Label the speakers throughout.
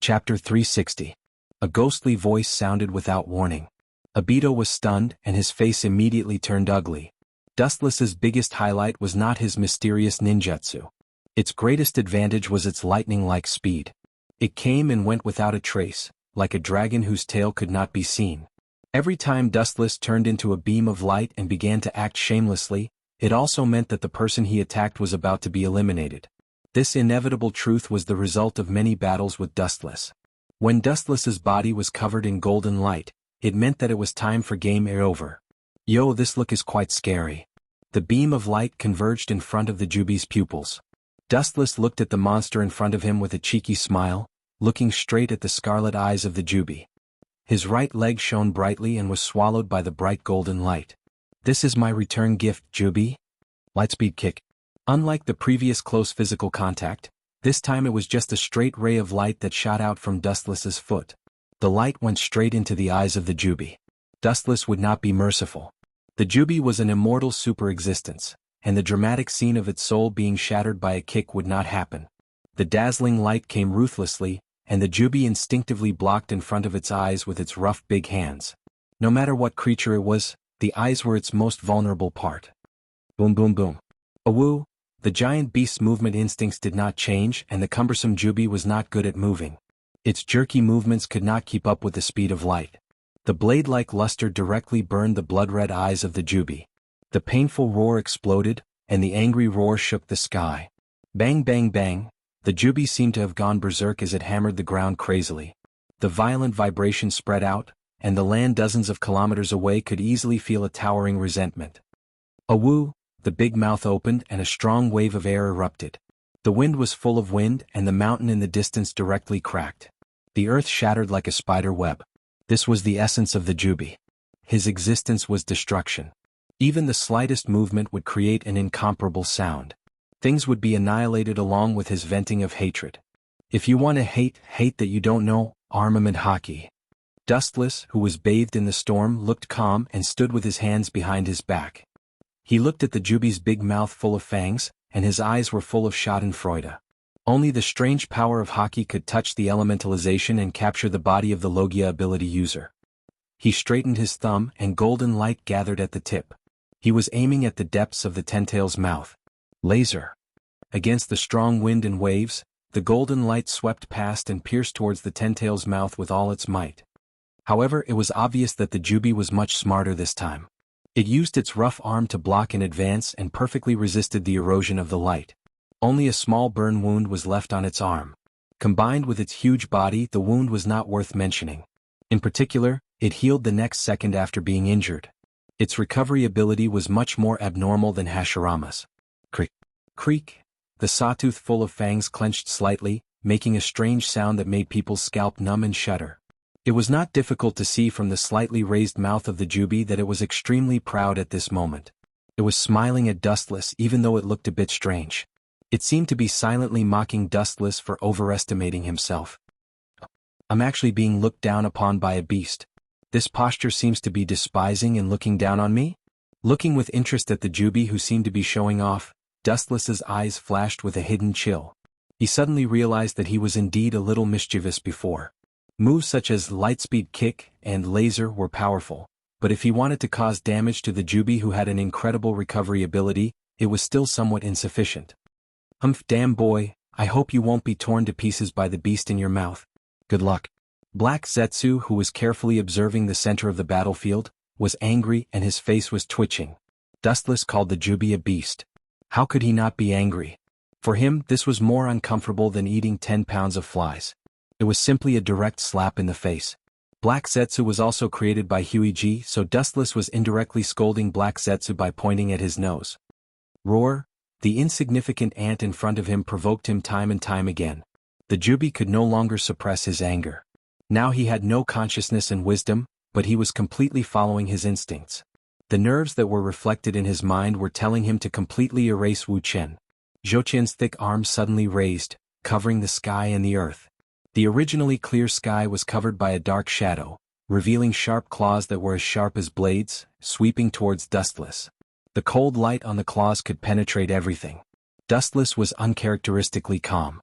Speaker 1: Chapter 360. A ghostly voice sounded without warning. Obito was stunned and his face immediately turned ugly. Dustless's biggest highlight was not his mysterious ninjutsu. Its greatest advantage was its lightning-like speed. It came and went without a trace, like a dragon whose tail could not be seen. Every time Dustless turned into a beam of light and began to act shamelessly, it also meant that the person he attacked was about to be eliminated. This inevitable truth was the result of many battles with Dustless. When Dustless's body was covered in golden light, it meant that it was time for game over. Yo, this look is quite scary. The beam of light converged in front of the Jubi's pupils. Dustless looked at the monster in front of him with a cheeky smile, looking straight at the scarlet eyes of the Jubi. His right leg shone brightly and was swallowed by the bright golden light. This is my return gift, Jubi. Lightspeed kick. Unlike the previous close physical contact, this time it was just a straight ray of light that shot out from Dustless's foot. The light went straight into the eyes of the Jubi. Dustless would not be merciful. The Jubi was an immortal super-existence, and the dramatic scene of its soul being shattered by a kick would not happen. The dazzling light came ruthlessly, and the Jubi instinctively blocked in front of its eyes with its rough big hands. No matter what creature it was, the eyes were its most vulnerable part. Boom boom boom. Awoo! The giant beast's movement instincts did not change and the cumbersome Jubi was not good at moving. Its jerky movements could not keep up with the speed of light. The blade-like luster directly burned the blood-red eyes of the Jubi. The painful roar exploded, and the angry roar shook the sky. Bang bang bang, the Jubi seemed to have gone berserk as it hammered the ground crazily. The violent vibration spread out, and the land dozens of kilometers away could easily feel a towering resentment. Awoo! The big mouth opened and a strong wave of air erupted. The wind was full of wind and the mountain in the distance directly cracked. The earth shattered like a spider web. This was the essence of the Jubi. His existence was destruction. Even the slightest movement would create an incomparable sound. Things would be annihilated along with his venting of hatred. If you want to hate that you don't know, armament hockey. Dustless, who was bathed in the storm, looked calm and stood with his hands behind his back. He looked at the Jubi's big mouth full of fangs, and his eyes were full of schadenfreude. Only the strange power of Haki could touch the elementalization and capture the body of the Logia ability user. He straightened his thumb and golden light gathered at the tip. He was aiming at the depths of the Tentail's mouth. Laser. Against the strong wind and waves, the golden light swept past and pierced towards the Tentail's mouth with all its might. However, it was obvious that the Jubi was much smarter this time. It used its rough arm to block in advance and perfectly resisted the erosion of the light. Only a small burn wound was left on its arm. Combined with its huge body, the wound was not worth mentioning. In particular, it healed the next second after being injured. Its recovery ability was much more abnormal than Hashirama's. Creak. Creak. The sawtooth full of fangs clenched slightly, making a strange sound that made people's scalp numb and shudder. It was not difficult to see from the slightly raised mouth of the Jubi that it was extremely proud at this moment. It was smiling at Dustless even though it looked a bit strange. It seemed to be silently mocking Dustless for overestimating himself. I'm actually being looked down upon by a beast. This posture seems to be despising and looking down on me? Looking with interest at the Jubi who seemed to be showing off, Dustless's eyes flashed with a hidden chill. He suddenly realized that he was indeed a little mischievous before. Moves such as lightspeed kick and laser were powerful, but if he wanted to cause damage to the Jubi who had an incredible recovery ability, it was still somewhat insufficient. Humph, damn boy, I hope you won't be torn to pieces by the beast in your mouth. Good luck. Black Zetsu, who was carefully observing the center of the battlefield, was angry and his face was twitching. Dustless called the Jubi a beast. How could he not be angry? For him, this was more uncomfortable than eating 10 pounds of flies. It was simply a direct slap in the face. Black Zetsu was also created by Huiji, so Dustless was indirectly scolding Black Zetsu by pointing at his nose. Roar! The insignificant ant in front of him provoked him time and time again. The Jubi could no longer suppress his anger. Now he had no consciousness and wisdom, but he was completely following his instincts. The nerves that were reflected in his mind were telling him to completely erase Wu Chen. Zhou Qian's thick arms suddenly raised, covering the sky and the earth. The originally clear sky was covered by a dark shadow, revealing sharp claws that were as sharp as blades, sweeping towards Dustless. The cold light on the claws could penetrate everything. Dustless was uncharacteristically calm.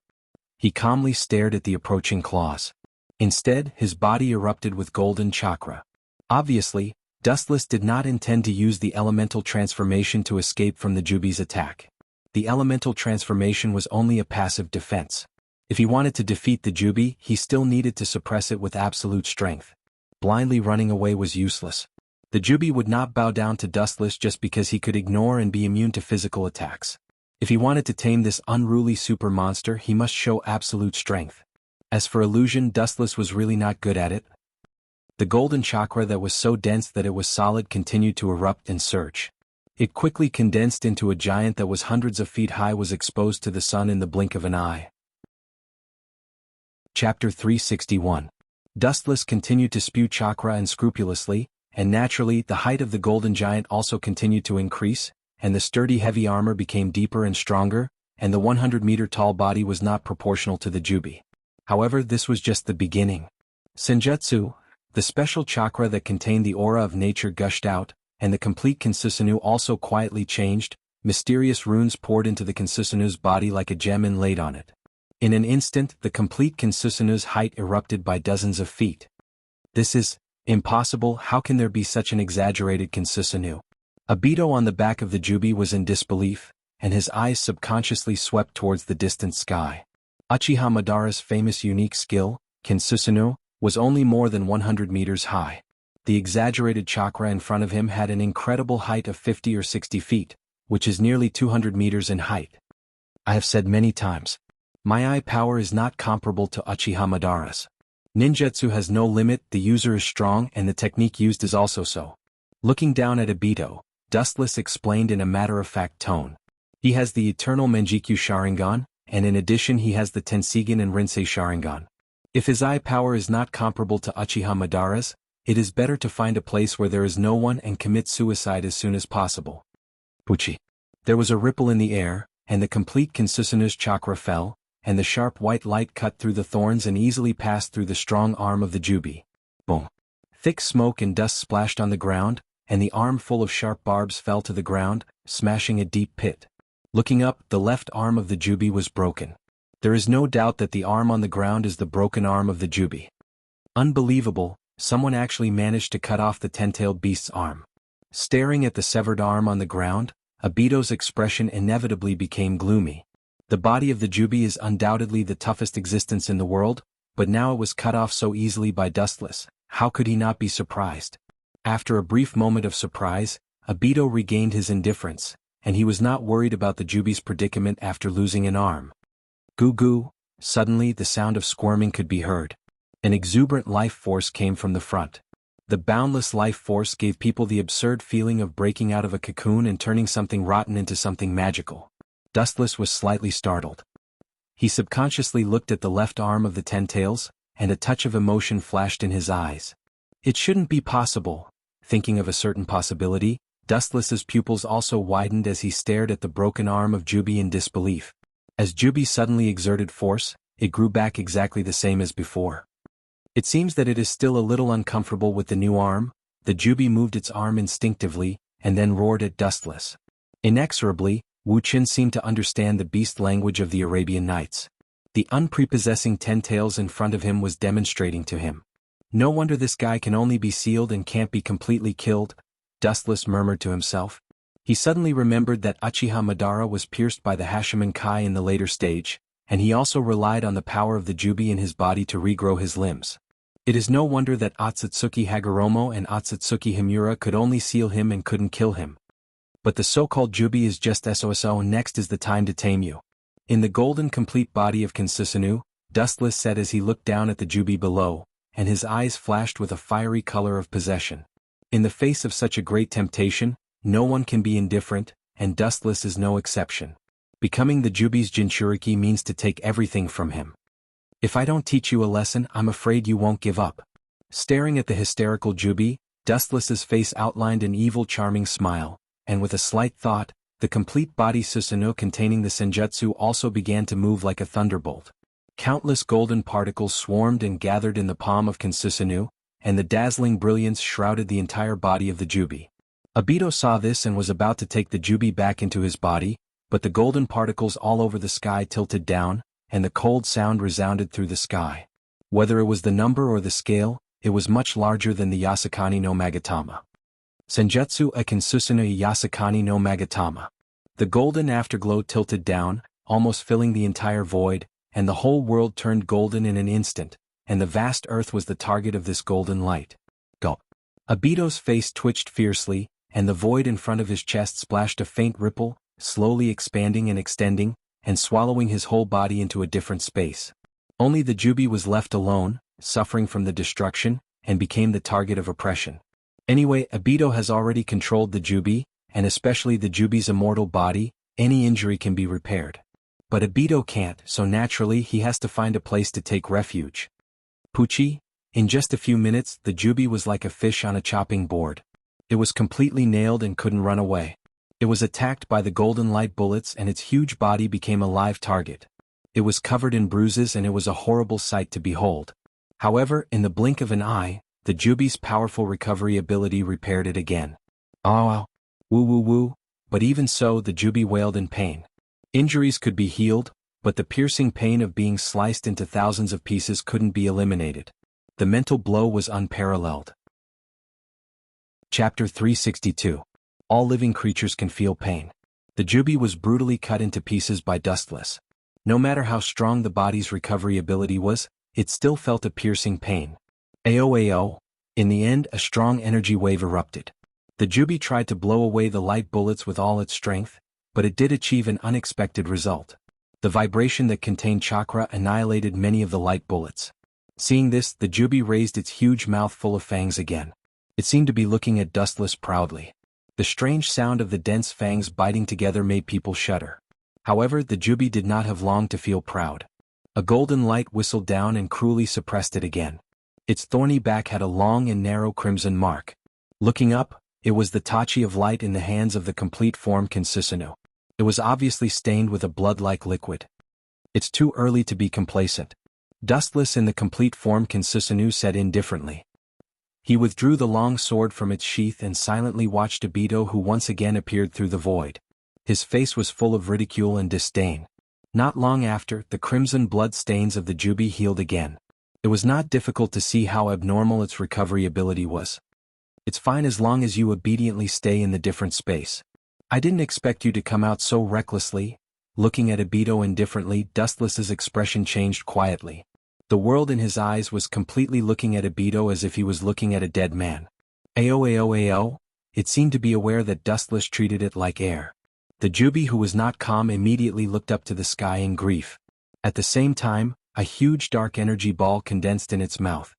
Speaker 1: He calmly stared at the approaching claws. Instead, his body erupted with golden chakra. Obviously, Dustless did not intend to use the elemental transformation to escape from the Jubi's attack. The elemental transformation was only a passive defense. If he wanted to defeat the Jubi, he still needed to suppress it with absolute strength. Blindly running away was useless. The Jubi would not bow down to Dustless just because he could ignore and be immune to physical attacks. If he wanted to tame this unruly super monster, he must show absolute strength. As for illusion, Dustless was really not good at it. The golden chakra that was so dense that it was solid continued to erupt and surge. It quickly condensed into a giant that was hundreds of feet high, was exposed to the sun in the blink of an eye. Chapter 361. Dustless continued to spew chakra unscrupulously, and naturally the height of the golden giant also continued to increase, and the sturdy heavy armor became deeper and stronger, and the 100-meter tall body was not proportional to the Jubi. However, this was just the beginning. Senjutsu, the special chakra that contained the aura of nature, gushed out, and the complete Kinsusanoo also quietly changed. Mysterious runes poured into the Kinsusanoo's body like a gem inlaid on it. In an instant, the complete Kinsusanoo's height erupted by dozens of feet. This is impossible. How can there be such an exaggerated Kinsusanoo? Obito on the back of the Jubi was in disbelief, and his eyes subconsciously swept towards the distant sky. Uchiha Madara's famous unique skill, Kinsusanoo, was only more than 100 meters high. The exaggerated chakra in front of him had an incredible height of 50 or 60 feet, which is nearly 200 meters in height. I have said many times, my eye power is not comparable to Uchiha Madara's. Ninjutsu has no limit, the user is strong, and the technique used is also so. Looking down at Obito, Dustless explained in a matter-of-fact tone. He has the eternal Menjikyu Sharingan, and in addition he has the Tensigen and Rinsei Sharingan. If his eye power is not comparable to Uchiha Madara's, it is better to find a place where there is no one and commit suicide as soon as possible. Puchi. There was a ripple in the air, and the complete Kinsusanoo's chakra fell, and the sharp white light cut through the thorns and easily passed through the strong arm of the Jubi. Boom. Thick smoke and dust splashed on the ground, and the arm full of sharp barbs fell to the ground, smashing a deep pit. Looking up, the left arm of the Jubi was broken. There is no doubt that the arm on the ground is the broken arm of the Jubi. Unbelievable, someone actually managed to cut off the ten-tailed beast's arm. Staring at the severed arm on the ground, Obito's expression inevitably became gloomy. The body of the Jubi is undoubtedly the toughest existence in the world, but now it was cut off so easily by Dustless. How could he not be surprised? After a brief moment of surprise, Obito regained his indifference, and he was not worried about the Jubi's predicament after losing an arm. Goo goo, suddenly the sound of squirming could be heard. An exuberant life force came from the front. The boundless life force gave people the absurd feeling of breaking out of a cocoon and turning something rotten into something magical. Dustless was slightly startled. He subconsciously looked at the left arm of the Ten Tails, and a touch of emotion flashed in his eyes. It shouldn't be possible. Thinking of a certain possibility, Dustless's pupils also widened as he stared at the broken arm of Jubi in disbelief. As Jubi suddenly exerted force, it grew back exactly the same as before. It seems that it is still a little uncomfortable with the new arm. The Jubi moved its arm instinctively, and then roared at Dustless. Inexorably, Wu Qin seemed to understand the beast language of the Arabian Nights. The unprepossessing ten tails in front of him was demonstrating to him. No wonder this guy can only be sealed and can't be completely killed, Dustless murmured to himself. He suddenly remembered that Uchiha Madara was pierced by the Hashiman Kai in the later stage, and he also relied on the power of the Jubi in his body to regrow his limbs. It is no wonder that Otsutsuki Hagoromo and Otsutsuki Himura could only seal him and couldn't kill him. But the so-called Jubi is just SOSO, and next is the time to tame you. In the golden complete body of Kinsusanoo, Dustless said as he looked down at the Jubi below, and his eyes flashed with a fiery color of possession. In the face of such a great temptation, no one can be indifferent, and Dustless is no exception. Becoming the Jubi's Jinchuriki means to take everything from him. If I don't teach you a lesson, I'm afraid you won't give up. Staring at the hysterical Jubi, Dustless's face outlined an evil charming smile, and with a slight thought, the complete body Susanoo containing the Senjutsu also began to move like a thunderbolt. Countless golden particles swarmed and gathered in the palm of Kinsusanoo, and the dazzling brilliance shrouded the entire body of the Jubi. Obito saw this and was about to take the Jubi back into his body, but the golden particles all over the sky tilted down, and the cold sound resounded through the sky. Whether it was the number or the scale, it was much larger than the Yasukani no Magatama. Senjutsu a Kinsusunu Yasukani no Magatama. The golden afterglow tilted down, almost filling the entire void, and the whole world turned golden in an instant, and the vast earth was the target of this golden light. Go. Obito's face twitched fiercely, and the void in front of his chest splashed a faint ripple, slowly expanding and extending, and swallowing his whole body into a different space. Only the Jubi was left alone, suffering from the destruction, and became the target of oppression. Anyway, Obito has already controlled the Jubi, and especially the Jubi's immortal body. Any injury can be repaired. But Obito can't, so naturally he has to find a place to take refuge. Pucci? In just a few minutes, the Jubi was like a fish on a chopping board. It was completely nailed and couldn't run away. It was attacked by the golden light bullets and its huge body became a live target. It was covered in bruises and it was a horrible sight to behold. However, in the blink of an eye, the Jubi's powerful recovery ability repaired it again. Oh, woo woo woo, but even so the Jubi wailed in pain. Injuries could be healed, but the piercing pain of being sliced into thousands of pieces couldn't be eliminated. The mental blow was unparalleled. Chapter 362. All living creatures can feel pain. The Jubi was brutally cut into pieces by Dustless. No matter how strong the body's recovery ability was, it still felt a piercing pain. Ao. In the end, a strong energy wave erupted. The Jubi tried to blow away the light bullets with all its strength, but it did achieve an unexpected result. The vibration that contained chakra annihilated many of the light bullets. Seeing this, the Jubi raised its huge mouth full of fangs again. It seemed to be looking at Dustless proudly. The strange sound of the dense fangs biting together made people shudder. However, the Jubi did not have long to feel proud. A golden light whistled down and cruelly suppressed it again. Its thorny back had a long and narrow crimson mark. Looking up, it was the tachi of light in the hands of the complete form Kinsusunu. It was obviously stained with a blood-like liquid. It's too early to be complacent. Dustless in the complete form Kinsusunu said indifferently. He withdrew the long sword from its sheath and silently watched Obito, who once again appeared through the void. His face was full of ridicule and disdain. Not long after, the crimson blood stains of the Jubi healed again. It was not difficult to see how abnormal its recovery ability was. It's fine as long as you obediently stay in the different space. I didn't expect you to come out so recklessly. Looking at Obito indifferently, Dustless's expression changed quietly. The world in his eyes was completely looking at Obito as if he was looking at a dead man. Ao. It seemed to be aware that Dustless treated it like air. The Jubi, who was not calm, immediately looked up to the sky in grief. At the same time, a huge dark energy ball condensed in its mouth.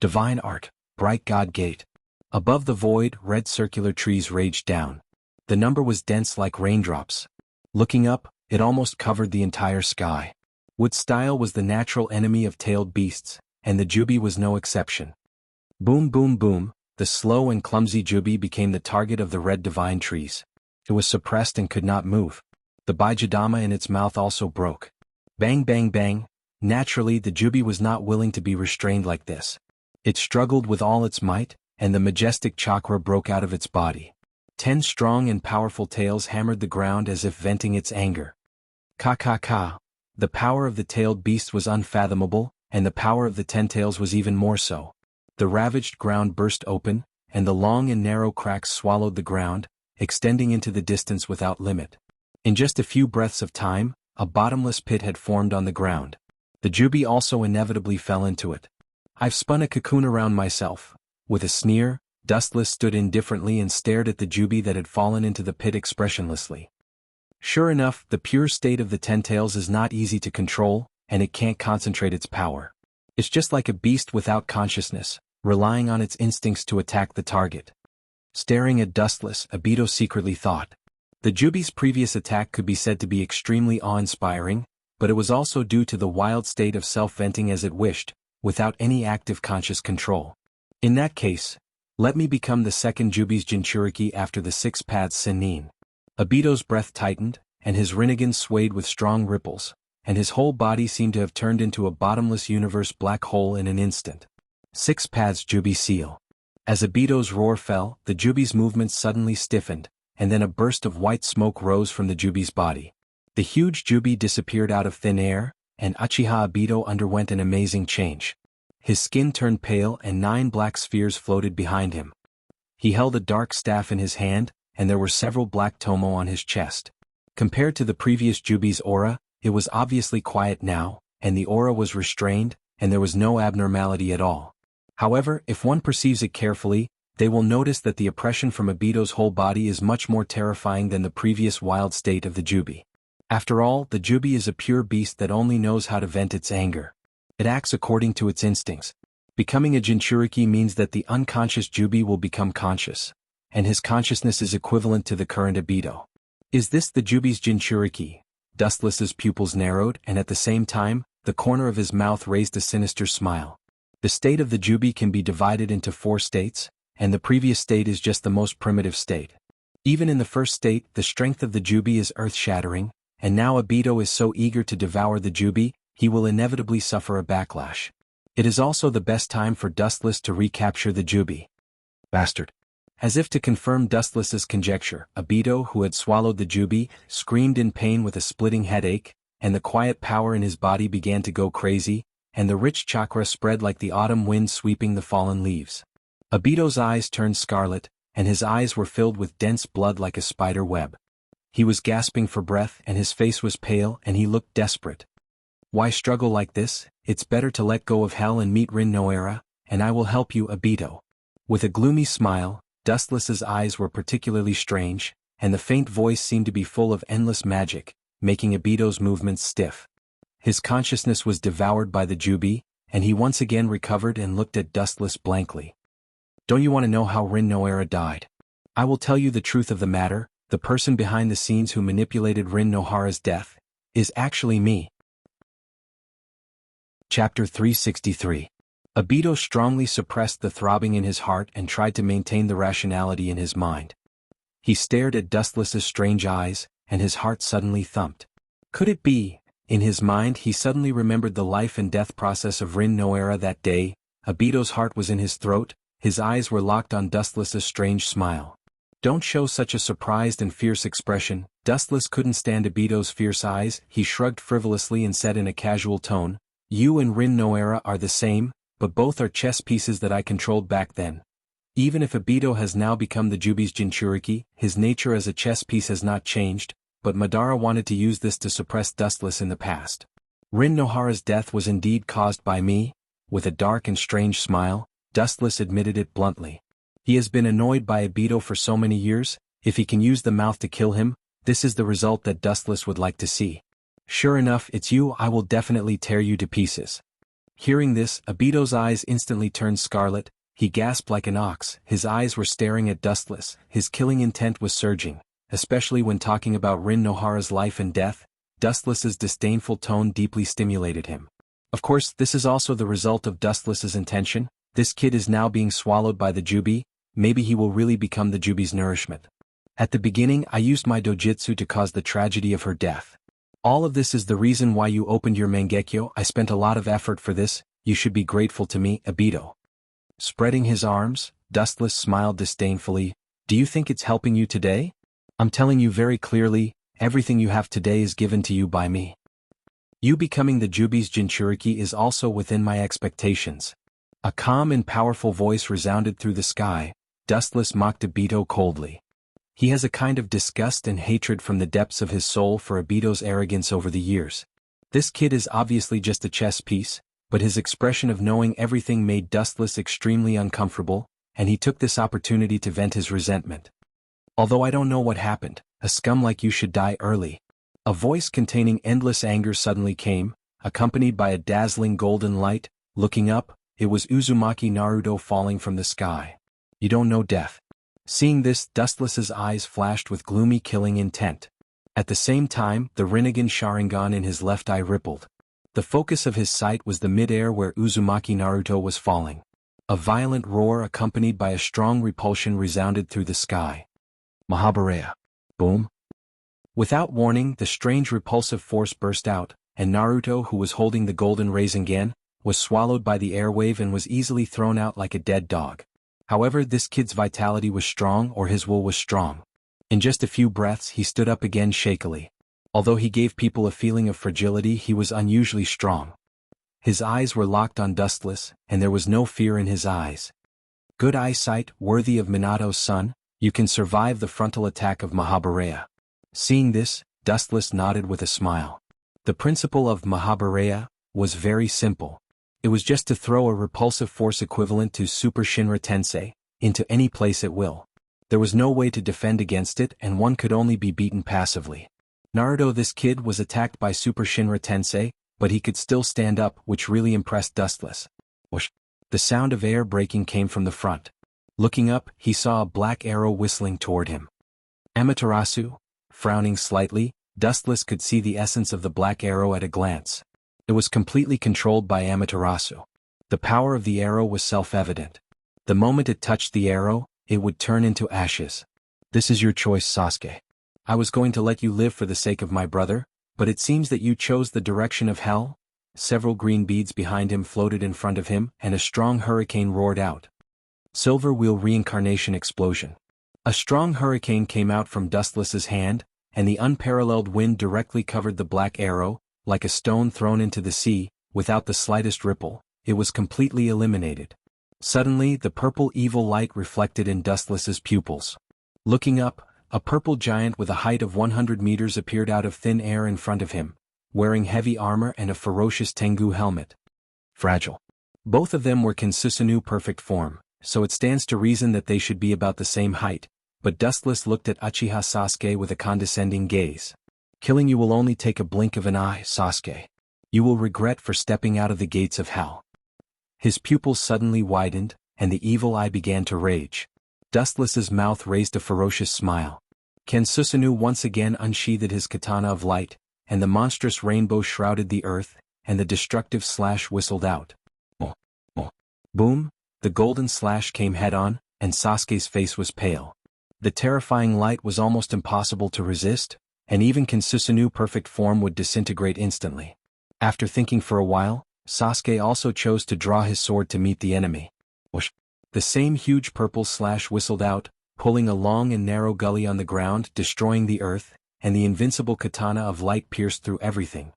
Speaker 1: Divine art, bright god gate. Above the void, red circular trees raged down. The number was dense like raindrops. Looking up, it almost covered the entire sky. Wood style was the natural enemy of tailed beasts, and the Jubi was no exception. Boom boom boom, the slow and clumsy Jubi became the target of the red divine trees. It was suppressed and could not move. The Baijidama in its mouth also broke. Bang bang bang. Naturally, the Jubi was not willing to be restrained like this. It struggled with all its might, and the majestic chakra broke out of its body. 10 strong and powerful tails hammered the ground as if venting its anger. Ka. The power of the tailed beast was unfathomable, and the power of the 10 tails was even more so. The ravaged ground burst open, and the long and narrow cracks swallowed the ground, extending into the distance without limit. In just a few breaths of time, a bottomless pit had formed on the ground. The Jubi also inevitably fell into it. I've spun a cocoon around myself. With a sneer, Dustless stood indifferently and stared at the Jubi that had fallen into the pit expressionlessly. Sure enough, the pure state of the 10 tails is not easy to control, and it can't concentrate its power. It's just like a beast without consciousness, relying on its instincts to attack the target. Staring at Dustless, Obito secretly thought. The Jubi's previous attack could be said to be extremely awe-inspiring, but it was also due to the wild state of self-venting as it wished, without any active conscious control. In that case, let me become the second Jubi's Jinchuriki after the 6 paths Sennin. Obito's breath tightened, and his Rinnegan swayed with strong ripples, and his whole body seemed to have turned into a bottomless universe black hole in an instant. 6 paths Jubi seal. As Obito's roar fell, the Jubi's movements suddenly stiffened, and then a burst of white smoke rose from the Jubi's body. The huge Jubi disappeared out of thin air, and Uchiha Obito underwent an amazing change. His skin turned pale and 9 black spheres floated behind him. He held a dark staff in his hand, and there were several black tomo on his chest. Compared to the previous Jubi's aura, it was obviously quiet now, and the aura was restrained, and there was no abnormality at all. However, if one perceives it carefully, they will notice that the oppression from Obito's whole body is much more terrifying than the previous wild state of the Jubi. After all, the Jubi is a pure beast that only knows how to vent its anger. It acts according to its instincts. Becoming a Jinchuriki means that the unconscious Jubi will become conscious, and his consciousness is equivalent to the current Obito. Is this the Jubi's Jinchuriki? Dustless's pupils narrowed, and at the same time, the corner of his mouth raised a sinister smile. The state of the Jubi can be divided into 4 states, and the previous state is just the most primitive state. Even in the first state, the strength of the Jubi is earth-shattering, and now Obito is so eager to devour the Jubi, he will inevitably suffer a backlash. It is also the best time for Dustless to recapture the Jubi. Bastard. As if to confirm Dustless's conjecture, Obito, who had swallowed the Jubi, screamed in pain with a splitting headache, and the quiet power in his body began to go crazy, and the rich chakra spread like the autumn wind sweeping the fallen leaves. Obito's eyes turned scarlet, and his eyes were filled with dense blood like a spider web. He was gasping for breath, and his face was pale, and he looked desperate. Why struggle like this? It's better to let go of hell and meet Rin Noara, and I will help you, Obito. With a gloomy smile, Dustless's eyes were particularly strange, and the faint voice seemed to be full of endless magic, making Obito's movements stiff. His consciousness was devoured by the Jubi, and he once again recovered and looked at Dustless blankly. Don't you want to know how Rin Noara died? I will tell you the truth of the matter. The person behind the scenes who manipulated Rin Nohara's death is actually me. Chapter 363. Obito strongly suppressed the throbbing in his heart and tried to maintain the rationality in his mind. He stared at Dustless's strange eyes, and his heart suddenly thumped. Could it be? In his mind he suddenly remembered the life and death process of Rin Noara that day. Obito's heart was in his throat, his eyes were locked on Dustless's strange smile. Don't show such a surprised and fierce expression. Dustless couldn't stand Obito's fierce eyes. He shrugged frivolously and said in a casual tone, "You and Rin Noara are the same, but both are chess pieces that I controlled back then. Even if Obito has now become the Jubi's Jinchuriki, his nature as a chess piece has not changed, but Madara wanted to use this to suppress Dustless in the past. Rin Nohara's death was indeed caused by me." With a dark and strange smile, Dustless admitted it bluntly. He has been annoyed by Obito for so many years. If he can use the mouth to kill him, this is the result that Dustless would like to see. Sure enough, it's you. I will definitely tear you to pieces. Hearing this, Obito's eyes instantly turned scarlet. He gasped like an ox. His eyes were staring at Dustless. His killing intent was surging, especially when talking about Rin Nohara's life and death. Dustless's disdainful tone deeply stimulated him. Of course, this is also the result of Dustless's intention. This kid is now being swallowed by the Jubi. Maybe he will really become the Jubi's nourishment. At the beginning, I used my dojutsu to cause the tragedy of her death. All of this is the reason why you opened your Mangekyo. I spent a lot of effort for this. You should be grateful to me, Obito. Spreading his arms, Dustless smiled disdainfully. Do you think it's helping you today? I'm telling you very clearly, everything you have today is given to you by me. You becoming the Jubi's Jinchuriki is also within my expectations. A calm and powerful voice resounded through the sky. Dustless mocked Obito coldly. He has a kind of disgust and hatred from the depths of his soul for Obito's arrogance over the years. This kid is obviously just a chess piece, but his expression of knowing everything made Dustless extremely uncomfortable, and he took this opportunity to vent his resentment. Although I don't know what happened, a scum like you should die early. A voice containing endless anger suddenly came, accompanied by a dazzling golden light. Looking up, it was Uzumaki Naruto falling from the sky. You don't know death. Seeing this, Dustless's eyes flashed with gloomy killing intent. At the same time, the Rinnegan Sharingan in his left eye rippled. The focus of his sight was the mid-air where Uzumaki Naruto was falling. A violent roar accompanied by a strong repulsion resounded through the sky. Mahabharata. Boom. Without warning, the strange repulsive force burst out, and Naruto, who was holding the golden Rasengan, was swallowed by the airwave and was easily thrown out like a dead dog. However, this kid's vitality was strong, or his will was strong. In just a few breaths he stood up again shakily. Although he gave people a feeling of fragility, he was unusually strong. His eyes were locked on Dustless, and there was no fear in his eyes. Good eyesight, worthy of Minato's son, you can survive the frontal attack of Mahabharaya. Seeing this, Dustless nodded with a smile. The principle of Mahabharaya was very simple. It was just to throw a repulsive force equivalent to Super Shinra Tensei into any place at will. There was no way to defend against it, and one could only be beaten passively. Naruto, this kid, was attacked by Super Shinra Tensei, but he could still stand up, which really impressed Dustless. Whoosh! The sound of air breaking came from the front. Looking up, he saw a black arrow whistling toward him. Amaterasu? Frowning slightly, Dustless could see the essence of the black arrow at a glance. It was completely controlled by Amaterasu. The power of the arrow was self-evident. The moment it touched the arrow, it would turn into ashes. This is your choice, Sasuke. I was going to let you live for the sake of my brother, but it seems that you chose the direction of hell. Several green beads behind him floated in front of him, and a strong hurricane roared out. Silver Wheel Reincarnation Explosion. A strong hurricane came out from Dustless's hand, and the unparalleled wind directly covered the black arrow, like a stone thrown into the sea, without the slightest ripple. It was completely eliminated. Suddenly, the purple evil light reflected in Dustless's pupils. Looking up, a purple giant with a height of 100 meters appeared out of thin air in front of him, wearing heavy armor and a ferocious Tengu helmet. Fragile. Both of them were Kinsusanoo perfect form, so it stands to reason that they should be about the same height, but Dustless looked at Uchiha Sasuke with a condescending gaze. Killing you will only take a blink of an eye, Sasuke. You will regret for stepping out of the gates of hell. His pupils suddenly widened, and the evil eye began to rage. Dustless's mouth raised a ferocious smile. Kinsusanoo once again unsheathed his katana of light, and the monstrous rainbow shrouded the earth, and the destructive slash whistled out. Oh, oh. Boom! The golden slash came head-on, and Sasuke's face was pale. The terrifying light was almost impossible to resist, and even Kinsusanoo perfect form would disintegrate instantly. After thinking for a while, Sasuke also chose to draw his sword to meet the enemy. Whoosh! The same huge purple slash whistled out, pulling a long and narrow gully on the ground, destroying the earth, and the invincible katana of light pierced through everything.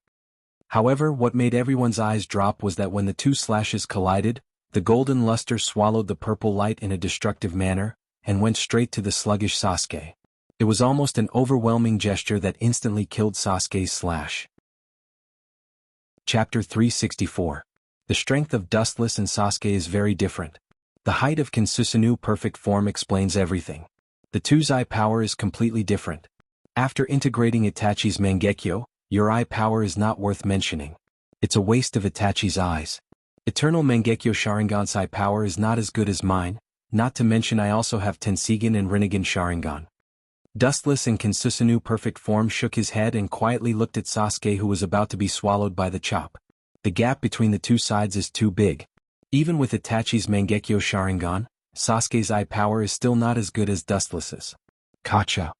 Speaker 1: However, what made everyone's eyes drop was that when the two slashes collided, the golden luster swallowed the purple light in a destructive manner, and went straight to the sluggish Sasuke. It was almost an overwhelming gesture that instantly killed Sasuke's slash. Chapter 364. The strength of Dustless and Sasuke is very different. The height of Kinsusanoo perfect form explains everything. The two's eye power is completely different. After integrating Itachi's Mangekyo, your eye power is not worth mentioning. It's a waste of Itachi's eyes. Eternal Mangekyo Sharingan's eye power is not as good as mine, not to mention I also have Tensigen and Rinnegan Sharingan. Dustless in Kinsusanoo perfect form shook his head and quietly looked at Sasuke, who was about to be swallowed by the chop. The gap between the two sides is too big. Even with Itachi's Mangekyo Sharingan, Sasuke's eye power is still not as good as Dustless's. Kacha.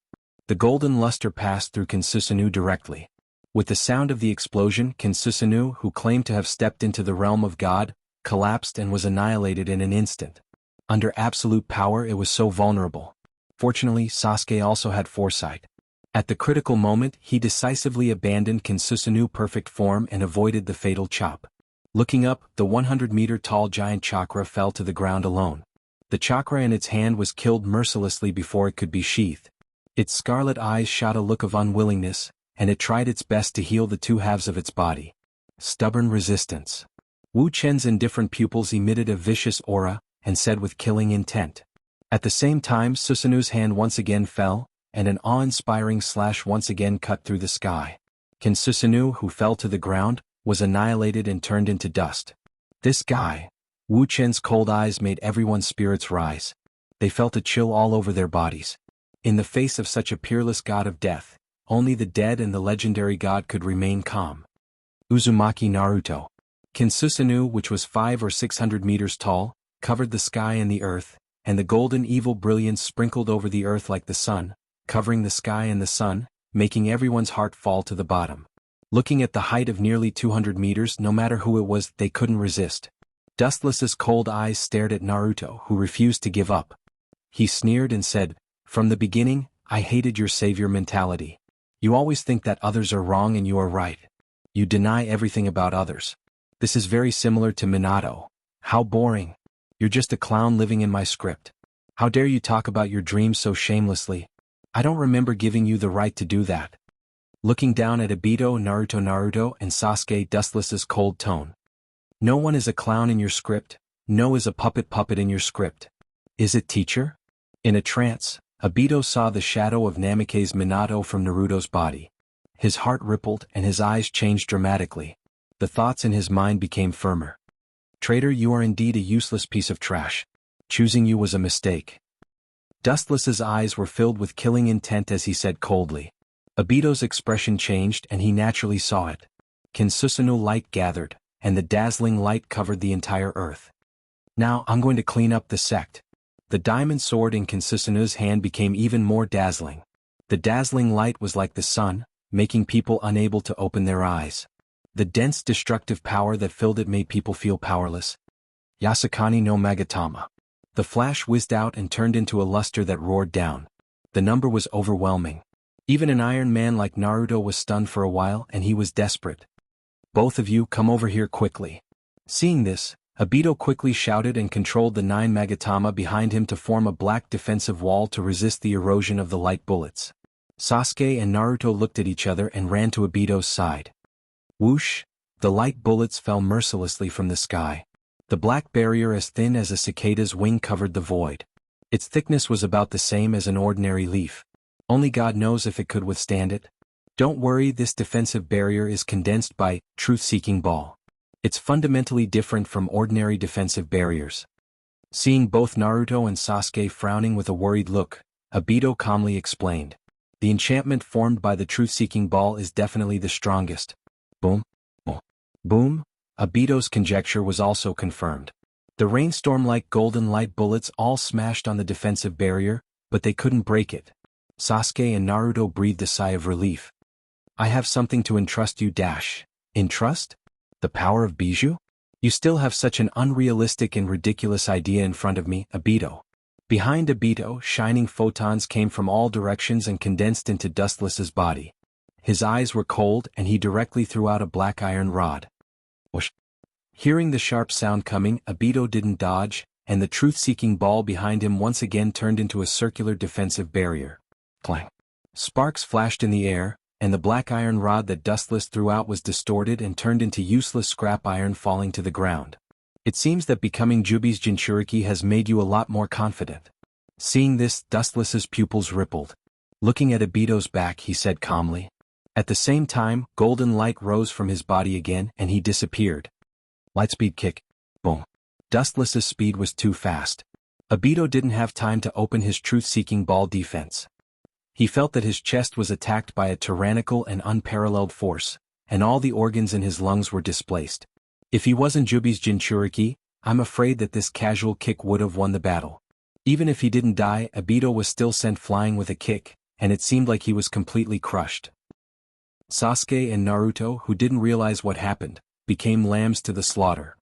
Speaker 1: The golden luster passed through Kinsusanoo directly. With the sound of the explosion, Kinsusanoo, who claimed to have stepped into the realm of God, collapsed and was annihilated in an instant. Under absolute power, it was so vulnerable. Fortunately, Sasuke also had foresight. At the critical moment, he decisively abandoned Kinsusanoo perfect form and avoided the fatal chop. Looking up, the 100-meter-tall giant chakra fell to the ground alone. The chakra in its hand was killed mercilessly before it could be sheathed. Its scarlet eyes shot a look of unwillingness, and it tried its best to heal the two halves of its body. Stubborn resistance. Wu Chen's indifferent pupils emitted a vicious aura, and said with killing intent. At the same time, Susanu's hand once again fell, and an awe-inspiring slash once again cut through the sky. Kinsusanoo, who fell to the ground, was annihilated and turned into dust. This guy. Wu Chen's cold eyes made everyone's spirits rise. They felt a chill all over their bodies. In the face of such a peerless god of death, only the dead and the legendary god could remain calm. Uzumaki Naruto. Kinsusanoo, which was 500 or 600 meters tall, covered the sky and the earth, and the golden evil brilliance sprinkled over the earth like the sun, covering the sky and the sun, making everyone's heart fall to the bottom. Looking at the height of nearly 200 meters, no matter who it was, they couldn't resist. Dustless's cold eyes stared at Naruto, who refused to give up. He sneered and said, "From the beginning, I hated your savior mentality. You always think that others are wrong and you are right. You deny everything about others. This is very similar to Minato. How boring. You're just a clown living in my script. How dare you talk about your dreams so shamelessly? I don't remember giving you the right to do that. Looking down at Obito, Naruto and Sasuke, Dustless's cold tone. No one is a clown in your script. No is a puppet in your script. Is it, teacher? In a trance, Obito saw the shadow of Namikaze Minato from Naruto's body. His heart rippled and his eyes changed dramatically. The thoughts in his mind became firmer. Traitor, you are indeed a useless piece of trash. Choosing you was a mistake. Dustless's eyes were filled with killing intent as he said coldly. Obito's expression changed and he naturally saw it. Kinsusanoo light gathered, and the dazzling light covered the entire earth. Now I'm going to clean up the sect. The diamond sword in Kinsusanoo's hand became even more dazzling. The dazzling light was like the sun, making people unable to open their eyes. The dense destructive power that filled it made people feel powerless. Yasukani no Magatama. The flash whizzed out and turned into a luster that roared down. The number was overwhelming. Even an Iron Man like Naruto was stunned for a while and he was desperate. Both of you come over here quickly. Seeing this, Obito quickly shouted and controlled the 9 Magatama behind him to form a black defensive wall to resist the erosion of the light bullets. Sasuke and Naruto looked at each other and ran to Obito's side. Whoosh! The light bullets fell mercilessly from the sky. The black barrier as thin as a cicada's wing covered the void. Its thickness was about the same as an ordinary leaf. Only God knows if it could withstand it. Don't worry, this defensive barrier is condensed by truth-seeking ball. It's fundamentally different from ordinary defensive barriers. Seeing both Naruto and Sasuke frowning with a worried look, Obito calmly explained. The enchantment formed by the truth-seeking ball is definitely the strongest. Boom. Boom. Obito's conjecture was also confirmed. The rainstorm-like golden light bullets all smashed on the defensive barrier, but they couldn't break it. Sasuke and Naruto breathed a sigh of relief. I have something to entrust you. Entrust? The power of Bijou? You still have such an unrealistic and ridiculous idea in front of me, Obito. Behind Obito, shining photons came from all directions and condensed into Dustless's body. His eyes were cold and he directly threw out a black iron rod. Whoosh. Hearing the sharp sound coming, Obito didn't dodge, and the truth-seeking ball behind him once again turned into a circular defensive barrier. Clang. Sparks flashed in the air, and the black iron rod that Dustless threw out was distorted and turned into useless scrap iron falling to the ground. It seems that becoming Jubi's Jinchuriki has made you a lot more confident. Seeing this, Dustless's pupils rippled. Looking at Obito's back, he said calmly. At the same time, golden light rose from his body again and he disappeared. Lightspeed kick. Boom. Dustless's speed was too fast. Obito didn't have time to open his truth-seeking ball defense. He felt that his chest was attacked by a tyrannical and unparalleled force, and all the organs in his lungs were displaced. If he wasn't Jubi's Jinchuriki, I'm afraid that this casual kick would have won the battle. Even if he didn't die, Obito was still sent flying with a kick, and it seemed like he was completely crushed. Sasuke and Naruto, who didn't realize what happened, became lambs to the slaughter.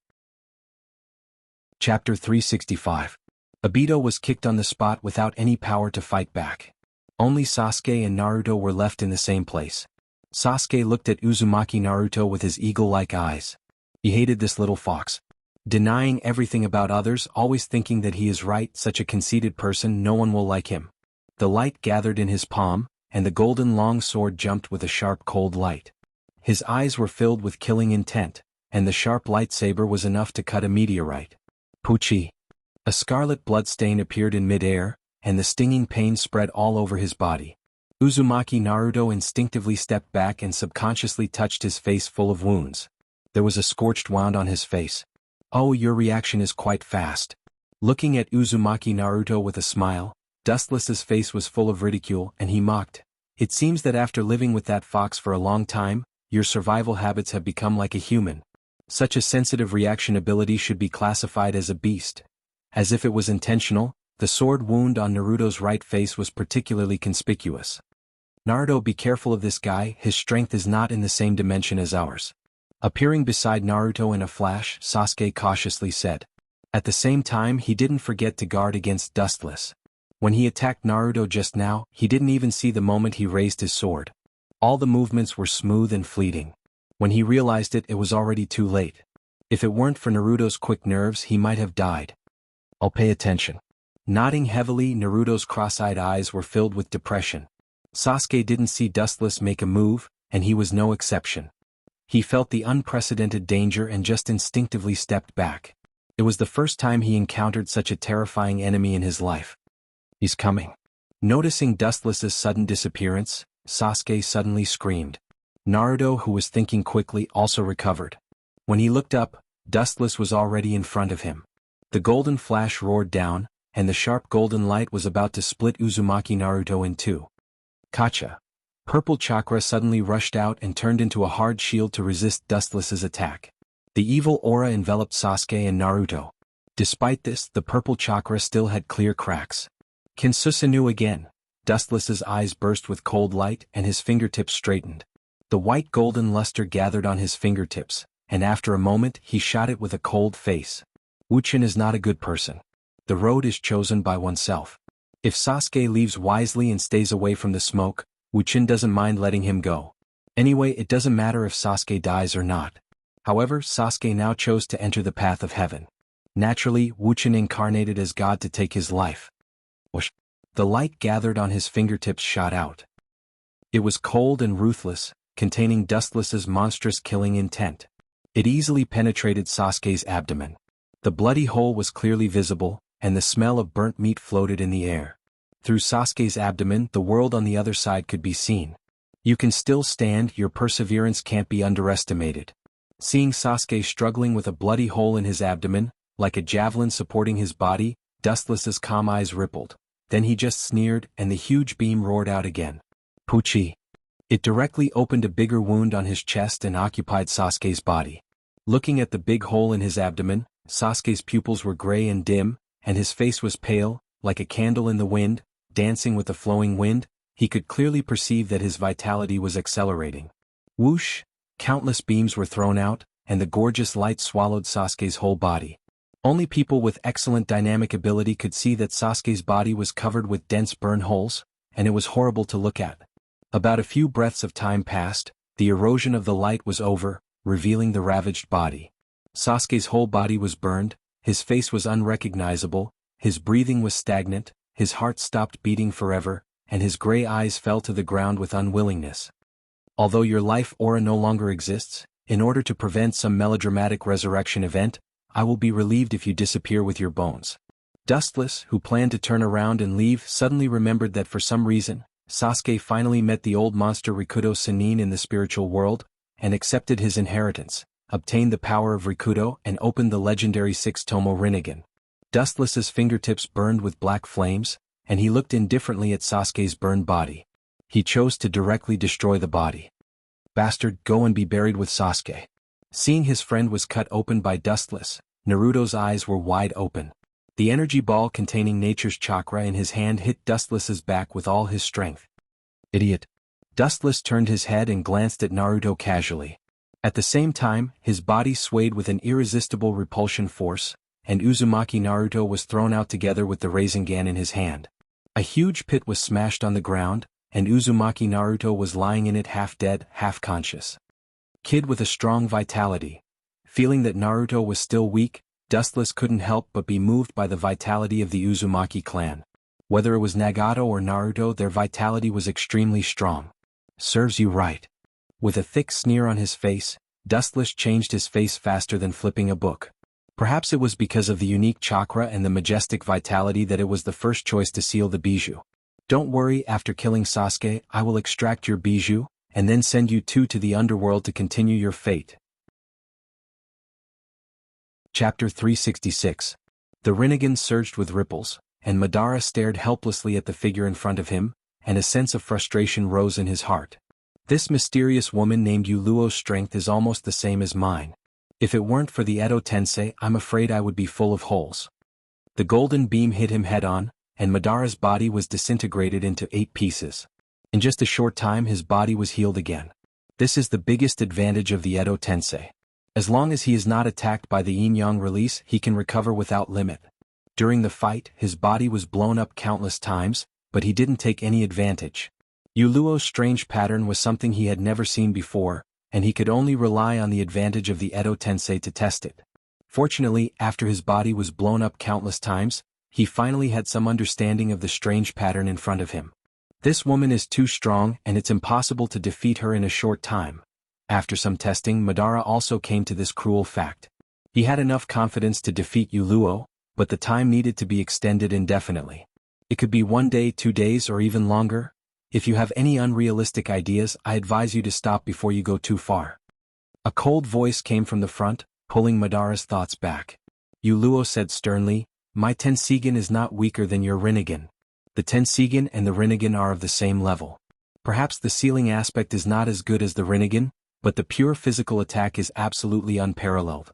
Speaker 1: Chapter 365. Obito was kicked on the spot without any power to fight back. Only Sasuke and Naruto were left in the same place. Sasuke looked at Uzumaki Naruto with his eagle-like eyes. He hated this little fox. Denying everything about others, always thinking that he is right, such a conceited person, no one will like him. The light gathered in his palm, and the golden long sword jumped with a sharp cold light. His eyes were filled with killing intent, and the sharp lightsaber was enough to cut a meteorite. Puchi. A scarlet bloodstain appeared in mid-air, and the stinging pain spread all over his body. Uzumaki Naruto instinctively stepped back and subconsciously touched his face full of wounds. There was a scorched wound on his face. Oh, your reaction is quite fast. Looking at Uzumaki Naruto with a smile, Dustless's face was full of ridicule and he mocked. It seems that after living with that fox for a long time, your survival habits have become like a human. Such a sensitive reaction ability should be classified as a beast. As if it was intentional, the sword wound on Naruto's right face was particularly conspicuous. Naruto, be careful of this guy, his strength is not in the same dimension as ours. Appearing beside Naruto in a flash, Sasuke cautiously said. At the same time, he didn't forget to guard against Dustless. When he attacked Naruto just now, he didn't even see the moment he raised his sword. All the movements were smooth and fleeting. When he realized it, it was already too late. If it weren't for Naruto's quick nerves, he might have died. I'll pay attention. Nodding heavily, Naruto's cross-eyed eyes were filled with depression. Sasuke didn't see Dustless make a move, and he was no exception. He felt the unprecedented danger and just instinctively stepped back. It was the first time he encountered such a terrifying enemy in his life. He's coming. Noticing Dustless's sudden disappearance, Sasuke suddenly screamed. Naruto, who was thinking quickly, also recovered. When he looked up, Dustless was already in front of him. The golden flash roared down, and the sharp golden light was about to split Uzumaki Naruto in two. Kacha. Purple chakra suddenly rushed out and turned into a hard shield to resist Dustless's attack. The evil aura enveloped Sasuke and Naruto. Despite this, the purple chakra still had clear cracks. Kinsusanu again. Dustless's eyes burst with cold light and his fingertips straightened. The white golden luster gathered on his fingertips, and after a moment he shot it with a cold face. Wuxian is not a good person. The road is chosen by oneself. If Sasuke leaves wisely and stays away from the smoke, Wuxian doesn't mind letting him go. Anyway, it doesn't matter if Sasuke dies or not. However, Sasuke now chose to enter the path of heaven. Naturally, Wuxian incarnated as God to take his life. Whoosh. The light gathered on his fingertips shot out. It was cold and ruthless, containing Dustless's monstrous killing intent. It easily penetrated Sasuke's abdomen. The bloody hole was clearly visible, and the smell of burnt meat floated in the air. Through Sasuke's abdomen, the world on the other side could be seen. You can still stand, your perseverance can't be underestimated. Seeing Sasuke struggling with a bloody hole in his abdomen, like a javelin supporting his body, Dustless's calm eyes rippled. Then he just sneered, and the huge beam roared out again. Puchi. It directly opened a bigger wound on his chest and occupied Sasuke's body. Looking at the big hole in his abdomen, Sasuke's pupils were gray and dim, and his face was pale, like a candle in the wind, dancing with the flowing wind. He could clearly perceive that his vitality was accelerating. Whoosh! Countless beams were thrown out, and the gorgeous light swallowed Sasuke's whole body. Only people with excellent dynamic ability could see that Sasuke's body was covered with dense burn holes, and it was horrible to look at. About a few breaths of time passed, the erosion of the light was over, revealing the ravaged body. Sasuke's whole body was burned, his face was unrecognizable, his breathing was stagnant, his heart stopped beating forever, and his gray eyes fell to the ground with unwillingness. Although your life aura no longer exists, in order to prevent some melodramatic resurrection event, I will be relieved if you disappear with your bones. Dustless, who planned to turn around and leave, suddenly remembered that for some reason, Sasuke finally met the old monster Rikudo Sannin in the spiritual world, and accepted his inheritance, obtained the power of Rikudo, and opened the legendary 6-tomo Rinnegan. Dustless's fingertips burned with black flames, and he looked indifferently at Sasuke's burned body. He chose to directly destroy the body. Bastard, go and be buried with Sasuke. Seeing his friend was cut open by Dustless, Naruto's eyes were wide open. The energy ball containing nature's chakra in his hand hit Dustless's back with all his strength. Idiot. Dustless turned his head and glanced at Naruto casually. At the same time, his body swayed with an irresistible repulsion force, and Uzumaki Naruto was thrown out together with the Rasengan in his hand. A huge pit was smashed on the ground, and Uzumaki Naruto was lying in it half dead, half conscious. Kid with a strong vitality. Feeling that Naruto was still weak, Dustless couldn't help but be moved by the vitality of the Uzumaki clan. Whether it was Nagato or Naruto, their vitality was extremely strong. Serves you right. With a thick sneer on his face, Dustless changed his face faster than flipping a book. Perhaps it was because of the unique chakra and the majestic vitality that it was the first choice to seal the bijou. Don't worry, after killing Sasuke, I will extract your bijou, and then send you two to the underworld to continue your fate. Chapter 366. The Rinnegan surged with ripples, and Madara stared helplessly at the figure in front of him, and a sense of frustration rose in his heart. This mysterious woman named Yuluo's strength is almost the same as mine. If it weren't for the Edo Tensei, I'm afraid I would be full of holes. The golden beam hit him head-on, and Madara's body was disintegrated into 8 pieces. In just a short time his body was healed again. This is the biggest advantage of the Edo Tensei. As long as he is not attacked by the yin-yang release, he can recover without limit. During the fight, his body was blown up countless times, but he didn't take any advantage. Yuluo's strange pattern was something he had never seen before, and he could only rely on the advantage of the Edo Tensei to test it. Fortunately, after his body was blown up countless times, he finally had some understanding of the strange pattern in front of him. This woman is too strong and it's impossible to defeat her in a short time. After some testing, Madara also came to this cruel fact. He had enough confidence to defeat Yuluo, but the time needed to be extended indefinitely. It could be 1 day, 2 days, or even longer. If you have any unrealistic ideas, I advise you to stop before you go too far. A cold voice came from the front, pulling Madara's thoughts back. Yuluo said sternly, "My Tensigen is not weaker than your Rinnegan. The Tensigen and the Rinnegan are of the same level. Perhaps the sealing aspect is not as good as the Rinnegan, but the pure physical attack is absolutely unparalleled.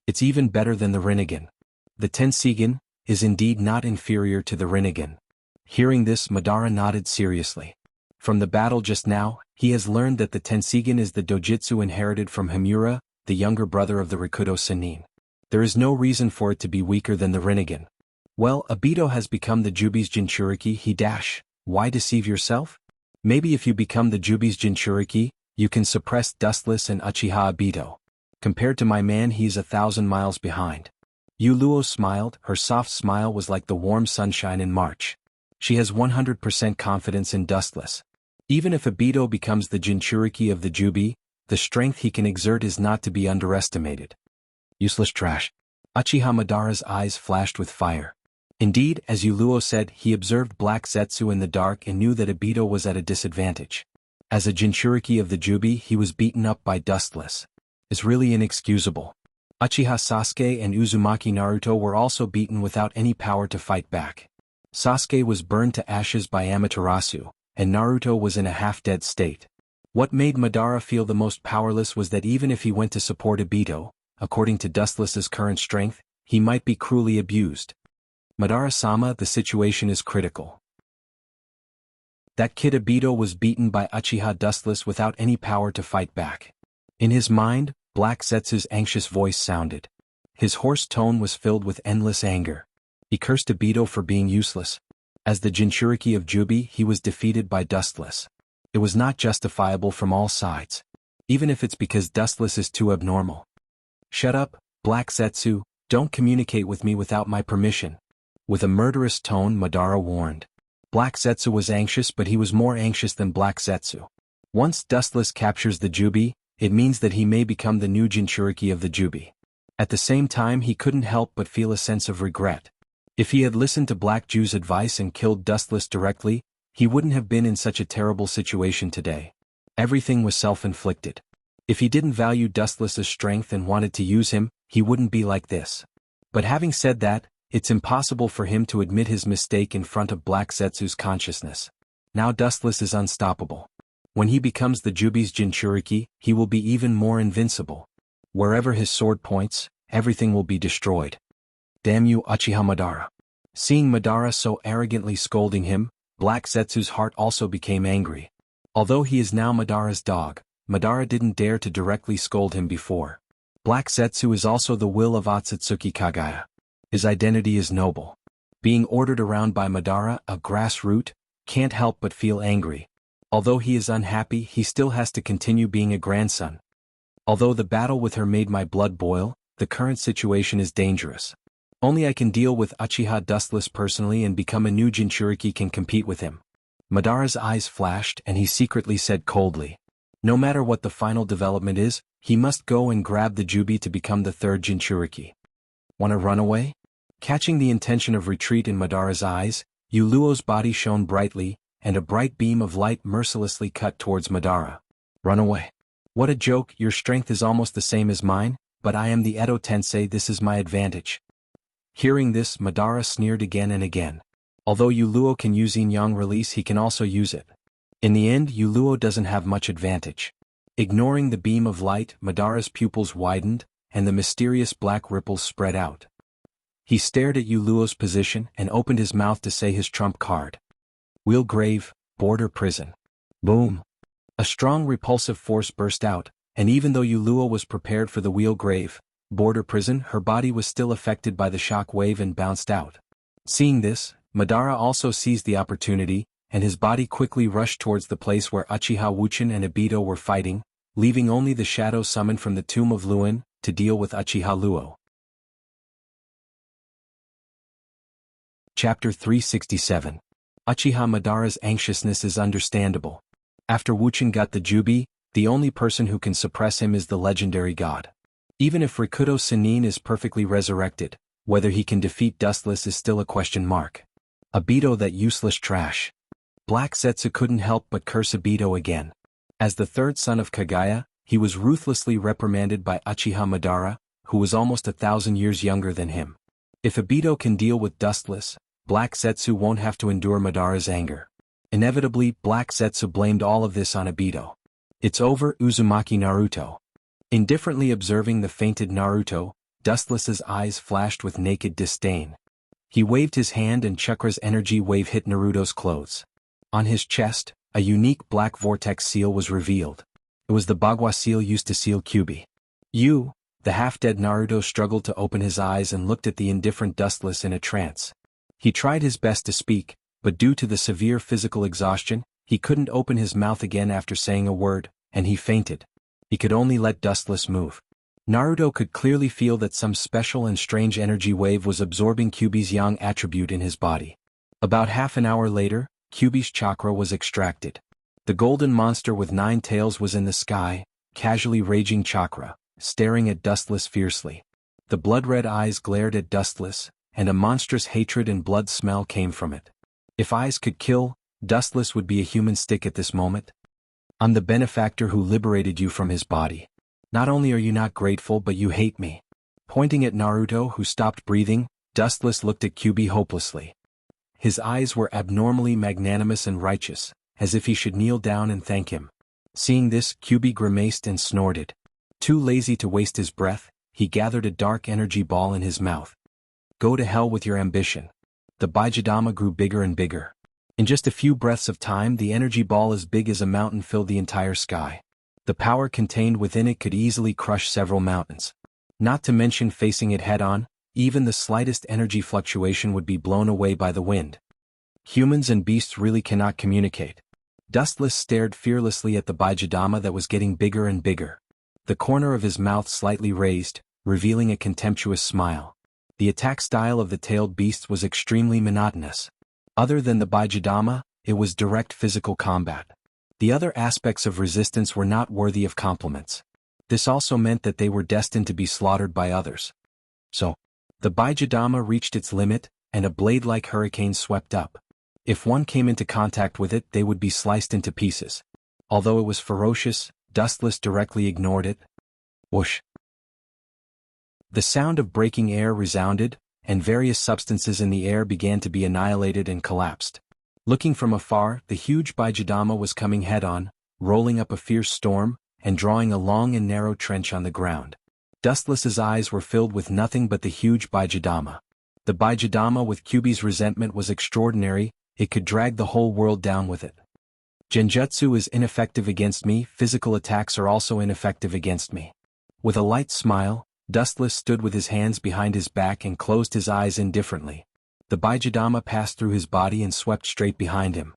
Speaker 1: It's even better than the Rinnegan. The Tensigen is indeed not inferior to the Rinnegan." Hearing this, Madara nodded seriously. From the battle just now, he has learned that the Tensigen is the dojutsu inherited from Himura, the younger brother of the Rikudo Sennin. There is no reason for it to be weaker than the Rinnegan. Well, Obito has become the Jubi's Jinchuriki. Why deceive yourself? Maybe if you become the Jubi's Jinchuriki, you can suppress Dustless and Uchiha Obito. Compared to my man, he's 1,000 miles behind. Yuluo smiled. Her soft smile was like the warm sunshine in March. She has 100% confidence in Dustless. Even if Obito becomes the Jinchuriki of the Jubi, the strength he can exert is not to be underestimated. Useless trash. Uchiha Madara's eyes flashed with fire. Indeed, as Yuluo said, he observed Black Zetsu in the dark and knew that Obito was at a disadvantage. As a Jinchuriki of the Jubi, he was beaten up by Dustless. It's really inexcusable. Uchiha Sasuke and Uzumaki Naruto were also beaten without any power to fight back. Sasuke was burned to ashes by Amaterasu, and Naruto was in a half-dead state. What made Madara feel the most powerless was that even if he went to support Obito, according to Dustless's current strength, he might be cruelly abused. Madara-sama, the situation is critical. That kid Obito was beaten by Uchiha Dustless without any power to fight back. In his mind, Black Zetsu's anxious voice sounded. His hoarse tone was filled with endless anger. He cursed Obito for being useless. As the Jinchuriki of Jubi, he was defeated by Dustless. It was not justifiable from all sides. Even if it's because Dustless is too abnormal. Shut up, Black Zetsu, don't communicate with me without my permission. With a murderous tone, Madara warned. Black Zetsu was anxious, but he was more anxious than Black Zetsu. Once Dustless captures the Jubi, it means that he may become the new Jinchuriki of the Jubi. At the same time, he couldn't help but feel a sense of regret. If he had listened to Black Jew's advice and killed Dustless directly, he wouldn't have been in such a terrible situation today. Everything was self-inflicted. If he didn't value Dustless's strength and wanted to use him, he wouldn't be like this. But having said that, it's impossible for him to admit his mistake in front of Black Zetsu's consciousness. Now Dustless is unstoppable. When he becomes the Jubi's Jinchuriki, he will be even more invincible. Wherever his sword points, everything will be destroyed. Damn you, Uchiha Madara. Seeing Madara so arrogantly scolding him, Black Zetsu's heart also became angry. Although he is now Madara's dog, Madara didn't dare to directly scold him before. Black Zetsu is also the will of Otsutsuki Kagaya. His identity is noble. Being ordered around by Madara, a grassroot, can't help but feel angry. Although he is unhappy, he still has to continue being a grandson. Although the battle with her made my blood boil, the current situation is dangerous. Only I can deal with Uchiha Dustless personally, and become a new Jinchuriki can compete with him. Madara's eyes flashed and he secretly said coldly. No matter what the final development is, he must go and grab the Jubi to become the third Jinchuriki. Wanna run away? Catching the intention of retreat in Madara's eyes, Yuluo's body shone brightly, and a bright beam of light mercilessly cut towards Madara. Run away. What a joke, your strength is almost the same as mine, but I am the Edo Tensei, this is my advantage. Hearing this, Madara sneered again and again. Although Yuluo can use Yin-Yang release, he can also use it. In the end, Yuluo doesn't have much advantage. Ignoring the beam of light, Madara's pupils widened, and the mysterious black ripples spread out. He stared at Yuluo's position and opened his mouth to say his trump card. Wheel grave, border prison. Boom. A strong repulsive force burst out, and even though Yuluo was prepared for the wheel grave, border prison, her body was still affected by the shock wave and bounced out. Seeing this, Madara also seized the opportunity, and his body quickly rushed towards the place where Uchiha Wuchen and Obito were fighting, leaving only the shadow summoned from the tomb of Luin to deal with Uchiha Luo. Chapter 367. Uchiha Madara's anxiousness is understandable. After Wuchen got the Jubi, the only person who can suppress him is the legendary god. Even if Rikudo Sannin is perfectly resurrected, whether he can defeat Dustless is still a question mark. Obito, that useless trash. Black Zetsu couldn't help but curse Obito again. As the third son of Kagaya, he was ruthlessly reprimanded by Uchiha Madara, who was almost 1,000 years younger than him. If Obito can deal with Dustless, Black Zetsu won't have to endure Madara's anger. Inevitably, Black Zetsu blamed all of this on Obito. It's over, Uzumaki Naruto. Indifferently observing the fainted Naruto, Dustless's eyes flashed with naked disdain. He waved his hand and Chakra's energy wave hit Naruto's clothes. On his chest, a unique black vortex seal was revealed. It was the Bagua seal used to seal Kyuubi. The half-dead Naruto struggled to open his eyes and looked at the indifferent Dustless in a trance. He tried his best to speak, but due to the severe physical exhaustion, he couldn't open his mouth again after saying a word, and he fainted. He could only let Dustless move. Naruto could clearly feel that some special and strange energy wave was absorbing Kyuubi's yang attribute in his body. About half an hour later, Kyuubi's chakra was extracted. The golden monster with 9 tails was in the sky, casually raging chakra, staring at Dustless fiercely. The blood-red eyes glared at Dustless, and a monstrous hatred and blood smell came from it. If eyes could kill, Dustless would be a human stick at this moment. I'm the benefactor who liberated you from his body. Not only are you not grateful but you hate me. Pointing at Naruto, who stopped breathing, Dustless looked at Kyuubi hopelessly. His eyes were abnormally magnanimous and righteous, as if he should kneel down and thank him. Seeing this, Kyuubi grimaced and snorted. Too lazy to waste his breath, he gathered a dark energy ball in his mouth. Go to hell with your ambition. The Baijidama grew bigger and bigger. In just a few breaths of time, the energy ball as big as a mountain filled the entire sky. The power contained within it could easily crush several mountains. Not to mention facing it head-on, even the slightest energy fluctuation would be blown away by the wind. Humans and beasts really cannot communicate. Dustless stared fearlessly at the Baijidama that was getting bigger and bigger. The corner of his mouth slightly raised, revealing a contemptuous smile. The attack style of the tailed beast was extremely monotonous. Other than the Baijidama, it was direct physical combat. The other aspects of resistance were not worthy of compliments. This also meant that they were destined to be slaughtered by others. So, the Baijidama reached its limit, and a blade-like hurricane swept up. If one came into contact with it, they would be sliced into pieces. Although it was ferocious, Dustless directly ignored it. Whoosh! The sound of breaking air resounded, and various substances in the air began to be annihilated and collapsed. Looking from afar, the huge Baijidama was coming head-on, rolling up a fierce storm, and drawing a long and narrow trench on the ground. Dustless's eyes were filled with nothing but the huge Baijidama. The Baijidama with Kyuubi's resentment was extraordinary, it could drag the whole world down with it. Genjutsu is ineffective against me, physical attacks are also ineffective against me. With a light smile, Dustless stood with his hands behind his back and closed his eyes indifferently. The Baijidama passed through his body and swept straight behind him.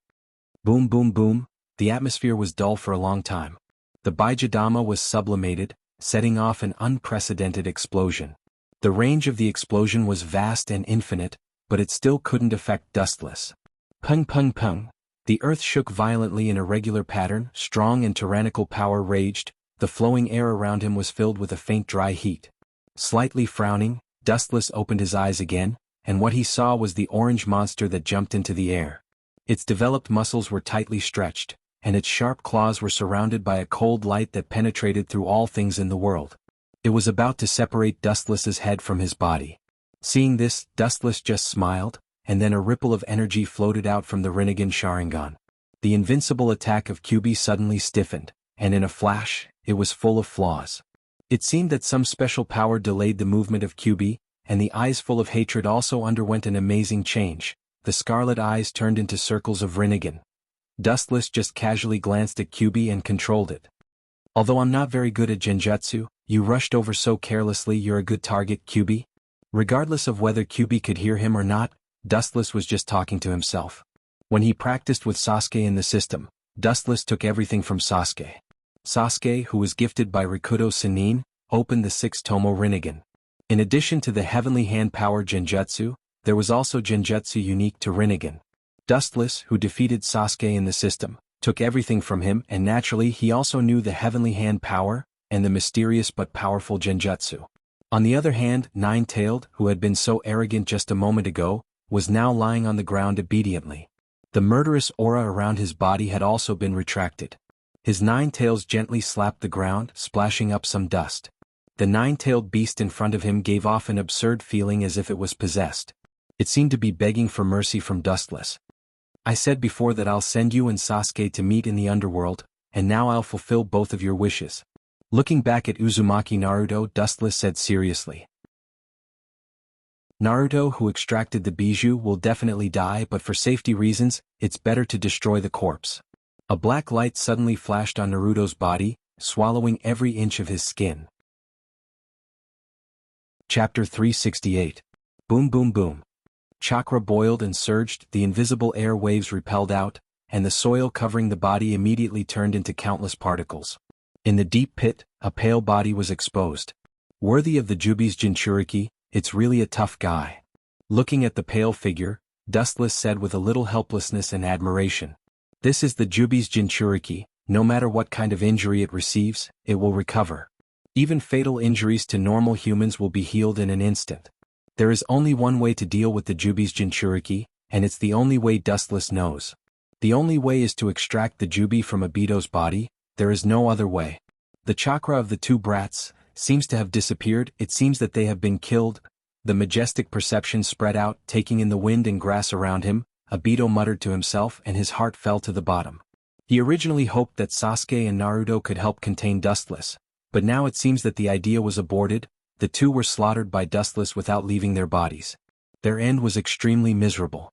Speaker 1: Boom boom boom, the atmosphere was dull for a long time. The Baijidama was sublimated, setting off an unprecedented explosion. The range of the explosion was vast and infinite, but it still couldn't affect Dustless. Pung pung pung. The earth shook violently in a regular pattern, strong and tyrannical power raged, the flowing air around him was filled with a faint dry heat. Slightly frowning, Dustless opened his eyes again, and what he saw was the orange monster that jumped into the air. Its developed muscles were tightly stretched, and its sharp claws were surrounded by a cold light that penetrated through all things in the world. It was about to separate Dustless's head from his body. Seeing this, Dustless just smiled, and then a ripple of energy floated out from the Rinnegan Sharingan. The invincible attack of Kyuubi suddenly stiffened, and in a flash, it was full of flaws. It seemed that some special power delayed the movement of Kyuubi, and the eyes full of hatred also underwent an amazing change. The scarlet eyes turned into circles of Rinnegan. Dustless just casually glanced at Kyuubi and controlled it. Although I'm not very good at genjutsu, you rushed over so carelessly, you're a good target, Kyuubi. Regardless of whether Kyuubi could hear him or not, Dustless was just talking to himself. When he practiced with Sasuke in the system, Dustless took everything from Sasuke. Sasuke, who was gifted by Rikudo Sannin, opened the 6-tomo Rinnegan. In addition to the heavenly hand power Genjutsu, there was also Genjutsu unique to Rinnegan. Dustless, who defeated Sasuke in the system, took everything from him, and naturally he also knew the heavenly hand power and the mysterious but powerful Genjutsu. On the other hand, Nine-Tailed, who had been so arrogant just a moment ago, was now lying on the ground obediently. The murderous aura around his body had also been retracted. His 9 tails gently slapped the ground, splashing up some dust. The 9-tailed beast in front of him gave off an absurd feeling as if it was possessed. It seemed to be begging for mercy from Dustless. I said before that I'll send you and Sasuke to meet in the underworld, and now I'll fulfill both of your wishes. Looking back at Uzumaki Naruto, Dustless said seriously. Naruto, who extracted the bijou, will definitely die, but for safety reasons, it's better to destroy the corpse. A black light suddenly flashed on Naruto's body, swallowing every inch of his skin. Chapter 368. Boom boom boom. Chakra boiled and surged, the invisible air waves repelled out, and the soil covering the body immediately turned into countless particles. In the deep pit, a pale body was exposed. Worthy of the Jubi's Jinchuriki, it's really a tough guy. Looking at the pale figure, Dustless said with a little helplessness and admiration. This is the Jubi's Jinchuriki, no matter what kind of injury it receives, it will recover. Even fatal injuries to normal humans will be healed in an instant. There is only one way to deal with the Jubi's Jinchuriki, and it's the only way Dustless knows. The only way is to extract the Jubi from Obito's body, there is no other way. The chakra of the two brats seems to have disappeared, it seems that they have been killed. The majestic perception spread out, taking in the wind and grass around him. Obito muttered to himself and his heart fell to the bottom. He originally hoped that Sasuke and Naruto could help contain Dustless, but now it seems that the idea was aborted. The two were slaughtered by Dustless without leaving their bodies. Their end was extremely miserable.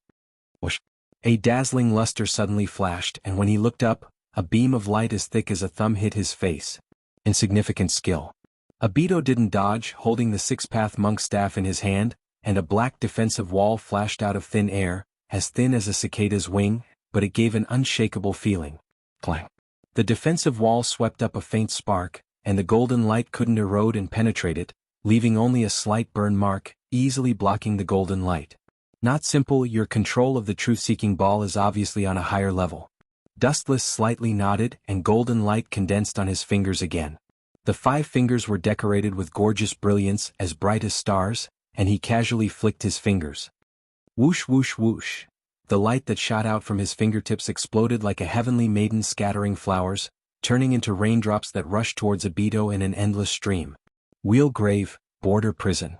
Speaker 1: Whoosh! A dazzling luster suddenly flashed, and when he looked up, a beam of light as thick as a thumb hit his face. Insignificant skill. Obito didn't dodge, holding the 6-path monk staff in his hand, and a black defensive wall flashed out of thin air, as thin as a cicada's wing, but it gave an unshakable feeling. Clang. The defensive wall swept up a faint spark, and the golden light couldn't erode and penetrate it, leaving only a slight burn mark, easily blocking the golden light. Not simple, your control of the truth-seeking ball is obviously on a higher level. Dustless slightly nodded, and golden light condensed on his fingers again. The 5 fingers were decorated with gorgeous brilliance, as bright as stars, and he casually flicked his fingers. Whoosh whoosh whoosh. The light that shot out from his fingertips exploded like a heavenly maiden scattering flowers, turning into raindrops that rushed towards Obito in an endless stream. Wheel grave, border prison.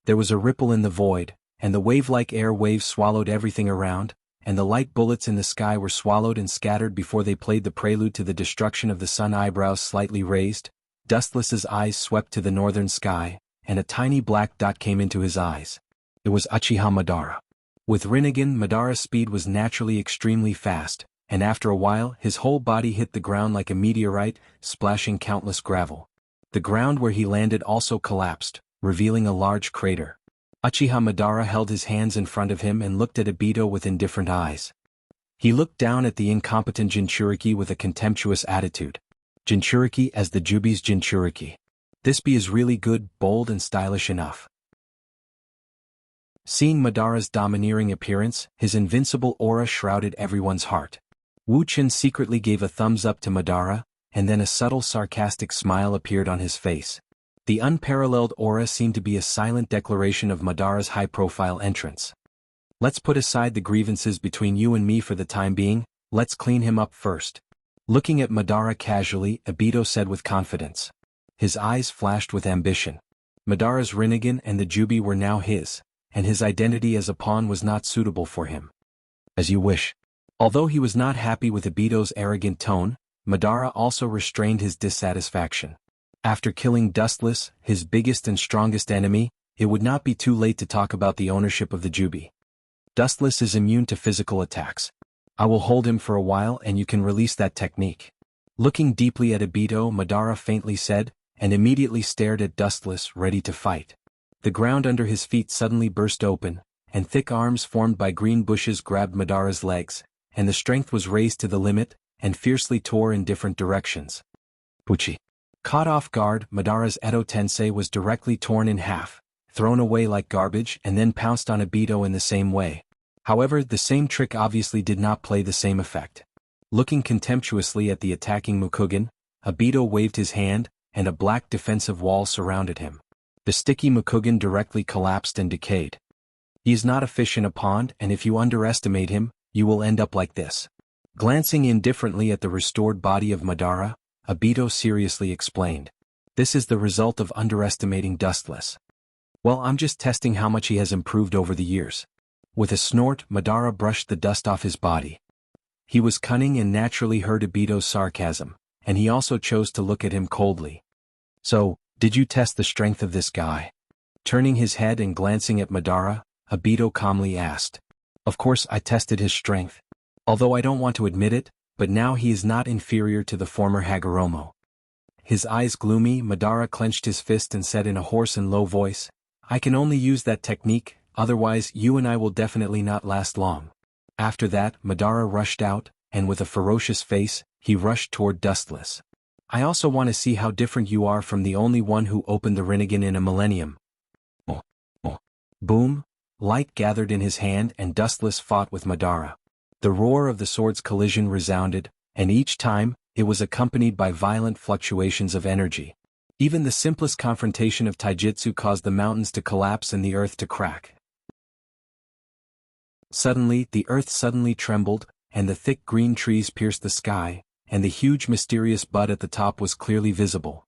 Speaker 1: There was a ripple in the void, and the wave-like air waves swallowed everything around, and the light bullets in the sky were swallowed and scattered before they played the prelude to the destruction of the sun. Eyebrows slightly raised, Dustless's eyes swept to the northern sky, and a tiny black dot came into his eyes. It was Uchiha Madara. With Rinnegan, Madara's speed was naturally extremely fast, and after a while his whole body hit the ground like a meteorite, splashing countless gravel. The ground where he landed also collapsed, revealing a large crater. Uchiha Madara held his hands in front of him and looked at Obito with indifferent eyes. He looked down at the incompetent Jinchuriki with a contemptuous attitude. Jinchuriki as the Jubi's Jinchuriki. This be is really good, bold and stylish enough. Seeing Madara's domineering appearance, his invincible aura shrouded everyone's heart. Wu Chen secretly gave a thumbs up to Madara, and then a subtle sarcastic smile appeared on his face. The unparalleled aura seemed to be a silent declaration of Madara's high-profile entrance. Let's put aside the grievances between you and me for the time being, let's clean him up first. Looking at Madara casually, Obito said with confidence. His eyes flashed with ambition. Madara's Rinnegan and the Jubi were now his, and his identity as a pawn was not suitable for him. As you wish. Although he was not happy with Obito's arrogant tone, Madara also restrained his dissatisfaction. After killing Dustless, his biggest and strongest enemy, it would not be too late to talk about the ownership of the Jubi. Dustless is immune to physical attacks. I will hold him for a while and you can release that technique. Looking deeply at Obito, Madara faintly said, and immediately stared at Dustless, ready to fight. The ground under his feet suddenly burst open, and thick arms formed by green bushes grabbed Madara's legs, and the strength was raised to the limit, and fiercely tore in different directions. Puchi. Caught off guard, Madara's Edo Tensei was directly torn in half, thrown away like garbage, and then pounced on Obito in the same way. However, the same trick obviously did not play the same effect. Looking contemptuously at the attacking Mukugan, Obito waved his hand, and a black defensive wall surrounded him. The sticky Mukugan directly collapsed and decayed. He is not a fish in a pond, and if you underestimate him, you will end up like this. Glancing indifferently at the restored body of Madara, Obito seriously explained. This is the result of underestimating Dustless. Well, I'm just testing how much he has improved over the years. With a snort, Madara brushed the dust off his body. He was cunning and naturally heard Obito's sarcasm, and he also chose to look at him coldly. So, did you test the strength of this guy? Turning his head and glancing at Madara, Obito calmly asked. Of course I tested his strength. Although I don't want to admit it, but now he is not inferior to the former Hagoromo. His eyes gloomy, Madara clenched his fist and said in a hoarse and low voice, I can only use that technique, otherwise you and I will definitely not last long. After that, Madara rushed out, and with a ferocious face, he rushed toward Dustless. I also want to see how different you are from the only one who opened the Rinnegan in a millennium. Oh, oh. Boom! Light gathered in his hand and Dustless fought with Madara. The roar of the sword's collision resounded, and each time, it was accompanied by violent fluctuations of energy. Even the simplest confrontation of taijutsu caused the mountains to collapse and the earth to crack. Suddenly, the earth suddenly trembled, and the thick green trees pierced the sky, and the huge mysterious bud at the top was clearly visible.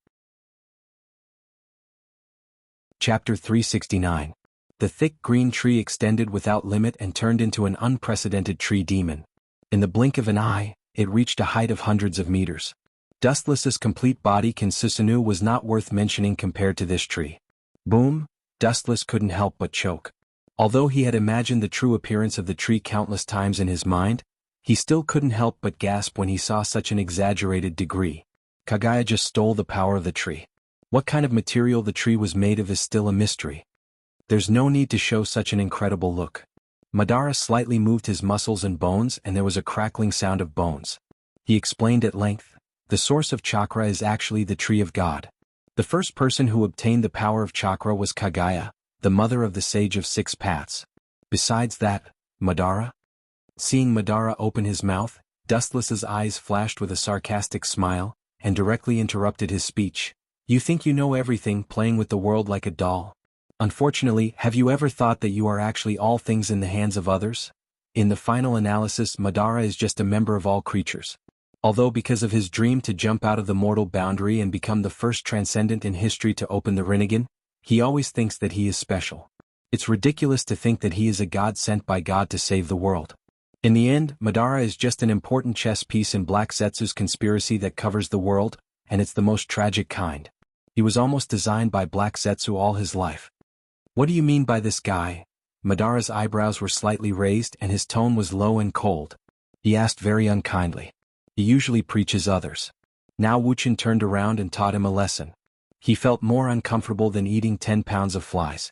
Speaker 1: Chapter 369. The thick green tree extended without limit and turned into an unprecedented tree demon. In the blink of an eye, it reached a height of hundreds of meters. Dustless's complete body Kinsusanu was not worth mentioning compared to this tree. Boom! Dustless couldn't help but choke. Although he had imagined the true appearance of the tree countless times in his mind, he still couldn't help but gasp when he saw such an exaggerated degree. Kaguya just stole the power of the tree. What kind of material the tree was made of is still a mystery. There's no need to show such an incredible look. Madara slightly moved his muscles and bones and there was a crackling sound of bones. He explained at length, the source of chakra is actually the tree of God. The first person who obtained the power of chakra was Kaguya, the mother of the sage of six paths. Besides that, Madara? Seeing Madara open his mouth, Dustless's eyes flashed with a sarcastic smile, and directly interrupted his speech. You think you know everything, playing with the world like a doll? Unfortunately, have you ever thought that you are actually all things in the hands of others? In the final analysis, Madara is just a member of all creatures. Although because of his dream to jump out of the mortal boundary and become the first transcendent in history to open the Rinnegan, he always thinks that he is special. It's ridiculous to think that he is a god sent by God to save the world. In the end, Madara is just an important chess piece in Black Zetsu's conspiracy that covers the world, and it's the most tragic kind. He was almost designed by Black Zetsu all his life. What do you mean by this guy? Madara's eyebrows were slightly raised and his tone was low and cold. He asked very unkindly. He usually preaches others. Now Wuchen turned around and taught him a lesson. He felt more uncomfortable than eating 10 pounds of flies.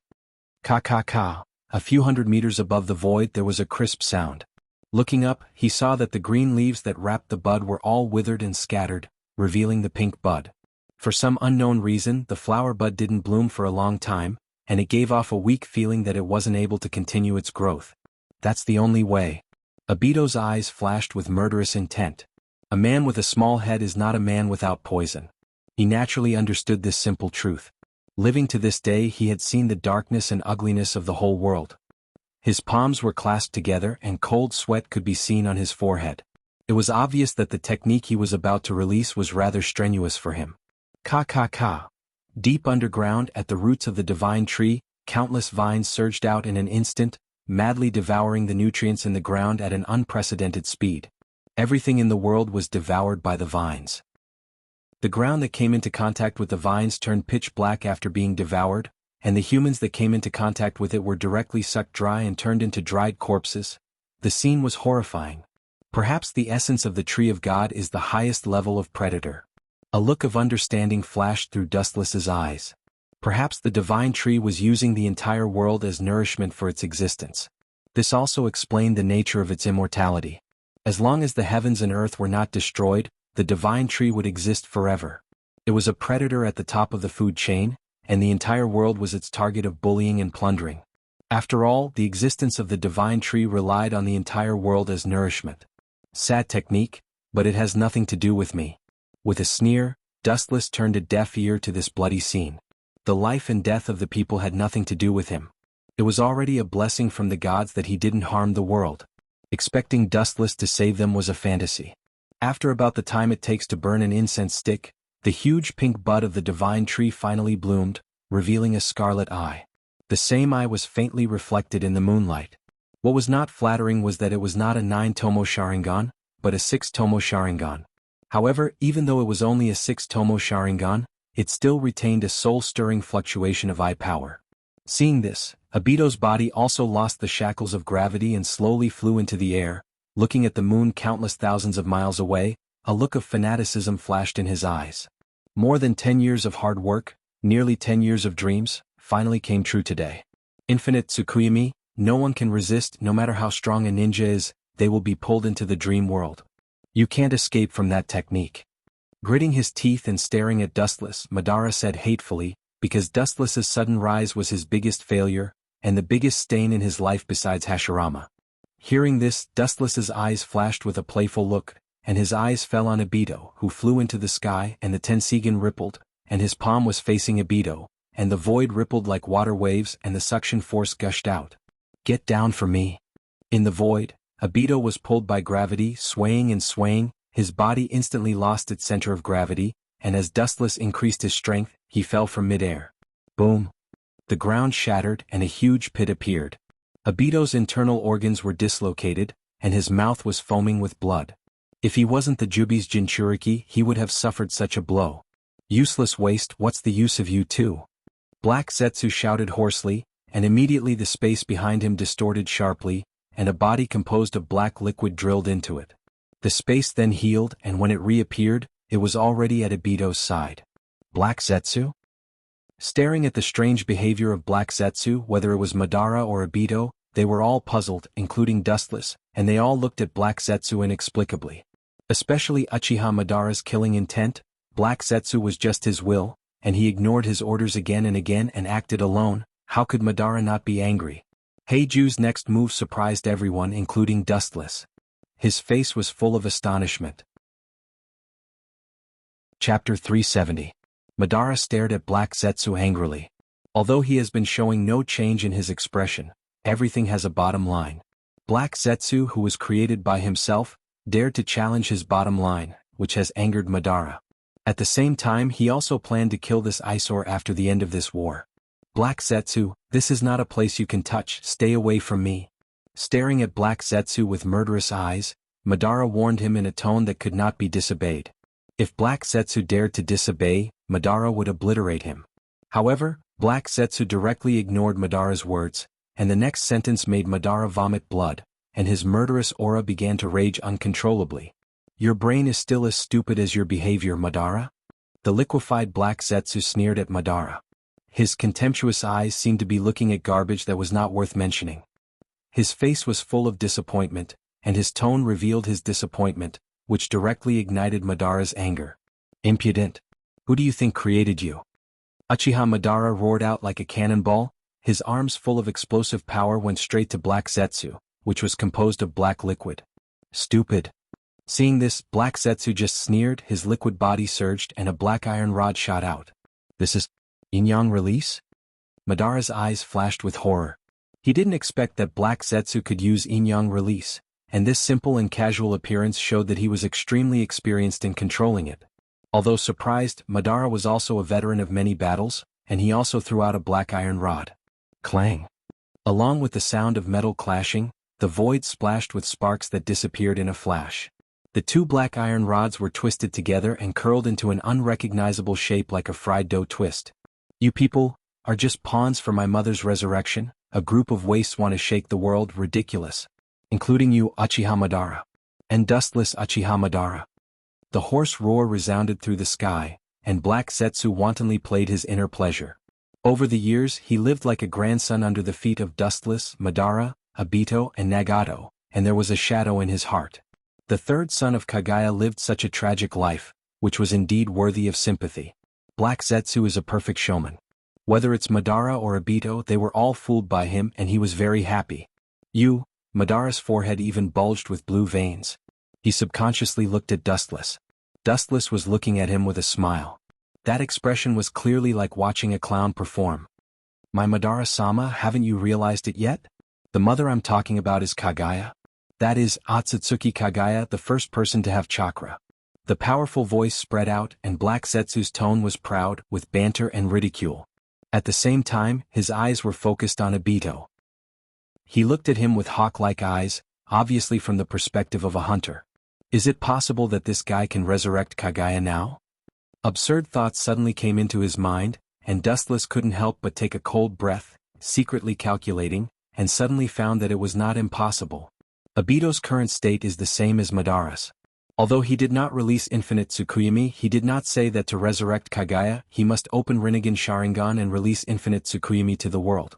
Speaker 1: Ka. A few hundred meters above the void there was a crisp sound. Looking up, he saw that the green leaves that wrapped the bud were all withered and scattered, revealing the pink bud. For some unknown reason, the flower bud didn't bloom for a long time, and it gave off a weak feeling that it wasn't able to continue its growth. That's the only way. Obito's eyes flashed with murderous intent. A man with a small head is not a man without poison. He naturally understood this simple truth. Living to this day, he had seen the darkness and ugliness of the whole world. His palms were clasped together and cold sweat could be seen on his forehead. It was obvious that the technique he was about to release was rather strenuous for him. Ka. Deep underground at the roots of the divine tree, countless vines surged out in an instant, madly devouring the nutrients in the ground at an unprecedented speed. Everything in the world was devoured by the vines. The ground that came into contact with the vines turned pitch black after being devoured, and the humans that came into contact with it were directly sucked dry and turned into dried corpses. The scene was horrifying. Perhaps the essence of the tree of God is the highest level of predator. A look of understanding flashed through Dustless's eyes. Perhaps the divine tree was using the entire world as nourishment for its existence. This also explained the nature of its immortality. As long as the heavens and earth were not destroyed, the divine tree would exist forever. It was a predator at the top of the food chain, and the entire world was its target of bullying and plundering. After all, the existence of the divine tree relied on the entire world as nourishment. Sad technique, but it has nothing to do with me. With a sneer, Dustless turned a deaf ear to this bloody scene. The life and death of the people had nothing to do with him. It was already a blessing from the gods that he didn't harm the world. Expecting Dustless to save them was a fantasy. After about the time it takes to burn an incense stick, the huge pink bud of the divine tree finally bloomed, revealing a scarlet eye. The same eye was faintly reflected in the moonlight. What was not flattering was that it was not a 9-tomo Sharingan, but a 6-tomo Sharingan. However, even though it was only a 6-tomo Sharingan, it still retained a soul-stirring fluctuation of eye power. Seeing this, Obito's body also lost the shackles of gravity and slowly flew into the air. Looking at the moon countless thousands of miles away, a look of fanaticism flashed in his eyes. More than 10 years of hard work, nearly 10 years of dreams, finally came true today. Infinite Tsukuyami, no one can resist. No matter how strong a ninja is, they will be pulled into the dream world. You can't escape from that technique. Gritting his teeth and staring at Dustless, Madara said hatefully, because Dustless's sudden rise was his biggest failure, and the biggest stain in his life besides Hashirama. Hearing this, Dustless's eyes flashed with a playful look, and his eyes fell on Obito, who flew into the sky, and the Tensigan rippled, and his palm was facing Obito, and the void rippled like water waves and the suction force gushed out. Get down from me. In the void, Obito was pulled by gravity, swaying and swaying. His body instantly lost its center of gravity, and as Dustless increased his strength, he fell from midair. Boom! The ground shattered and a huge pit appeared. Obito's internal organs were dislocated, and his mouth was foaming with blood. If he wasn't the Jubi's Jinchuriki, he would have suffered such a blow. Useless waste, what's the use of you too? Black Zetsu shouted hoarsely, and immediately the space behind him distorted sharply, and a body composed of black liquid drilled into it. The space then healed, and when it reappeared, it was already at Obito's side. Black Zetsu? Staring at the strange behavior of Black Zetsu, whether it was Madara or Obito, they were all puzzled, including Dustless, and they all looked at Black Zetsu inexplicably. Especially Uchiha Madara's killing intent. Black Zetsu was just his will, and he ignored his orders again and again and acted alone. How could Madara not be angry? Heiju's next move surprised everyone, including Dustless. His face was full of astonishment. Chapter 370. Madara stared at Black Zetsu angrily. Although he has been showing no change in his expression, everything has a bottom line. Black Zetsu, who was created by himself, dared to challenge his bottom line, which has angered Madara. At the same time, he also planned to kill this eyesore after the end of this war. Black Zetsu, this is not a place you can touch, stay away from me. Staring at Black Zetsu with murderous eyes, Madara warned him in a tone that could not be disobeyed. If Black Zetsu dared to disobey, Madara would obliterate him. However, Black Zetsu directly ignored Madara's words, and the next sentence made Madara vomit blood, and his murderous aura began to rage uncontrollably. Your brain is still as stupid as your behavior, Madara? The liquefied Black Zetsu sneered at Madara. His contemptuous eyes seemed to be looking at garbage that was not worth mentioning. His face was full of disappointment, and his tone revealed his disappointment, which directly ignited Madara's anger. Impudent! Who do you think created you? Uchiha Madara roared out like a cannonball. His arms full of explosive power went straight to Black Zetsu, which was composed of black liquid. Stupid! Seeing this, Black Zetsu just sneered, his liquid body surged and a black iron rod shot out. This is Yin-Yang release? Madara's eyes flashed with horror. He didn't expect that Black Zetsu could use Yin-Yang release, and this simple and casual appearance showed that he was extremely experienced in controlling it. Although surprised, Madara was also a veteran of many battles, and he also threw out a black iron rod. Clang! Along with the sound of metal clashing, the void splashed with sparks that disappeared in a flash. The two black iron rods were twisted together and curled into an unrecognizable shape like a fried dough twist. You people are just pawns for my mother's resurrection. A group of wastes want to shake the world. Ridiculous. Including you, Uchiha Madara. And Dustless Uchiha Madara. The hoarse roar resounded through the sky, and Black Zetsu wantonly played his inner pleasure. Over the years, he lived like a grandson under the feet of Dustless, Madara, Obito, and Nagato, and there was a shadow in his heart. The third son of Kagaya lived such a tragic life, which was indeed worthy of sympathy. Black Zetsu is a perfect showman. Whether it's Madara or Obito, they were all fooled by him and he was very happy. Madara's forehead even bulged with blue veins. He subconsciously looked at Dustless. Dustless was looking at him with a smile. That expression was clearly like watching a clown perform. My Madara-sama, haven't you realized it yet? The mother I'm talking about is Kagaya. That is, Otsutsuki Kagaya, the first person to have chakra. The powerful voice spread out and Black Zetsu's tone was proud, with banter and ridicule. At the same time, his eyes were focused on Obito. He looked at him with hawk-like eyes, obviously from the perspective of a hunter. Is it possible that this guy can resurrect Kagaya now? Absurd thoughts suddenly came into his mind, and Dustless couldn't help but take a cold breath, secretly calculating, and suddenly found that it was not impossible. Obito's current state is the same as Madara's. Although he did not release infinite Tsukuyomi, he did not say that to resurrect Kagaya, he must open Rinnegan Sharingan and release infinite Tsukuyomi to the world.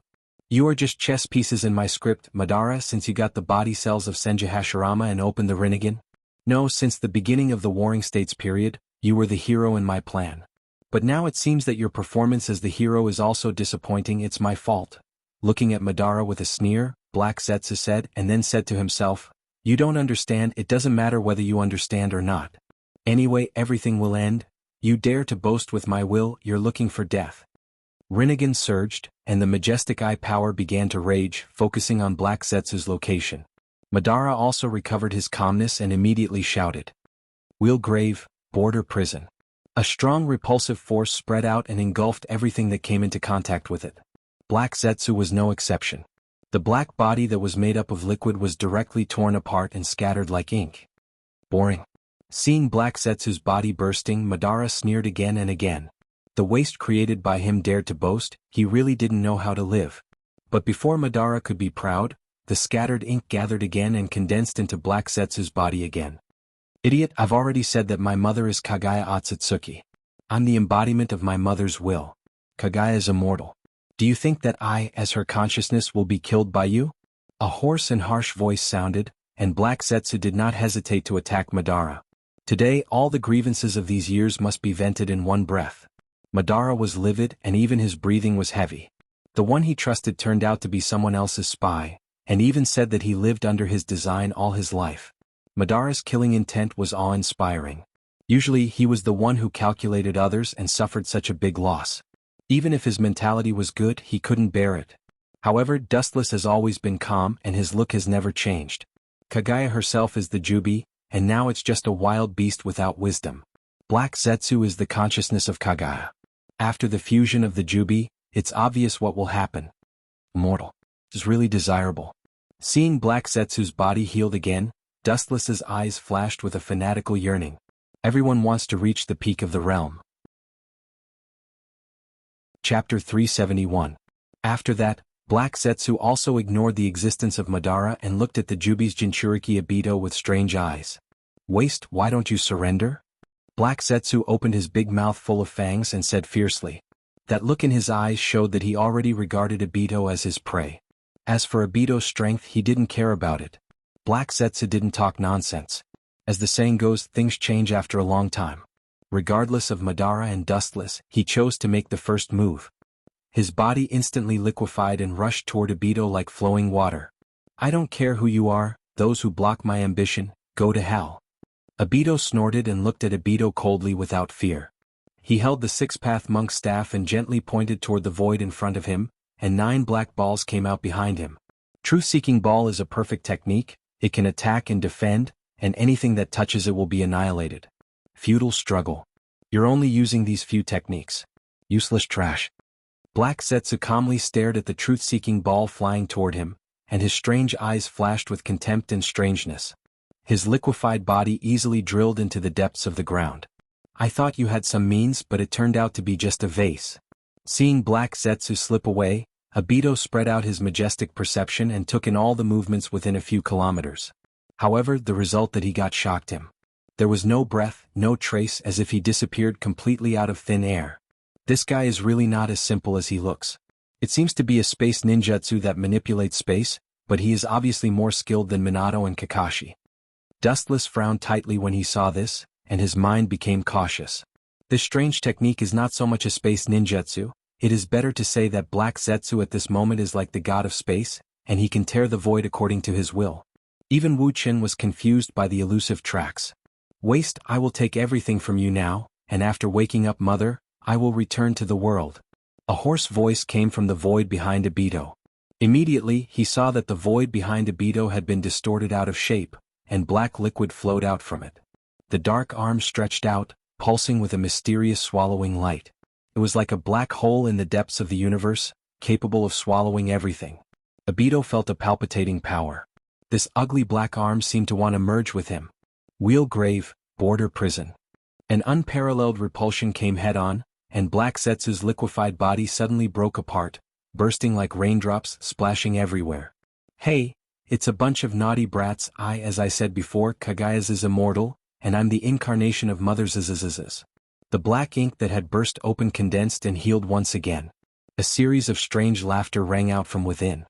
Speaker 1: You are just chess pieces in my script, Madara, since you got the body cells of Senju Hashirama and opened the Rinnegan. No, since the beginning of the Warring States period, you were the hero in my plan. But now it seems that your performance as the hero is also disappointing. It's my fault. Looking at Madara with a sneer, Black Zetsu said, and then said to himself, you don't understand. It doesn't matter whether you understand or not. Anyway, everything will end. You dare to boast with my will, you're looking for death. Rinnegan surged, and the majestic eye power began to rage, focusing on Black Zetsu's location. Madara also recovered his calmness and immediately shouted. Wheel grave, border prison. A strong repulsive force spread out and engulfed everything that came into contact with it. Black Zetsu was no exception. The black body that was made up of liquid was directly torn apart and scattered like ink. Boring. Seeing Black Zetsu's body bursting, Madara sneered again and again. The waste created by him dared to boast, he really didn't know how to live. But before Madara could be proud, the scattered ink gathered again and condensed into Black Zetsu's body again. Idiot, I've already said that my mother is Kagaya Otsutsuki. I'm the embodiment of my mother's will. Kagaya is immortal. Do you think that I, as her consciousness, will be killed by you? A hoarse and harsh voice sounded, and Black Zetsu did not hesitate to attack Madara. Today, all the grievances of these years must be vented in one breath. Madara was livid and even his breathing was heavy. The one he trusted turned out to be someone else's spy, and even said that he lived under his design all his life. Madara's killing intent was awe-inspiring. Usually he was the one who calculated others and suffered such a big loss. Even if his mentality was good, he couldn't bear it. However, Dustless has always been calm and his look has never changed. Kagaya herself is the Jubi, and now it's just a wild beast without wisdom. Black Zetsu is the consciousness of Kagaya. After the fusion of the Jubi, it's obvious what will happen. Immortal. Is really desirable. Seeing Black Zetsu's body healed again, Dustless's eyes flashed with a fanatical yearning. Everyone wants to reach the peak of the realm. Chapter 371. After that, Black Zetsu also ignored the existence of Madara and looked at the Jubi's Jinchuriki Obito with strange eyes. Waste, why don't you surrender? Black Zetsu opened his big mouth full of fangs and said fiercely. That look in his eyes showed that he already regarded Obito as his prey. As for Obito's strength, he didn't care about it. Black Zetsu didn't talk nonsense. As the saying goes, things change after a long time. Regardless of Madara and Dustless, he chose to make the first move. His body instantly liquefied and rushed toward Obito like flowing water. I don't care who you are, those who block my ambition, go to hell. Obito snorted and looked at Obito coldly without fear. He held the six-path monk's staff and gently pointed toward the void in front of him, and 9 black balls came out behind him. Truth-seeking ball is a perfect technique, it can attack and defend, and anything that touches it will be annihilated. Futile struggle. You're only using these few techniques. Useless trash. Black Zetsu calmly stared at the truth-seeking ball flying toward him, and his strange eyes flashed with contempt and strangeness. His liquefied body easily drilled into the depths of the ground. I thought you had some means, but it turned out to be just a vase. Seeing Black Zetsu slip away, Obito spread out his majestic perception and took in all the movements within a few kilometers. However, the result that he got shocked him. There was no breath, no trace, as if he disappeared completely out of thin air. This guy is really not as simple as he looks. It seems to be a space ninjutsu that manipulates space, but he is obviously more skilled than Minato and Kakashi. Dustless frowned tightly when he saw this, and his mind became cautious. This strange technique is not so much a space ninjutsu, it is better to say that Black Zetsu at this moment is like the god of space, and he can tear the void according to his will. Even Wu Qin was confused by the elusive tracks. Waste, I will take everything from you now, and after waking up Mother, I will return to the world. A hoarse voice came from the void behind Obito. Immediately, he saw that the void behind Obito had been distorted out of shape, and black liquid flowed out from it. The dark arm stretched out, pulsing with a mysterious swallowing light. It was like a black hole in the depths of the universe, capable of swallowing everything. Obito felt a palpitating power. This ugly black arm seemed to want to merge with him. Wheel grave, border prison. An unparalleled repulsion came head-on, and Black Zetsu's liquefied body suddenly broke apart, bursting like raindrops, splashing everywhere. Hey, it's a bunch of naughty brats. As I said before, Kagaya's is immortal, and I'm the incarnation of Mother's zzzz. The black ink that had burst open condensed and healed once again. A series of strange laughter rang out from within.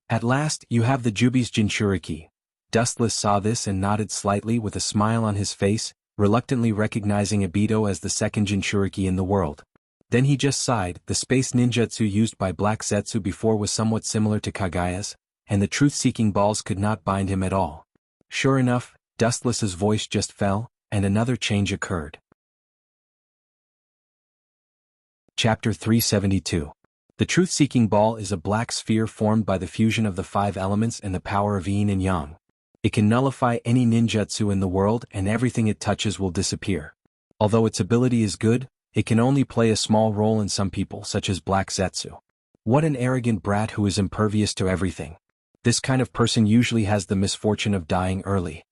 Speaker 1: At last, you have the Jubi's Jinchuriki. Dustless saw this and nodded slightly with a smile on his face, reluctantly recognizing Obito as the second Jinchuriki in the world. Then he just sighed. The space ninjutsu used by Black Zetsu before was somewhat similar to Kagaya's, and the truth-seeking balls could not bind him at all. Sure enough, Dustless's voice just fell, and another change occurred. Chapter 372. The truth-seeking ball is a black sphere formed by the fusion of the 5 elements and the power of yin and yang. It can nullify any ninjutsu in the world and everything it touches will disappear. Although its ability is good, it can only play a small role in some people such as Black Zetsu. What an arrogant brat who is impervious to everything. This kind of person usually has the misfortune of dying early.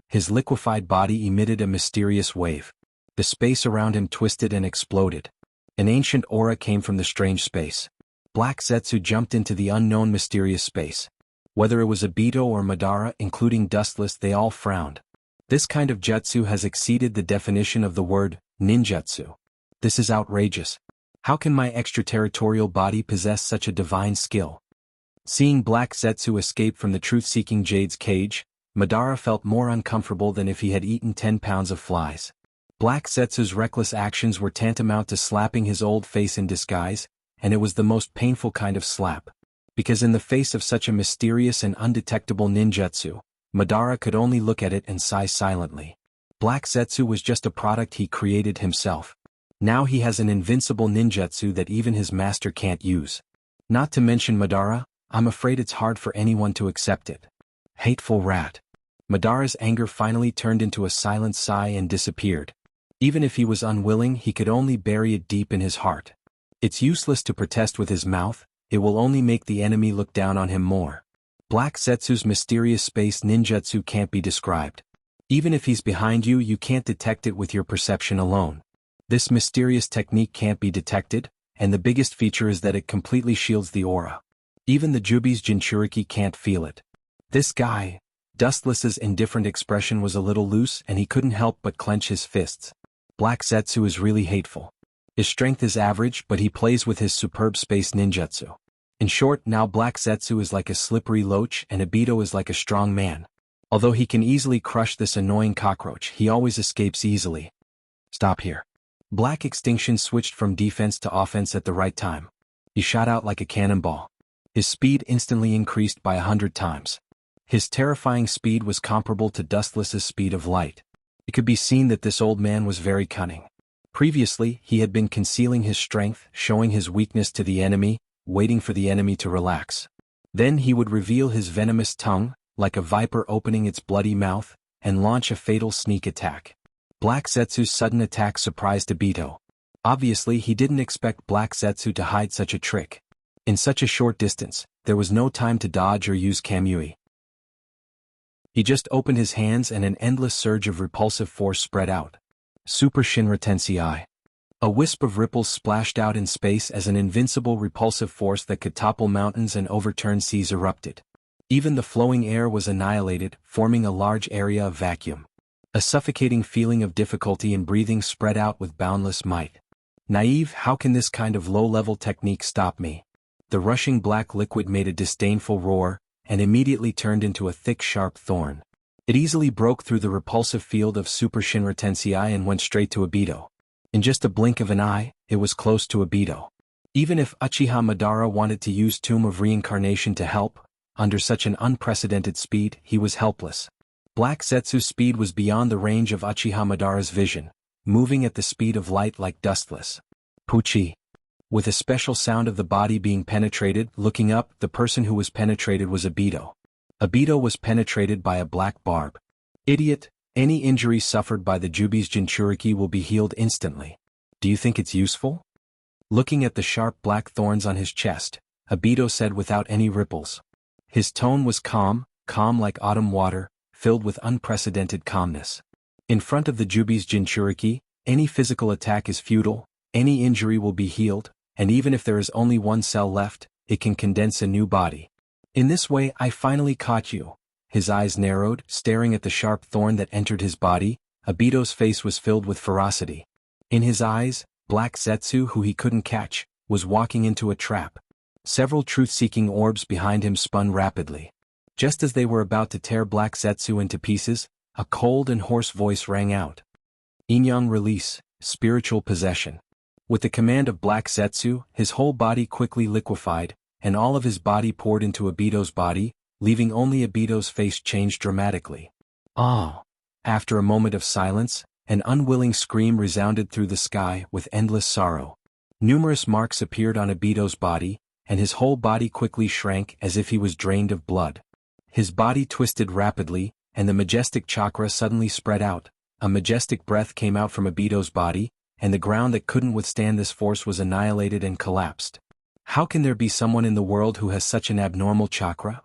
Speaker 1: His liquefied body emitted a mysterious wave. The space around him twisted and exploded. An ancient aura came from the strange space. Black Zetsu jumped into the unknown mysterious space. Whether it was Obito or Madara, including Dustless, they all frowned. This kind of jutsu has exceeded the definition of the word ninjutsu. This is outrageous. How can my extraterritorial body possess such a divine skill? Seeing Black Zetsu escape from the truth-seeking Jade's cage, Madara felt more uncomfortable than if he had eaten 10 pounds of flies. Black Zetsu's reckless actions were tantamount to slapping his old face in disguise, and it was the most painful kind of slap. Because in the face of such a mysterious and undetectable ninjutsu, Madara could only look at it and sigh silently. Black Zetsu was just a product he created himself. Now he has an invincible ninjutsu that even his master can't use. Not to mention Madara, I'm afraid it's hard for anyone to accept it. Hateful rat. Madara's anger finally turned into a silent sigh and disappeared. Even if he was unwilling, he could only bury it deep in his heart. It's useless to protest with his mouth, it will only make the enemy look down on him more. Black Zetsu's mysterious space ninjutsu can't be described. Even if he's behind you, you can't detect it with your perception alone. This mysterious technique can't be detected, and the biggest feature is that it completely shields the aura. Even the Jubi's Jinchuriki can't feel it. This guy. Dustless's indifferent expression was a little loose and he couldn't help but clench his fists. Black Zetsu is really hateful. His strength is average, but he plays with his superb space ninjutsu. In short, now Black Zetsu is like a slippery loach and Obito is like a strong man. Although he can easily crush this annoying cockroach, he always escapes easily. Stop here. Black Extinction switched from defense to offense at the right time. He shot out like a cannonball. His speed instantly increased by 100 times. His terrifying speed was comparable to Dustless's speed of light. It could be seen that this old man was very cunning. Previously, he had been concealing his strength, showing his weakness to the enemy, waiting for the enemy to relax. Then he would reveal his venomous tongue, like a viper opening its bloody mouth, and launch a fatal sneak attack. Black Zetsu's sudden attack surprised Obito. Obviously, he didn't expect Black Zetsu to hide such a trick. In such a short distance, there was no time to dodge or use Kamui. He just opened his hands and an endless surge of repulsive force spread out. Super Shinra Tensei. A wisp of ripples splashed out in space as an invincible repulsive force that could topple mountains and overturn seas erupted. Even the flowing air was annihilated, forming a large area of vacuum. A suffocating feeling of difficulty in breathing spread out with boundless might. Naive, how can this kind of low-level technique stop me? The rushing black liquid made a disdainful roar, and immediately turned into a thick sharp thorn. It easily broke through the repulsive field of Super Shinra Tensei and went straight to Obito. In just a blink of an eye, it was close to Obito. Even if Uchiha Madara wanted to use Tomb of Reincarnation to help, under such an unprecedented speed, he was helpless. Black Zetsu's speed was beyond the range of Uchiha Madara's vision, moving at the speed of light like dustless. Puchi. With a special sound of the body being penetrated, looking up, the person who was penetrated was Obito. Obito was penetrated by a black barb. Idiot, any injury suffered by the Jubi's Jinchuriki will be healed instantly. Do you think it's useful? Looking at the sharp black thorns on his chest, Obito said without any ripples. His tone was calm like autumn water, filled with unprecedented calmness. In front of the Jubi's Jinchuriki, any physical attack is futile, any injury will be healed, and even if there is only one cell left, it can condense a new body. In this way I finally caught you. His eyes narrowed, staring at the sharp thorn that entered his body. Obito's face was filled with ferocity. In his eyes, Black Zetsu, who he couldn't catch, was walking into a trap. Several truth-seeking orbs behind him spun rapidly. Just as they were about to tear Black Zetsu into pieces, a cold and hoarse voice rang out. Inyang release, spiritual possession. With the command of Black Zetsu, his whole body quickly liquefied, and all of his body poured into Obito's body, leaving only Obito's face changed dramatically. Ah! After a moment of silence, an unwilling scream resounded through the sky with endless sorrow. Numerous marks appeared on Obito's body, and his whole body quickly shrank as if he was drained of blood. His body twisted rapidly, and the majestic chakra suddenly spread out. A majestic breath came out from Obito's body, and the ground that couldn't withstand this force was annihilated and collapsed. How can there be someone in the world who has such an abnormal chakra?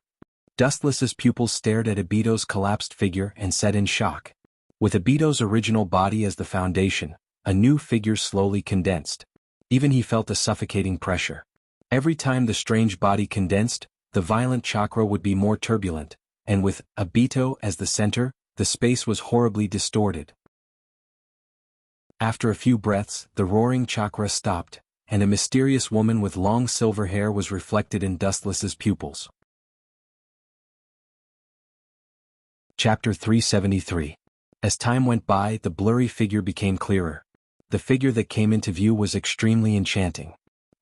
Speaker 1: Dustless's pupils stared at Obito's collapsed figure and said in shock. With Obito's original body as the foundation, a new figure slowly condensed. Even he felt a suffocating pressure. Every time the strange body condensed, the violent chakra would be more turbulent, and with Obito as the center, the space was horribly distorted. After a few breaths, the roaring chakra stopped, and a mysterious woman with long silver hair was reflected in Dustless's pupils. Chapter 373. As time went by, the blurry figure became clearer. The figure that came into view was extremely enchanting.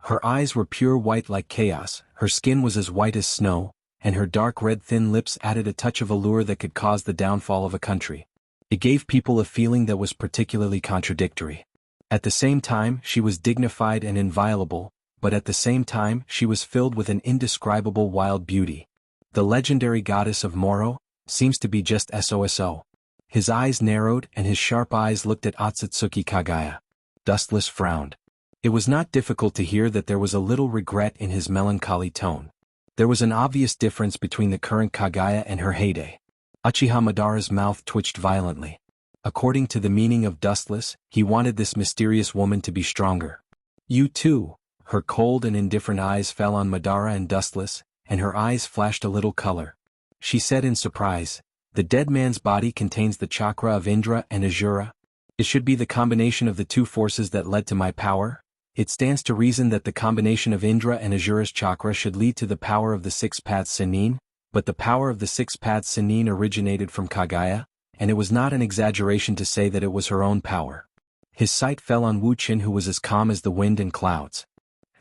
Speaker 1: Her eyes were pure white like chaos, her skin was as white as snow, and her dark red thin lips added a touch of allure that could cause the downfall of a country. It gave people a feeling that was particularly contradictory. At the same time, she was dignified and inviolable, but at the same time, she was filled with an indescribable wild beauty. The legendary goddess of Moro seems to be just SOSO. His eyes narrowed and his sharp eyes looked at Otsutsuki Kagaya. Dustless frowned. It was not difficult to hear that there was a little regret in his melancholy tone. There was an obvious difference between the current Kagaya and her heyday. Uchiha Madara's mouth twitched violently. According to the meaning of Dustless, he wanted this mysterious woman to be stronger. You too. Her cold and indifferent eyes fell on Madara and Dustless, and her eyes flashed a little color. She said in surprise, "The dead man's body contains the chakra of Indra and Azura. It should be the combination of the two forces that led to my power. It stands to reason that the combination of Indra and Azura's chakra should lead to the power of the Six Paths Sennin, but the power of the Six Paths Sennin originated from Kagaya, and it was not an exaggeration to say that it was her own power." His sight fell on Wu Qin, who was as calm as the wind and clouds.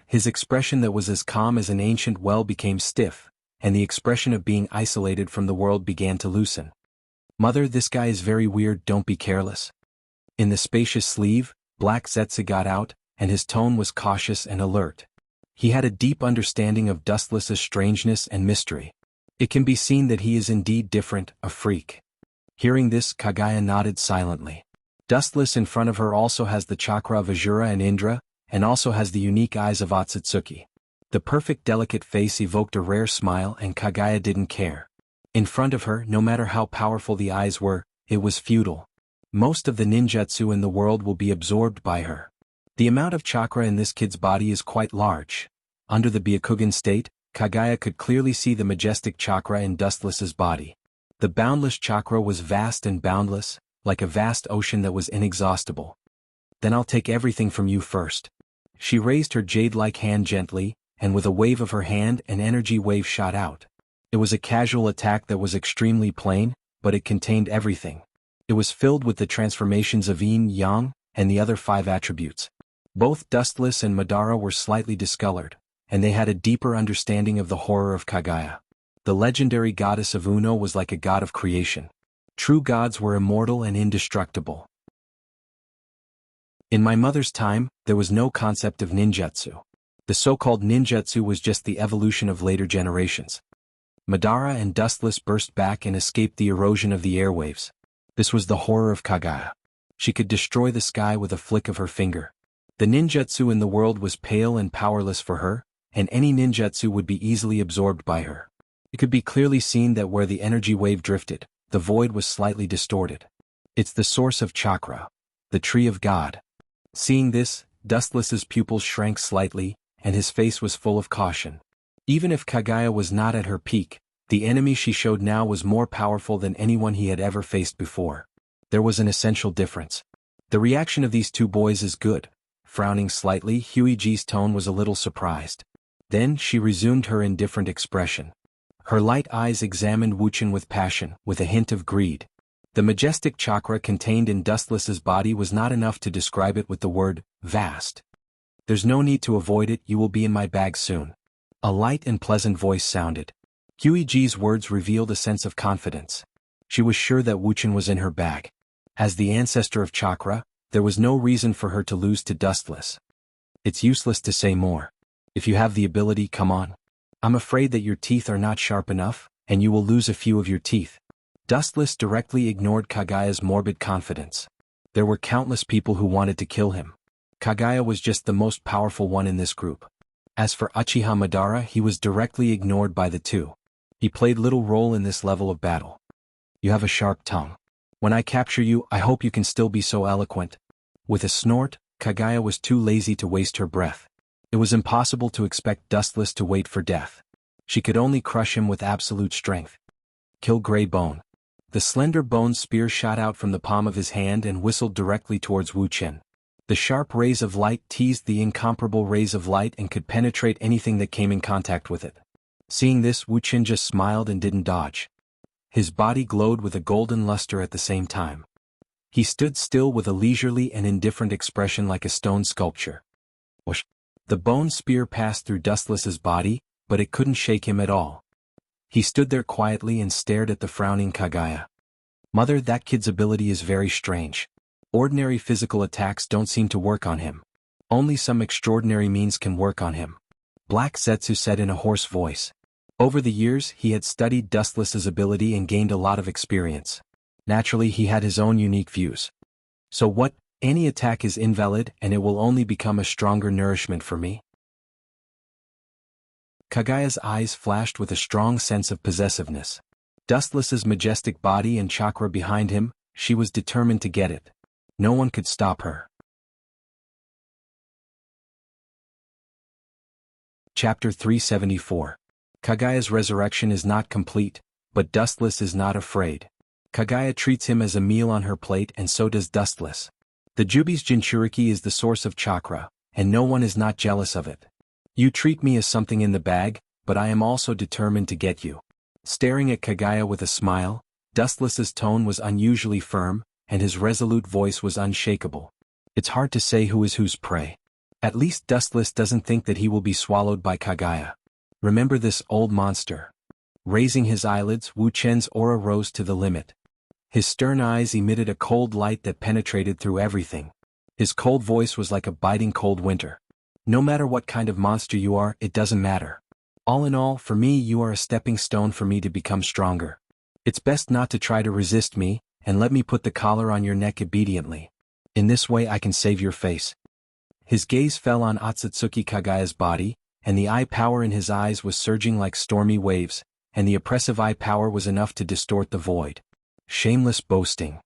Speaker 1: His expression that was as calm as an ancient well became stiff, and the expression of being isolated from the world began to loosen. "Mother, this guy is very weird, don't be careless." In the spacious sleeve, Black Zetsu got out, and his tone was cautious and alert. He had a deep understanding of Dustless's strangeness and mystery. It can be seen that he is indeed different, a freak. Hearing this, Kagaya nodded silently. Dustless in front of her also has the chakra of Azura and Indra, and also has the unique eyes of Otsutsuki. The perfect delicate face evoked a rare smile, and Kagaya didn't care. In front of her, no matter how powerful the eyes were, it was futile. Most of the ninjutsu in the world will be absorbed by her. The amount of chakra in this kid's body is quite large. Under the Byakugan state, Kagaya could clearly see the majestic chakra in Dustless's body. The boundless chakra was vast and boundless, like a vast ocean that was inexhaustible. "Then I'll take everything from you first." She raised her jade-like hand gently, and with a wave of her hand an energy wave shot out. It was a casual attack that was extremely plain, but it contained everything. It was filled with the transformations of yin, yang, and the other 5 attributes. Both Dustless and Madara were slightly discolored, and they had a deeper understanding of the horror of Kaguya. The legendary goddess of Uno was like a god of creation. True gods were immortal and indestructible. In my mother's time, there was no concept of ninjutsu. The so-called ninjutsu was just the evolution of later generations. Madara and Dustless burst back and escaped the erosion of the airwaves. This was the horror of Kaguya. She could destroy the sky with a flick of her finger. The ninjutsu in the world was pale and powerless for her, and any ninjutsu would be easily absorbed by her. It could be clearly seen that where the energy wave drifted, the void was slightly distorted. It's the source of chakra, the tree of God. Seeing this, Dustless's pupils shrank slightly, and his face was full of caution. Even if Kaguya was not at her peak, the enemy she showed now was more powerful than anyone he had ever faced before. There was an essential difference. The reaction of these 2 boys is good. Frowning slightly, Huiji's tone was a little surprised. Then she resumed her indifferent expression. Her light eyes examined Wuxian with passion, with a hint of greed. The majestic chakra contained in Dustless's body was not enough to describe it with the word, vast. There's no need to avoid it, you will be in my bag soon. A light and pleasant voice sounded. Huiji's words revealed a sense of confidence. She was sure that Wuxian was in her bag. As the ancestor of chakra, there was no reason for her to lose to Dustless. It's useless to say more. If you have the ability, come on. I'm afraid that your teeth are not sharp enough, and you will lose a few of your teeth. Dustless directly ignored Kaguya's morbid confidence. There were countless people who wanted to kill him. Kaguya was just the most powerful one in this group. As for Uchiha Madara, he was directly ignored by the 2. He played little role in this level of battle. You have a sharp tongue. When I capture you, I hope you can still be so eloquent. With a snort, Kaguya was too lazy to waste her breath. It was impossible to expect Dustless to wait for death. She could only crush him with absolute strength. Kill Grey Bone. The slender bone spear shot out from the palm of his hand and whistled directly towards Wuxian. The sharp rays of light teased the incomparable rays of light and could penetrate anything that came in contact with it. Seeing this, Wuxian just smiled and didn't dodge. His body glowed with a golden luster at the same time. He stood still with a leisurely and indifferent expression like a stone sculpture. Whoosh! The bone spear passed through Dustless's body, but it couldn't shake him at all. He stood there quietly and stared at the frowning Kaguya. Mother, that kid's ability is very strange. Ordinary physical attacks don't seem to work on him. Only some extraordinary means can work on him. Black Zetsu said in a hoarse voice. Over the years, he had studied Dustless's ability and gained a lot of experience. Naturally, he had his own unique views. So what? Any attack is invalid and it will only become a stronger nourishment for me? Kaguya's eyes flashed with a strong sense of possessiveness. Dustless's majestic body and chakra behind him, she was determined to get it. No one could stop her. Chapter 374. Kaguya's resurrection is not complete, but Dustless is not afraid. Kaguya treats him as a meal on her plate and so does Dustless. The Jubi's Jinchuriki is the source of chakra, and no one is not jealous of it. You treat me as something in the bag, but I am also determined to get you. Staring at Kaguya with a smile, Dustless's tone was unusually firm, and his resolute voice was unshakable. It's hard to say who is whose prey. At least Dustless doesn't think that he will be swallowed by Kaguya. Remember this old monster. Raising his eyelids, Wuqian's aura rose to the limit. His stern eyes emitted a cold light that penetrated through everything. His cold voice was like a biting cold winter. No matter what kind of monster you are, it doesn't matter. All in all, for me you are a stepping stone for me to become stronger. It's best not to try to resist me, and let me put the collar on your neck obediently. In this way I can save your face. His gaze fell on Otsutsuki Kaguya's body, and the eye power in his eyes was surging like stormy waves, and the oppressive eye power was enough to distort the void. Shameless boasting.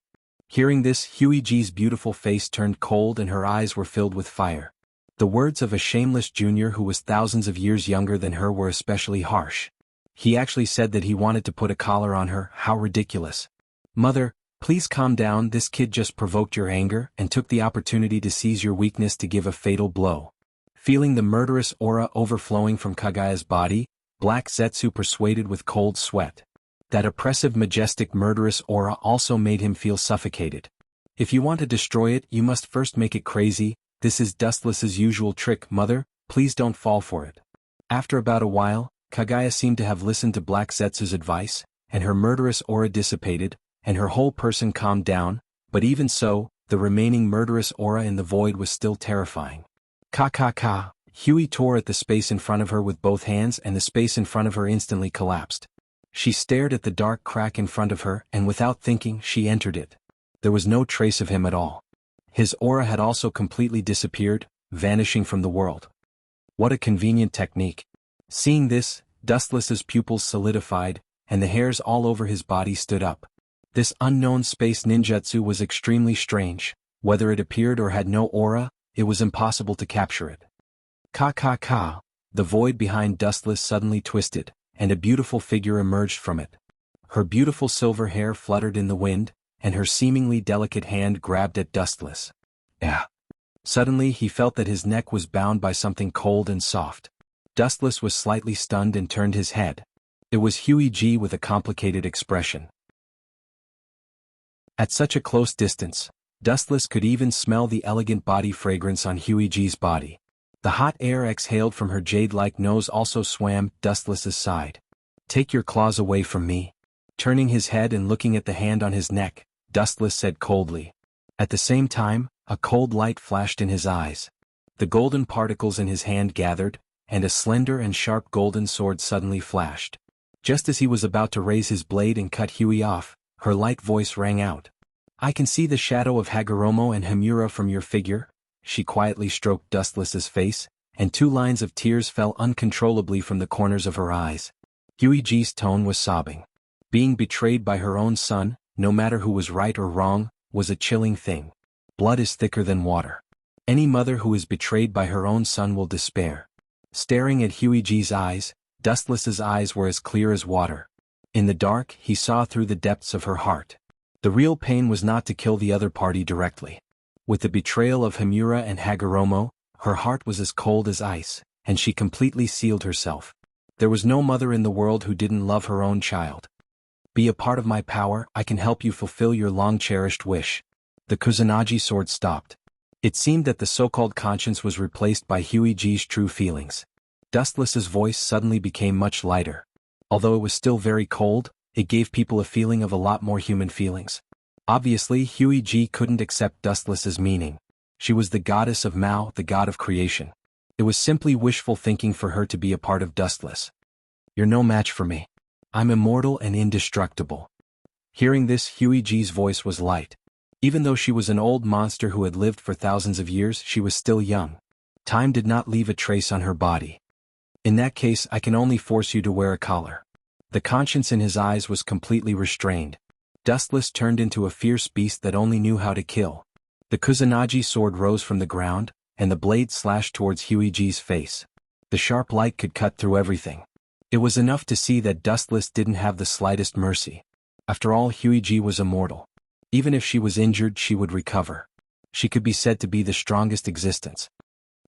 Speaker 1: Hearing this, Huiji's beautiful face turned cold and her eyes were filled with fire. The words of a shameless junior who was thousands of years younger than her were especially harsh. He actually said that he wanted to put a collar on her. How ridiculous. Mother, please calm down. This kid just provoked your anger and took the opportunity to seize your weakness to give a fatal blow. Feeling the murderous aura overflowing from Kaguya's body, Black Zetsu persuaded with cold sweat. That oppressive, majestic, murderous aura also made him feel suffocated. If you want to destroy it, you must first make it crazy. This is Dustless's usual trick, mother, please don't fall for it. After about a while, Kaguya seemed to have listened to Black Zetsu's advice, and her murderous aura dissipated, and her whole person calmed down, but even so, the remaining murderous aura in the void was still terrifying. Ka. Huey tore at the space in front of her with both hands, and the space in front of her instantly collapsed. She stared at the dark crack in front of her, and without thinking, she entered it. There was no trace of him at all. His aura had also completely disappeared, vanishing from the world. What a convenient technique. Seeing this, Dustless's pupils solidified, and the hairs all over his body stood up. This unknown space ninjutsu was extremely strange. Whether it appeared or had no aura, it was impossible to capture it. Ka. The void behind Dustless suddenly twisted, and a beautiful figure emerged from it. Her beautiful silver hair fluttered in the wind, and her seemingly delicate hand grabbed at Dustless. Suddenly he felt that his neck was bound by something cold and soft. Dustless was slightly stunned and turned his head. It was Huey G with a complicated expression. At such a close distance, Dustless could even smell the elegant body fragrance on Huey G's body. The hot air exhaled from her jade-like nose also swam Dustless's side. Take your claws away from me. Turning his head and looking at the hand on his neck, Dustless said coldly. At the same time, a cold light flashed in his eyes. The golden particles in his hand gathered, and a slender and sharp golden sword suddenly flashed. Just as he was about to raise his blade and cut Huey off, her light voice rang out. I can see the shadow of Hagoromo and Himura from your figure. She quietly stroked Dustless's face, and 2 lines of tears fell uncontrollably from the corners of her eyes. Huey G's tone was sobbing. Being betrayed by her own son, no matter who was right or wrong, was a chilling thing. Blood is thicker than water. Any mother who is betrayed by her own son will despair. Staring at Huey G's eyes, Dustless's eyes were as clear as water. In the dark, he saw through the depths of her heart. The real pain was not to kill the other party directly. With the betrayal of Himura and Hagoromo, her heart was as cold as ice, and she completely sealed herself. There was no mother in the world who didn't love her own child. Be a part of my power, I can help you fulfill your long-cherished wish. The Kusanagi sword stopped. It seemed that the so-called conscience was replaced by Huey G's true feelings. Dustless's voice suddenly became much lighter. Although it was still very cold, it gave people a feeling of a lot more human feelings. Obviously, Huey G couldn't accept Dustless's meaning. She was the goddess of Mao, the god of creation. It was simply wishful thinking for her to be a part of Dustless. You're no match for me. I'm immortal and indestructible. Hearing this, Huey G's voice was light. Even though she was an old monster who had lived for thousands of years, she was still young. Time did not leave a trace on her body. In that case, I can only force you to wear a collar. The conscience in his eyes was completely restrained. Dustless turned into a fierce beast that only knew how to kill. The Kusanagi sword rose from the ground, and the blade slashed towards Huey G's face. The sharp light could cut through everything. It was enough to see that Dustless didn't have the slightest mercy. After all, Huey G was immortal. Even if she was injured, she would recover. She could be said to be the strongest existence.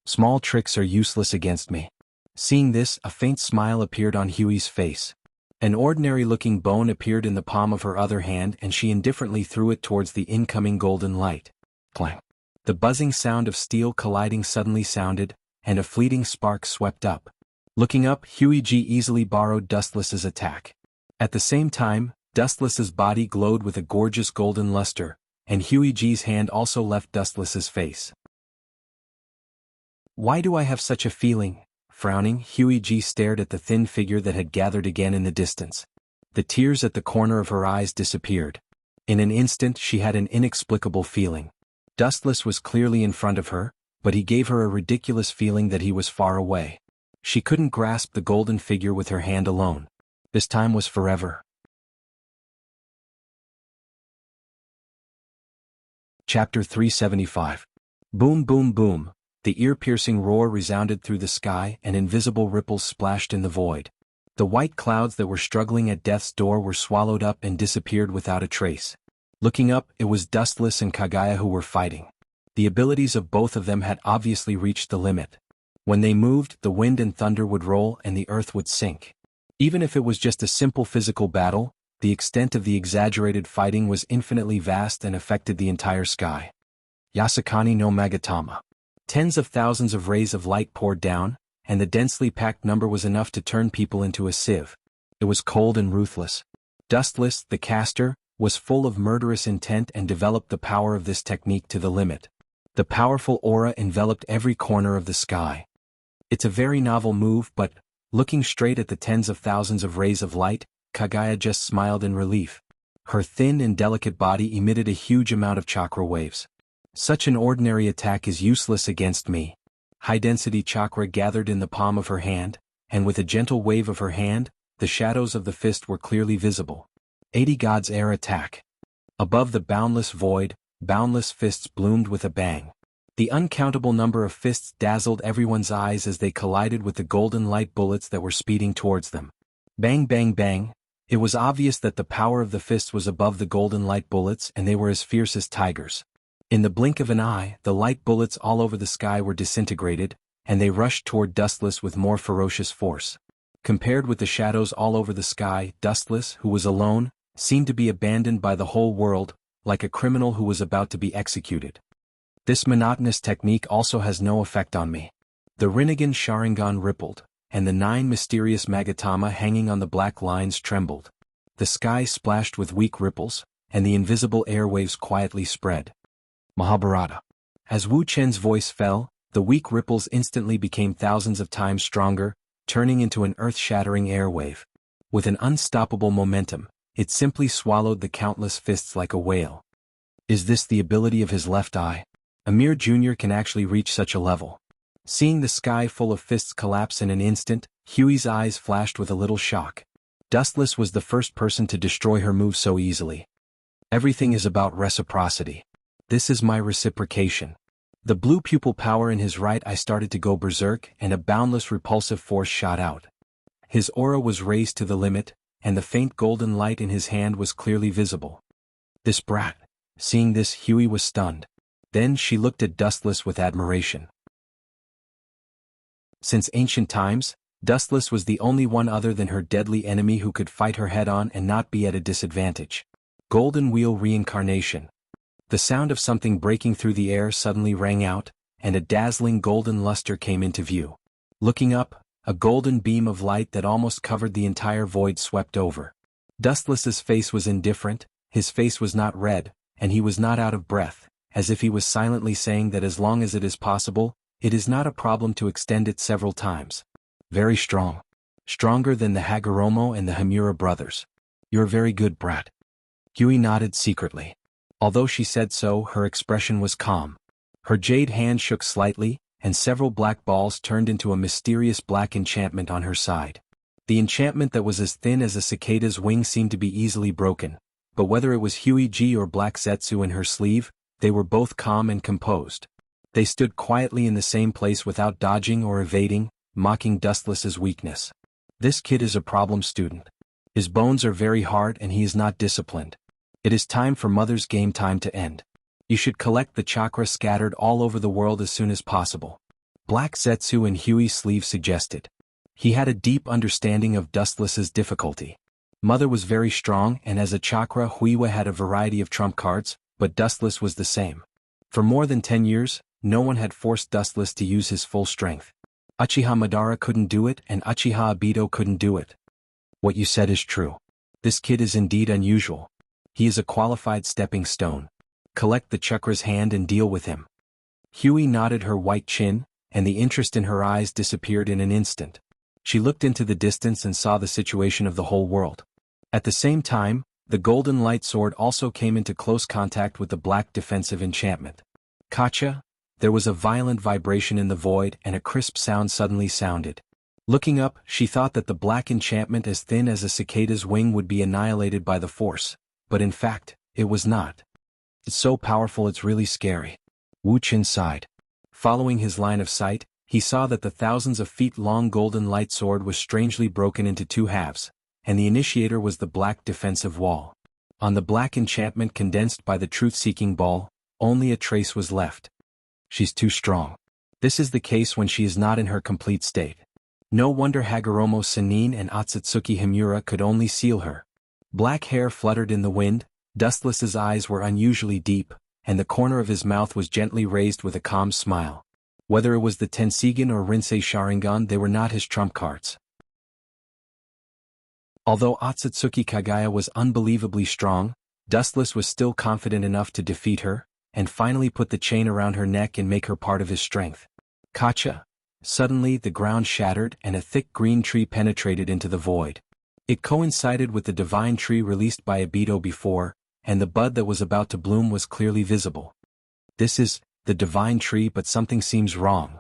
Speaker 1: Small tricks are useless against me. Seeing this, a faint smile appeared on Huey's face. An ordinary-looking bone appeared in the palm of her other hand, and she indifferently threw it towards the incoming golden light. Clang. The buzzing sound of steel colliding suddenly sounded, and a fleeting spark swept up. Looking up, Huey G easily borrowed Dustless's attack. At the same time, Dustless's body glowed with a gorgeous golden luster, and Huey G's hand also left Dustless's face. Why do I have such a feeling? Frowning, Huey G stared at the thin figure that had gathered again in the distance. The tears at the corner of her eyes disappeared. In an instant she had an inexplicable feeling. Dustless was clearly in front of her, but he gave her a ridiculous feeling that he was far away. She couldn't grasp the golden figure with her hand alone. This time was forever. Chapter 375. Boom boom boom. The ear-piercing roar resounded through the sky, and invisible ripples splashed in the void. The white clouds that were struggling at death's door were swallowed up and disappeared without a trace. Looking up, it was Dustless and Kaguya who were fighting. The abilities of both of them had obviously reached the limit. When they moved, the wind and thunder would roll and the earth would sink. Even if it was just a simple physical battle, the extent of the exaggerated fighting was infinitely vast and affected the entire sky. Yasakani no Magatama. Tens of thousands of rays of light poured down, and the densely packed number was enough to turn people into a sieve. It was cold and ruthless. Dustless, the caster, was full of murderous intent and developed the power of this technique to the limit. The powerful aura enveloped every corner of the sky. It's a very novel move, but, looking straight at the tens of thousands of rays of light, Kaguya just smiled in relief. Her thin and delicate body emitted a huge amount of chakra waves. Such an ordinary attack is useless against me. High-density chakra gathered in the palm of her hand, and with a gentle wave of her hand, the shadows of the fist were clearly visible. 80 God's Air Attack. Above the boundless void, boundless fists bloomed with a bang. The uncountable number of fists dazzled everyone's eyes as they collided with the golden light bullets that were speeding towards them. Bang bang bang. It was obvious that the power of the fists was above the golden light bullets and they were as fierce as tigers. In the blink of an eye, the light bullets all over the sky were disintegrated, and they rushed toward Dustless with more ferocious force. Compared with the shadows all over the sky, Dustless, who was alone, seemed to be abandoned by the whole world, like a criminal who was about to be executed. This monotonous technique also has no effect on me. The Rinnegan Sharingan rippled, and the 9 mysterious Magatama hanging on the black lines trembled. The sky splashed with weak ripples, and the invisible airwaves quietly spread. Mahabharata. As Wu Chen's voice fell, the weak ripples instantly became thousands of times stronger, turning into an earth-shattering airwave. With an unstoppable momentum, it simply swallowed the countless fists like a whale. Is this the ability of his left eye? Amir Jr. can actually reach such a level. Seeing the sky full of fists collapse in an instant, Huey's eyes flashed with a little shock. Dustless was the first person to destroy her move so easily. Everything is about reciprocity. This is my reciprocation. The blue pupil power in his right eye started to go berserk and a boundless repulsive force shot out. His aura was raised to the limit, and the faint golden light in his hand was clearly visible. This brat. Seeing this, Huey was stunned. Then she looked at Dustless with admiration. Since ancient times, Dustless was the only one other than her deadly enemy who could fight her head-on and not be at a disadvantage. Golden Wheel Reincarnation. The sound of something breaking through the air suddenly rang out, and a dazzling golden luster came into view. Looking up, a golden beam of light that almost covered the entire void swept over. Dustless's face was indifferent, his face was not red, and he was not out of breath, as if he was silently saying that as long as it is possible, it is not a problem to extend it several times. Very strong. Stronger than the Hagoromo and the Hamura brothers. You're very good, brat. Huey nodded secretly. Although she said so, her expression was calm. Her jade hand shook slightly, and several black balls turned into a mysterious black enchantment on her side. The enchantment that was as thin as a cicada's wing seemed to be easily broken, but whether it was Huey G or Black Zetsu in her sleeve, they were both calm and composed. They stood quietly in the same place without dodging or evading, mocking Dustless's weakness. This kid is a problem student. His bones are very hard and he is not disciplined. It is time for Mother's game time to end. You should collect the chakra scattered all over the world as soon as possible. Black Zetsu in Huey's sleeve suggested. He had a deep understanding of Dustless's difficulty. Mother was very strong and as a chakra Huiwa had a variety of trump cards, but Dustless was the same. For more than 10 years, no one had forced Dustless to use his full strength. Uchiha Madara couldn't do it and Uchiha Obito couldn't do it. What you said is true. This kid is indeed unusual. He is a qualified stepping stone. Collect the chakra's hand and deal with him. Huey nodded her white chin, and the interest in her eyes disappeared in an instant. She looked into the distance and saw the situation of the whole world. At the same time, the golden light sword also came into close contact with the black defensive enchantment. Kacha? There was a violent vibration in the void and a crisp sound suddenly sounded. Looking up, she thought that the black enchantment as thin as a cicada's wing would be annihilated by the force, but in fact, it was not. It's so powerful it's really scary. Wu Qin sighed. Following his line of sight, he saw that the thousands of feet-long golden light sword was strangely broken into 2 halves, and the initiator was the black defensive wall. On the black enchantment condensed by the truth-seeking ball, only a trace was left. She's too strong. This is the case when she is not in her complete state. No wonder Hagoromo Sannin and Otsutsuki Himura could only seal her. Black hair fluttered in the wind, Dustless's eyes were unusually deep, and the corner of his mouth was gently raised with a calm smile. Whether it was the Tensigen or Rinsei Sharingan, they were not his trump cards. Although Otsutsuki Kagaya was unbelievably strong, Dustless was still confident enough to defeat her, and finally put the chain around her neck and make her part of his strength. Kacha! Suddenly the ground shattered and a thick green tree penetrated into the void. It coincided with the divine tree released by Obito before, and the bud that was about to bloom was clearly visible. This is the divine tree, but something seems wrong.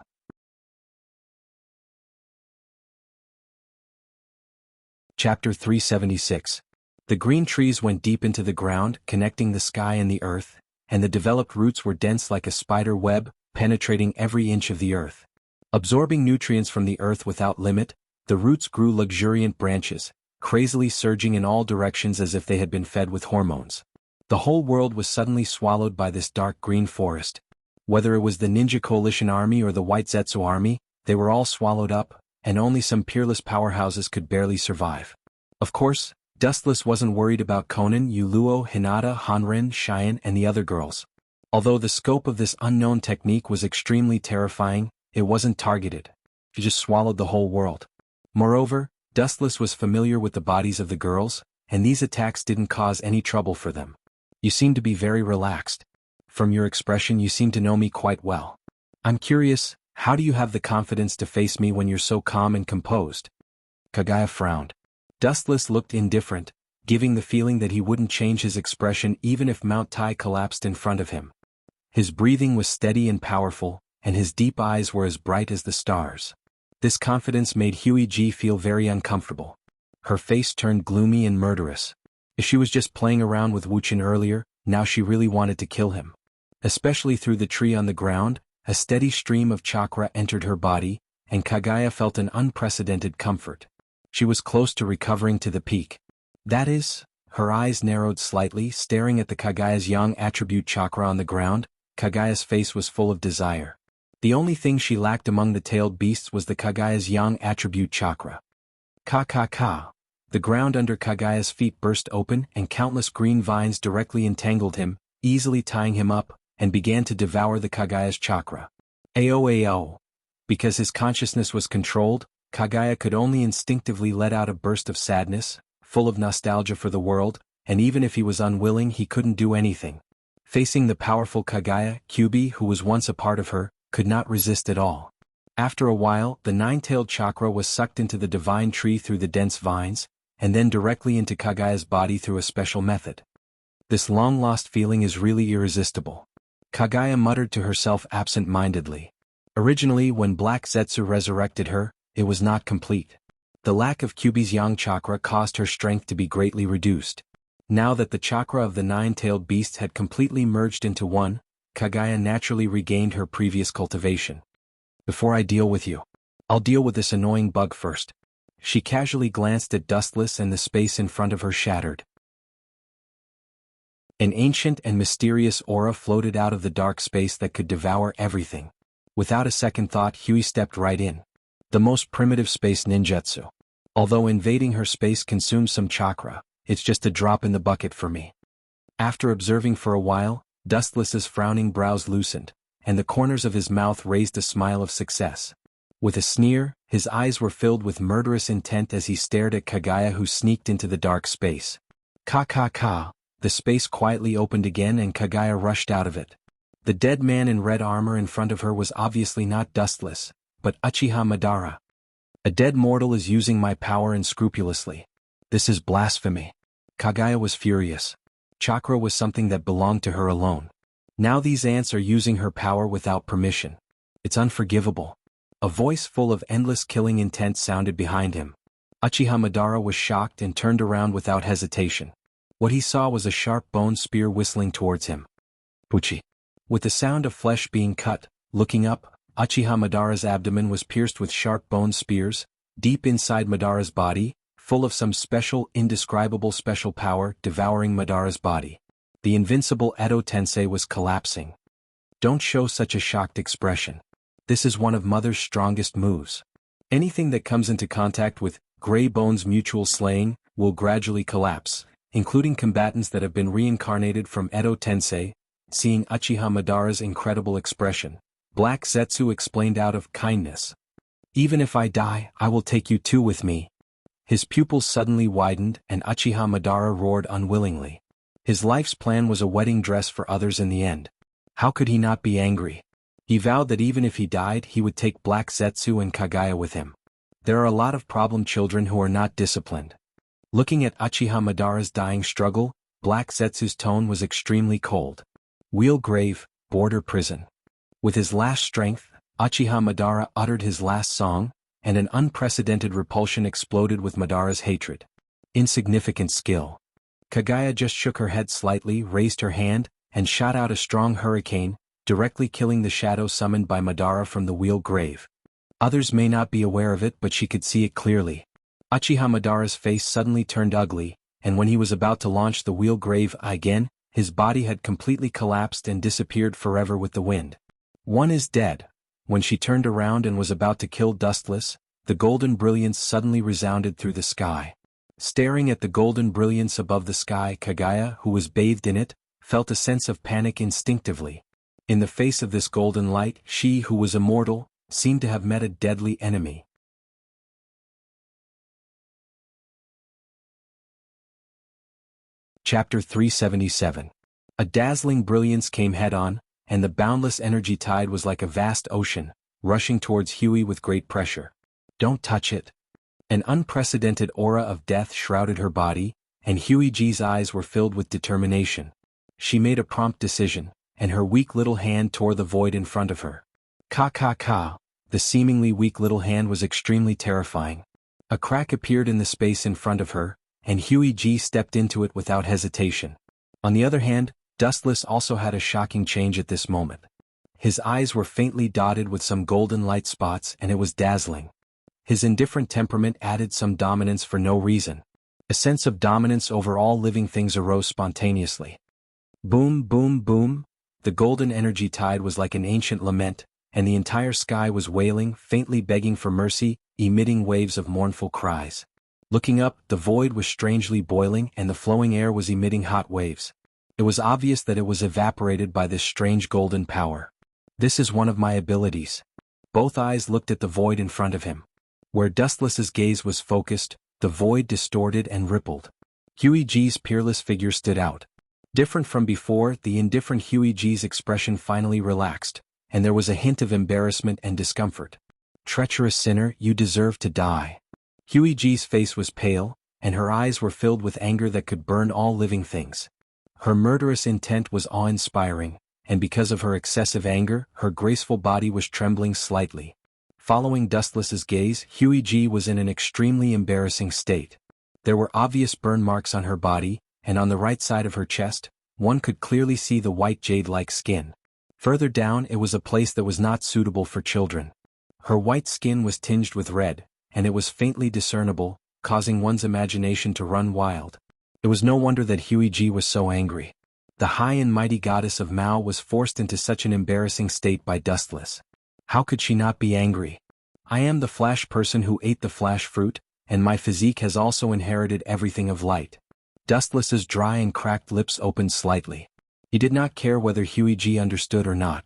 Speaker 1: Chapter 376. The green trees went deep into the ground, connecting the sky and the earth, and the developed roots were dense like a spider web, penetrating every inch of the earth. Absorbing nutrients from the earth without limit, the roots grew luxuriant branches, crazily surging in all directions as if they had been fed with hormones. The whole world was suddenly swallowed by this dark green forest. Whether it was the Ninja Coalition Army or the White Zetsu Army, they were all swallowed up, and only some peerless powerhouses could barely survive. Of course, Dustless wasn't worried about Konan, Yuluo, Hinata, Hanren, Cheyenne, and the other girls. Although the scope of this unknown technique was extremely terrifying, it wasn't targeted. It just swallowed the whole world. Moreover, Dustless was familiar with the bodies of the girls, and these attacks didn't cause any trouble for them. You seem to be very relaxed. From your expression, you seem to know me quite well. I'm curious, how do you have the confidence to face me when you're so calm and composed? Kagaya frowned. Dustless looked indifferent, giving the feeling that he wouldn't change his expression even if Mount Tai collapsed in front of him. His breathing was steady and powerful, and his deep eyes were as bright as the stars. This confidence made Huiji feel very uncomfortable. Her face turned gloomy and murderous. If she was just playing around with Wuxian earlier, now she really wanted to kill him. Especially through the tree on the ground, a steady stream of chakra entered her body, and Kagaya felt an unprecedented comfort. She was close to recovering to the peak. That is, her eyes narrowed slightly, staring at the Kagaya's yang attribute chakra on the ground. Kagaya's face was full of desire. The only thing she lacked among the tailed beasts was the Kagaya's yang attribute chakra. Ka. The ground under Kagaya's feet burst open and countless green vines directly entangled him, easily tying him up, and began to devour the Kagaya's chakra. Ao. Because his consciousness was controlled, Kagaya could only instinctively let out a burst of sadness, full of nostalgia for the world, and even if he was unwilling, he couldn't do anything. Facing the powerful Kagaya, Kyubi, who was once a part of her, could not resist at all. After a while, the nine-tailed chakra was sucked into the divine tree through the dense vines, and then directly into Kagaya's body through a special method. This long-lost feeling is really irresistible. Kagaya muttered to herself absent-mindedly. Originally, when Black Zetsu resurrected her, it was not complete. The lack of Kyubi's yang chakra caused her strength to be greatly reduced. Now that the chakra of the nine-tailed beast had completely merged into one, Kagaya naturally regained her previous cultivation. Before I deal with you, I'll deal with this annoying bug first. She casually glanced at Dustless and the space in front of her shattered. An ancient and mysterious aura floated out of the dark space that could devour everything. Without a second thought, Huey stepped right in. The most primitive space ninjutsu. Although invading her space consumes some chakra, it's just a drop in the bucket for me. After observing for a while, Dustless's frowning brows loosened, and the corners of his mouth raised a smile of success. With a sneer, his eyes were filled with murderous intent as he stared at Kagaya, who sneaked into the dark space. Ka. The space quietly opened again and Kagaya rushed out of it. The dead man in red armor in front of her was obviously not Dustless, but Uchiha Madara. A dead mortal is using my power unscrupulously. This is blasphemy. Kagaya was furious. Chakra was something that belonged to her alone. Now these ants are using her power without permission. It's unforgivable. A voice full of endless killing intent sounded behind him. Uchiha Madara was shocked and turned around without hesitation. What he saw was a sharp bone spear whistling towards him. Puchi. With the sound of flesh being cut, looking up, Uchiha Madara's abdomen was pierced with sharp bone spears, deep inside Madara's body, full of some special, indescribable special power devouring Madara's body. The invincible Edo Tensei was collapsing. Don't show such a shocked expression. This is one of Mother's strongest moves. Anything that comes into contact with Grey Bone's mutual slaying will gradually collapse, including combatants that have been reincarnated from Edo Tensei. Seeing Uchiha Madara's incredible expression, Black Zetsu explained out of kindness. Even if I die, I will take you too with me. His pupils suddenly widened and Uchiha Madara roared unwillingly. His life's plan was a wedding dress for others in the end. How could he not be angry? He vowed that even if he died he would take Black Zetsu and Kagaya with him. There are a lot of problem children who are not disciplined. Looking at Uchiha Madara's dying struggle, Black Zetsu's tone was extremely cold. Wheel grave, border prison. With his last strength, Uchiha Madara uttered his last song, and an unprecedented repulsion exploded with Madara's hatred. Insignificant skill. Kagaya just shook her head slightly, raised her hand, and shot out a strong hurricane, directly killing the shadow summoned by Madara from the wheel grave. Others may not be aware of it, but she could see it clearly. Uchiha Madara's face suddenly turned ugly, and when he was about to launch the wheel grave again, his body had completely collapsed and disappeared forever with the wind. One is dead. When she turned around and was about to kill Dustless, the golden brilliance suddenly resounded through the sky. Staring at the golden brilliance above the sky, Kagaya, who was bathed in it, felt a sense of panic instinctively. In the face of this golden light, she who was immortal, seemed to have met a deadly enemy. Chapter 377. A dazzling brilliance came head-on, and the boundless energy tide was like a vast ocean, rushing towards Huey with great pressure. Don't touch it. An unprecedented aura of death shrouded her body, and Huey-G's eyes were filled with determination. She made a prompt decision, and her weak little hand tore the void in front of her. Ka. The seemingly weak little hand was extremely terrifying. A crack appeared in the space in front of her, and Huey-G stepped into it without hesitation. On the other hand, Dustless also had a shocking change at this moment. His eyes were faintly dotted with some golden light spots and it was dazzling. His indifferent temperament added some dominance for no reason. A sense of dominance over all living things arose spontaneously. Boom, boom, boom. The golden energy tide was like an ancient lament, and the entire sky was wailing, faintly begging for mercy, emitting waves of mournful cries. Looking up, the void was strangely boiling and the flowing air was emitting hot waves. It was obvious that it was evaporated by this strange golden power. This is one of my abilities. Both eyes looked at the void in front of him. Where Dustless's gaze was focused, the void distorted and rippled. Huey-G's peerless figure stood out. Different from before, the indifferent Huey-G's expression finally relaxed, and there was a hint of embarrassment and discomfort. Treacherous sinner, you deserve to die. Huey-G's face was pale, and her eyes were filled with anger that could burn all living things. Her murderous intent was awe-inspiring, and because of her excessive anger, her graceful body was trembling slightly. Following Dustless's gaze, Huey-G was in an extremely embarrassing state. There were obvious burn marks on her body, and on the right side of her chest, one could clearly see the white jade-like skin. Further down, it was a place that was not suitable for children. Her white skin was tinged with red, and it was faintly discernible, causing one's imagination to run wild. It was no wonder that Huey-G was so angry. The high and mighty goddess of Mao was forced into such an embarrassing state by Dustless. How could she not be angry? I am the flash person who ate the flash fruit, and my physique has also inherited everything of light. Dustless's dry and cracked lips opened slightly. He did not care whether Huey-G understood or not.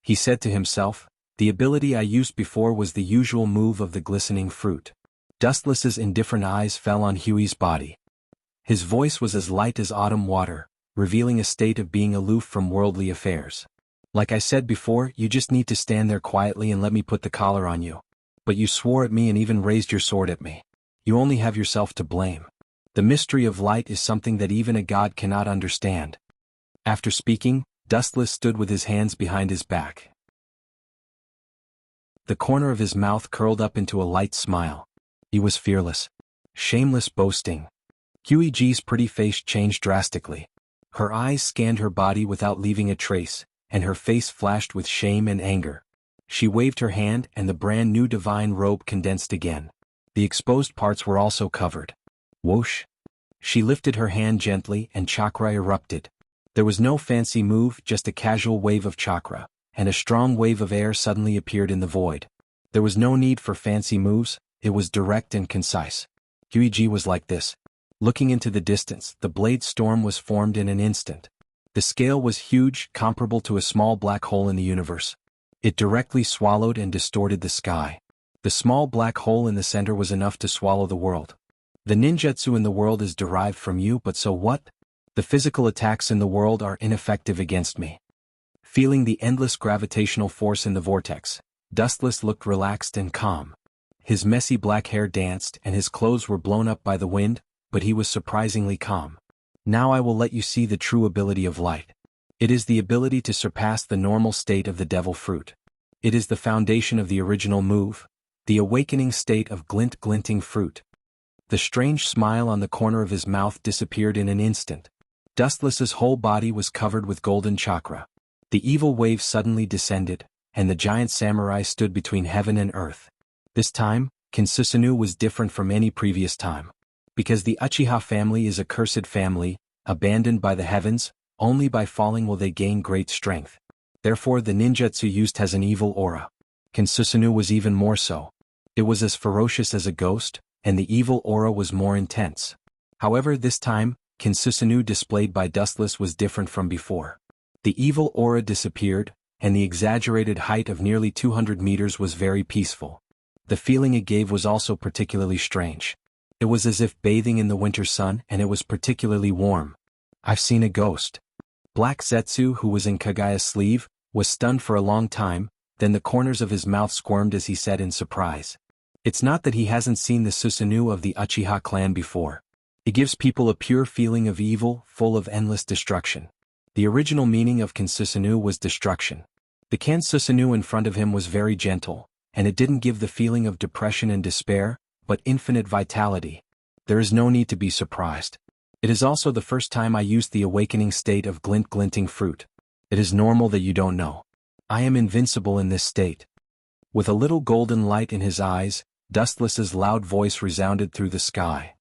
Speaker 1: He said to himself, the ability I used before was the usual move of the glistening fruit. Dustless's indifferent eyes fell on Huey's body. His voice was as light as autumn water, revealing a state of being aloof from worldly affairs. Like I said before, you just need to stand there quietly and let me put the collar on you. But you swore at me and even raised your sword at me. You only have yourself to blame. The mystery of light is something that even a god cannot understand. After speaking, Dustless stood with his hands behind his back. The corner of his mouth curled up into a light smile. He was fearless. Shameless boasting. Huey-G's pretty face changed drastically. Her eyes scanned her body without leaving a trace, and her face flashed with shame and anger. She waved her hand and the brand new divine robe condensed again. The exposed parts were also covered. Whoosh! She lifted her hand gently and chakra erupted. There was no fancy move, just a casual wave of chakra, and a strong wave of air suddenly appeared in the void. There was no need for fancy moves, it was direct and concise. Huiji was like this. Looking into the distance, the blade storm was formed in an instant. The scale was huge, comparable to a small black hole in the universe. It directly swallowed and distorted the sky. The small black hole in the center was enough to swallow the world. The ninjutsu in the world is derived from you, but so what? The physical attacks in the world are ineffective against me. Feeling the endless gravitational force in the vortex, Dustless looked relaxed and calm. His messy black hair danced and his clothes were blown up by the wind, but he was surprisingly calm. Now I will let you see the true ability of light. It is the ability to surpass the normal state of the devil fruit. It is the foundation of the original move, the awakening state of glinting fruit. The strange smile on the corner of his mouth disappeared in an instant. Dustless's whole body was covered with golden chakra. The evil wave suddenly descended, and the giant samurai stood between heaven and earth. This time, Kinsusanu was different from any previous time. Because the Uchiha family is a cursed family, abandoned by the heavens, only by falling will they gain great strength. Therefore the ninjutsu used has an evil aura. Kinsusanu was even more so. It was as ferocious as a ghost, and the evil aura was more intense. However, this time, Kinsusanu displayed by Dustless was different from before. The evil aura disappeared, and the exaggerated height of nearly 200 meters was very peaceful. The feeling it gave was also particularly strange. It was as if bathing in the winter sun, and it was particularly warm. I've seen a ghost. Black Zetsu, who was in Kagaya's sleeve, was stunned for a long time, then the corners of his mouth squirmed as he said in surprise. It's not that he hasn't seen the Susanoo of the Uchiha clan before. It gives people a pure feeling of evil, full of endless destruction. The original meaning of Kinsusanu was destruction. The Kansusanu in front of him was very gentle, and it didn't give the feeling of depression and despair, but infinite vitality. There is no need to be surprised. It is also the first time I used the awakening state of glinting fruit. It is normal that you don't know. I am invincible in this state. With a little golden light in his eyes, Dustless's loud voice resounded through the sky.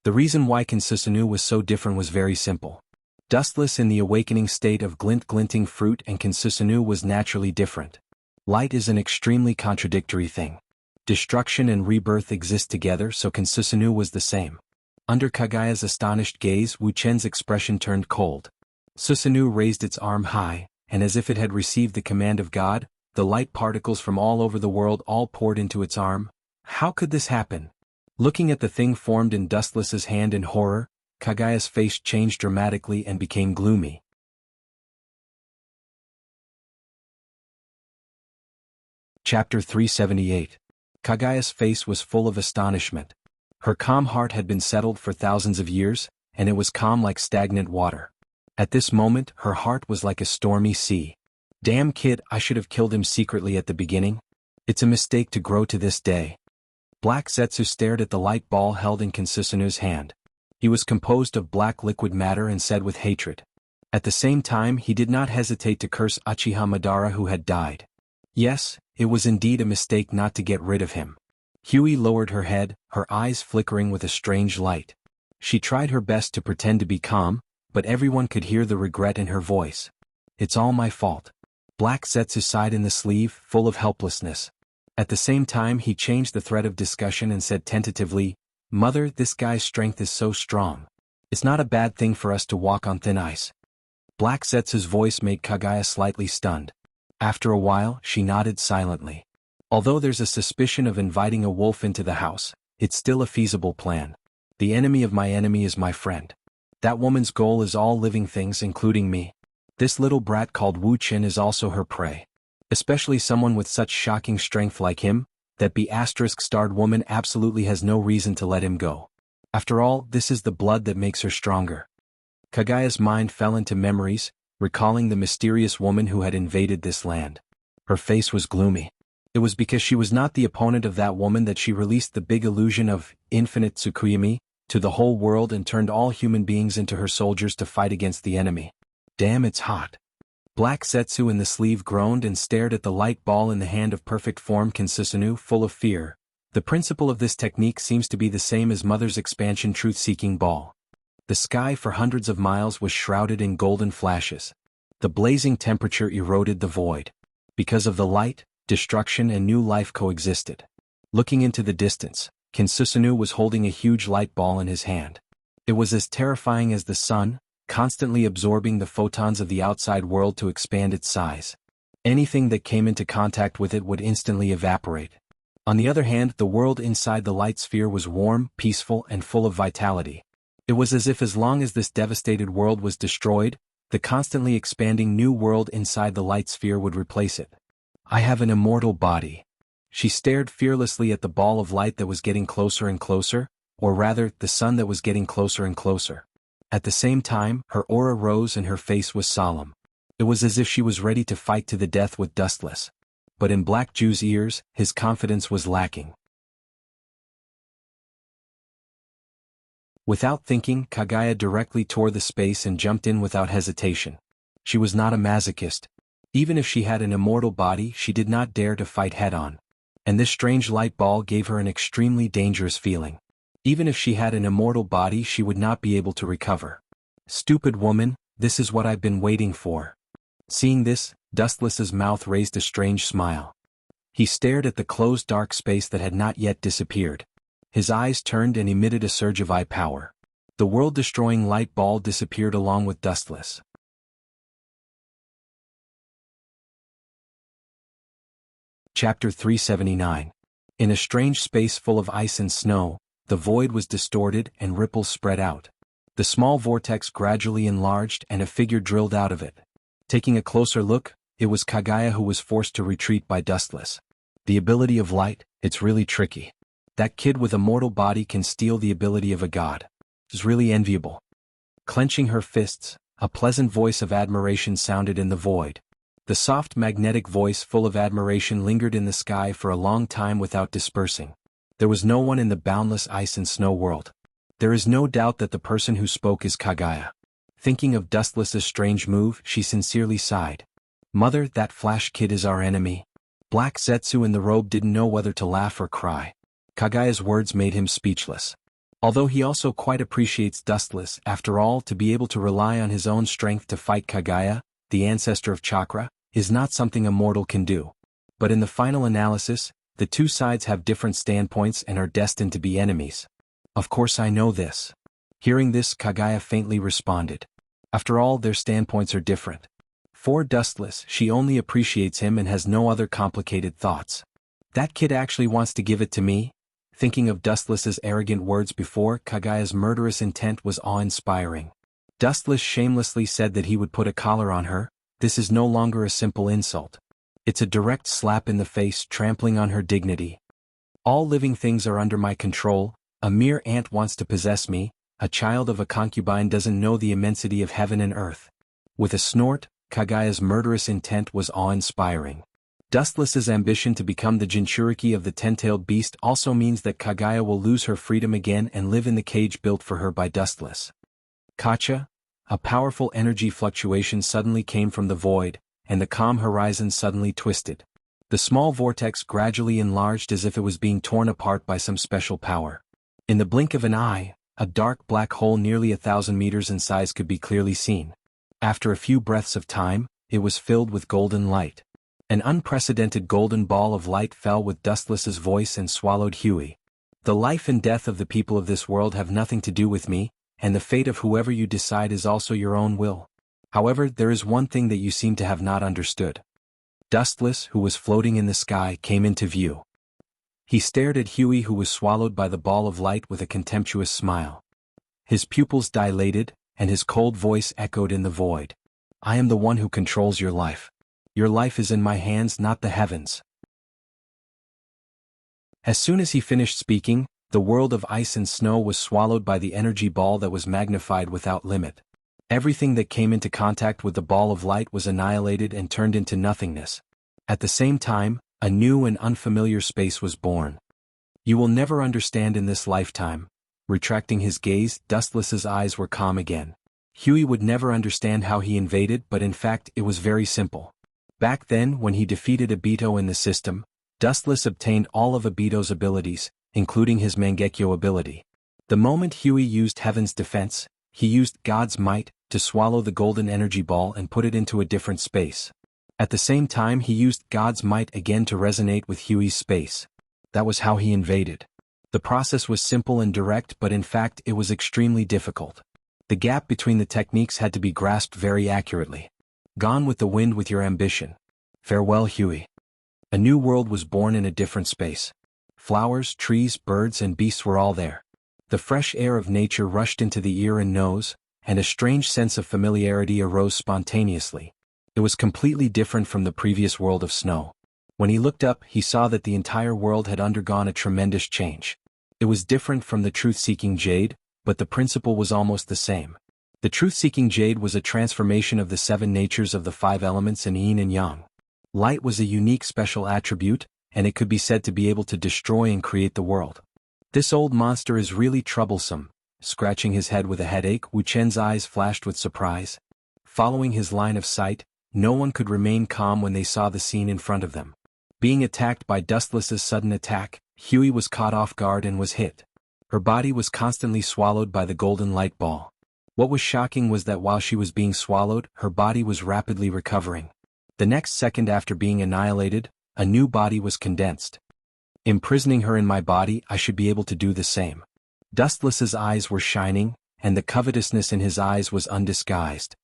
Speaker 1: The reason why Kinsusanu was so different was very simple. Dustless in the awakening state of glinting fruit and Kinsusanu was naturally different. Light is an extremely contradictory thing. Destruction and rebirth exist together, so Kinsusanu was the same. Under Kagaya's astonished gaze, Wu Chen's expression turned cold. Susanoo raised its arm high, and as if it had received the command of God, the light particles from all over the world all poured into its arm. How could this happen? Looking at the thing formed in Dustless's hand in horror, Kagaya's face changed dramatically and became gloomy. Chapter 378. Kagaya's face was full of astonishment. Her calm heart had been settled for thousands of years, and it was calm like stagnant water. At this moment, her heart was like a stormy sea. Damn kid, I should have killed him secretly at the beginning. It's a mistake to grow to this day. Black Zetsu stared at the light ball held in Kinsusanu's hand. He was composed of black liquid matter and said with hatred. At the same time, he did not hesitate to curse Uchiha Madara who had died. Yes, it was indeed a mistake not to get rid of him. Huey lowered her head, her eyes flickering with a strange light. She tried her best to pretend to be calm, but everyone could hear the regret in her voice. It's all my fault. Black Zetsu sighed in the sleeve, full of helplessness. At the same time he changed the thread of discussion and said tentatively, Mother, this guy's strength is so strong. It's not a bad thing for us to walk on thin ice. Black Zetsu's voice made Kagaya slightly stunned. After a while, she nodded silently. Although there's a suspicion of inviting a wolf into the house, it's still a feasible plan. The enemy of my enemy is my friend. That woman's goal is all living things including me. This little brat called Wu Chen is also her prey. Especially someone with such shocking strength like him, that B***-starred woman absolutely has no reason to let him go. After all, this is the blood that makes her stronger. Kagaya's mind fell into memories, recalling the mysterious woman who had invaded this land. Her face was gloomy. It was because she was not the opponent of that woman that she released the big illusion of infinite Tsukuyami to the whole world and turned all human beings into her soldiers to fight against the enemy. Damn, it's hot. Black Zetsu in the sleeve groaned and stared at the light ball in the hand of perfect form Kinsusanu full of fear. The principle of this technique seems to be the same as Mother's expansion truth-seeking ball. The sky for hundreds of miles was shrouded in golden flashes. The blazing temperature eroded the void. Because of the light, destruction and new life coexisted. Looking into the distance, Kinsusanu was holding a huge light ball in his hand. It was as terrifying as the sun, constantly absorbing the photons of the outside world to expand its size. Anything that came into contact with it would instantly evaporate. On the other hand, the world inside the light sphere was warm, peaceful, and full of vitality. It was as if as long as this devastated world was destroyed, the constantly expanding new world inside the light sphere would replace it. I have an immortal body. She stared fearlessly at the ball of light that was getting closer and closer, or rather, the sun that was getting closer and closer. At the same time, her aura rose and her face was solemn. It was as if she was ready to fight to the death with Dustless. But in Black Jew's ears, his confidence was lacking. Without thinking, Kaguya directly tore the space and jumped in without hesitation. She was not a masochist. Even if she had an immortal body, she did not dare to fight head-on. And this strange light ball gave her an extremely dangerous feeling. Even if she had an immortal body, she would not be able to recover. Stupid woman, this is what I've been waiting for. Seeing this, Dustless's mouth raised a strange smile. He stared at the closed dark space that had not yet disappeared. His eyes turned and emitted a surge of eye power. The world-destroying light ball disappeared along with Dustless. Chapter 379. In a strange space full of ice and snow, the void was distorted and ripples spread out. The small vortex gradually enlarged and a figure drilled out of it. Taking a closer look, it was Kaguya who was forced to retreat by Dustless. The ability of light, it's really tricky. That kid with a mortal body can steal the ability of a god. It's really enviable. Clenching her fists, a pleasant voice of admiration sounded in the void. The soft magnetic voice full of admiration lingered in the sky for a long time without dispersing. There was no one in the boundless ice and snow world. There is no doubt that the person who spoke is Kaguya. Thinking of Dustless's strange move, she sincerely sighed. Mother, that Flash kid is our enemy. Black Zetsu in the robe didn't know whether to laugh or cry. Kaguya's words made him speechless. Although he also quite appreciates Dustless, after all, to be able to rely on his own strength to fight Kaguya, the ancestor of chakra, is not something a mortal can do. But in the final analysis, the two sides have different standpoints and are destined to be enemies. Of course I know this. Hearing this, Kaguya faintly responded. After all, their standpoints are different. For Dustless, she only appreciates him and has no other complicated thoughts. That kid actually wants to give it to me? Thinking of Dustless's arrogant words before, Kaguya's murderous intent was awe-inspiring. Dustless shamelessly said that he would put a collar on her. This is no longer a simple insult. It's a direct slap in the face, trampling on her dignity. All living things are under my control. A mere ant wants to possess me. A child of a concubine doesn't know the immensity of heaven and earth. With a snort, Kaguya's murderous intent was awe-inspiring. Dustless's ambition to become the Jinchuriki of the ten-tailed beast also means that Kaguya will lose her freedom again and live in the cage built for her by Dustless. Kacha, a powerful energy fluctuation suddenly came from the void, and the calm horizon suddenly twisted. The small vortex gradually enlarged as if it was being torn apart by some special power. In the blink of an eye, a dark black hole nearly 1,000 meters in size could be clearly seen. After a few breaths of time, it was filled with golden light. An unprecedented golden ball of light fell with Dustless's voice and swallowed Huey. The life and death of the people of this world have nothing to do with me, and the fate of whoever you decide is also your own will. However, there is one thing that you seem to have not understood. Dustless, who was floating in the sky, came into view. He stared at Huey, who was swallowed by the ball of light, with a contemptuous smile. His pupils dilated, and his cold voice echoed in the void. I am the one who controls your life. Your life is in my hands, not the heavens. As soon as he finished speaking, the world of ice and snow was swallowed by the energy ball that was magnified without limit. Everything that came into contact with the ball of light was annihilated and turned into nothingness. At the same time, a new and unfamiliar space was born. You will never understand in this lifetime. Retracting his gaze, Dustless's eyes were calm again. Huey would never understand how he invaded, but in fact it was very simple. Back then, when he defeated Obito in the system, Dustless obtained all of Obito's abilities, including his Mangekyo ability. The moment Huey used Heaven's defense, he used God's might to swallow the golden energy ball and put it into a different space. At the same time he used God's might again to resonate with Huey's space. That was how he invaded. The process was simple and direct, but in fact it was extremely difficult. The gap between the techniques had to be grasped very accurately. Gone with the wind with your ambition. Farewell, Huey. A new world was born in a different space. Flowers, trees, birds, and beasts were all there. The fresh air of nature rushed into the ear and nose, and a strange sense of familiarity arose spontaneously. It was completely different from the previous world of snow. When he looked up, he saw that the entire world had undergone a tremendous change. It was different from the truth-seeking jade, but the principle was almost the same. The truth-seeking jade was a transformation of the 7 natures of the 5 elements in yin and yang. Light was a unique special attribute, and it could be said to be able to destroy and create the world. This old monster is really troublesome. Scratching his head with a headache, Wu Chen's eyes flashed with surprise. Following his line of sight, no one could remain calm when they saw the scene in front of them. Being attacked by Dustless's sudden attack, Huey was caught off guard and was hit. Her body was constantly swallowed by the golden light ball. What was shocking was that while she was being swallowed, her body was rapidly recovering. The next second after being annihilated, a new body was condensed. Imprisoning her in my body, I should be able to do the same. Dustless's eyes were shining, and the covetousness in his eyes was undisguised.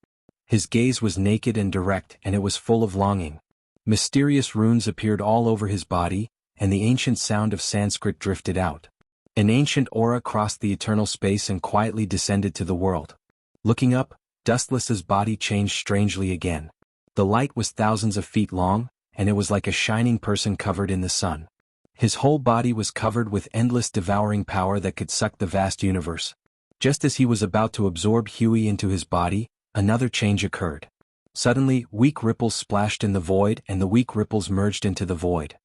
Speaker 1: His gaze was naked and direct, and it was full of longing. Mysterious runes appeared all over his body, and the ancient sound of Sanskrit drifted out. An ancient aura crossed the eternal space and quietly descended to the world. Looking up, Dustless's body changed strangely again. The light was thousands of feet long, and it was like a shining person covered in the sun. His whole body was covered with endless devouring power that could suck the vast universe. Just as he was about to absorb Huey into his body, another change occurred. Suddenly, weak ripples splashed in the void, and the weak ripples merged into the void.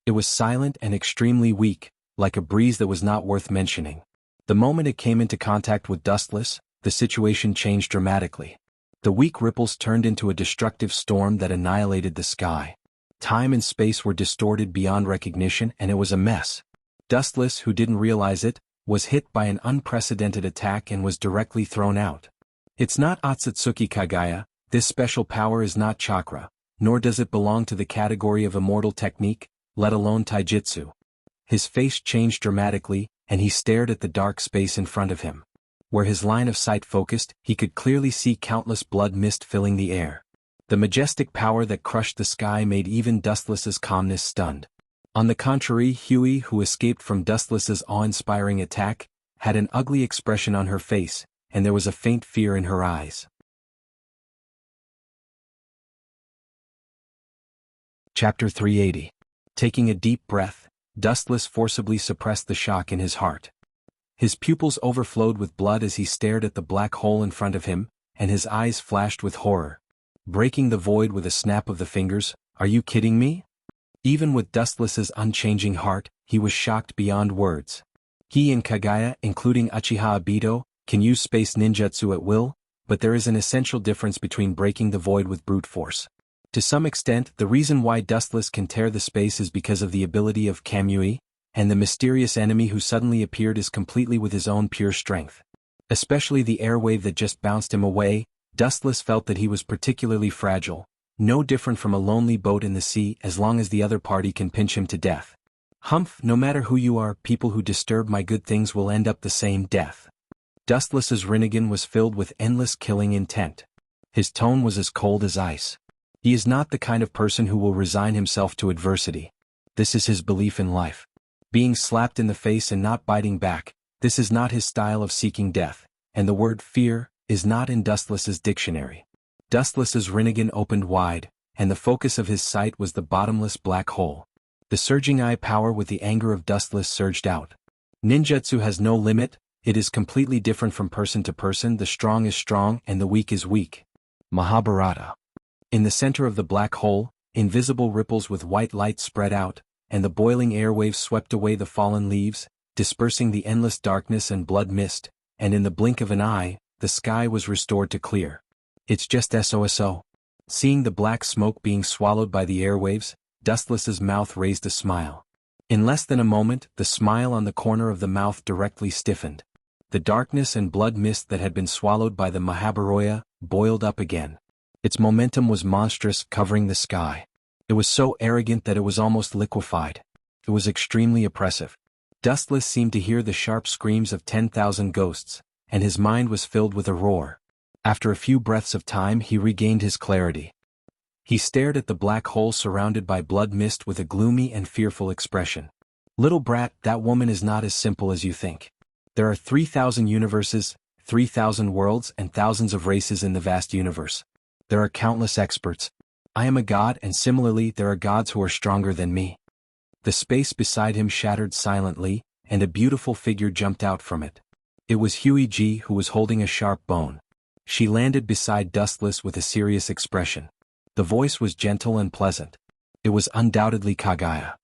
Speaker 1: It was silent and extremely weak, like a breeze that was not worth mentioning. The moment it came into contact with Dustless, the situation changed dramatically. The weak ripples turned into a destructive storm that annihilated the sky. Time and space were distorted beyond recognition, and it was a mess. Dustless, who didn't realize it, was hit by an unprecedented attack and was directly thrown out. It's not Otsutsuki Kagaya, this special power is not chakra, nor does it belong to the category of immortal technique, let alone taijutsu. His face changed dramatically, and he stared at the dark space in front of him. Where his line of sight focused, he could clearly see countless blood mist filling the air. The majestic power that crushed the sky made even Dustless's calmness stunned. On the contrary, Huey, who escaped from Dustless's awe-inspiring attack, had an ugly expression on her face, and there was a faint fear in her eyes. Chapter 380. Taking a deep breath, Dustless forcibly suppressed the shock in his heart. His pupils overflowed with blood as he stared at the black hole in front of him, and his eyes flashed with horror. Breaking the void with a snap of the fingers, are you kidding me? Even with Dustless's unchanging heart, he was shocked beyond words. He and Kagaya, including Uchiha Obito, can use space ninjutsu at will, but there is an essential difference between breaking the void with brute force. To some extent, the reason why Dustless can tear the space is because of the ability of Kamui, and the mysterious enemy who suddenly appeared is completely with his own pure strength. Especially the airwave that just bounced him away, Dustless felt that he was particularly fragile, no different from a lonely boat in the sea as long as the other party can pinch him to death. Humph, no matter who you are, people who disturb my good things will end up the same death. Dustless's Rinnegan was filled with endless killing intent. His tone was as cold as ice. He is not the kind of person who will resign himself to adversity. This is his belief in life. Being slapped in the face and not biting back, this is not his style of seeking death, and the word fear is not in Dustless's dictionary. Dustless's Rinnegan opened wide, and the focus of his sight was the bottomless black hole. The surging eye power with the anger of Dustless surged out. Ninjutsu has no limit, it is completely different from person to person. The strong is strong and the weak is weak. Mahabharata. In the center of the black hole, invisible ripples with white light spread out, and the boiling airwaves swept away the fallen leaves, dispersing the endless darkness and blood mist, and in the blink of an eye, the sky was restored to clear. It's just SOSO. Seeing the black smoke being swallowed by the airwaves, Dustless's mouth raised a smile. In less than a moment, the smile on the corner of the mouth directly stiffened. The darkness and blood mist that had been swallowed by the Mahabharata boiled up again. Its momentum was monstrous, covering the sky. It was so arrogant that it was almost liquefied. It was extremely oppressive. Dustless seemed to hear the sharp screams of 10,000 ghosts, and his mind was filled with a roar. After a few breaths of time he regained his clarity. He stared at the black hole surrounded by blood mist with a gloomy and fearful expression. Little brat, that woman is not as simple as you think. There are 3,000 universes, 3,000 worlds and thousands of races in the vast universe. There are countless experts. I am a god, and similarly there are gods who are stronger than me. The space beside him shattered silently, and a beautiful figure jumped out from it. It was Huiji, who was holding a sharp bone. She landed beside Dustless with a serious expression. The voice was gentle and pleasant. It was undoubtedly Kagaya.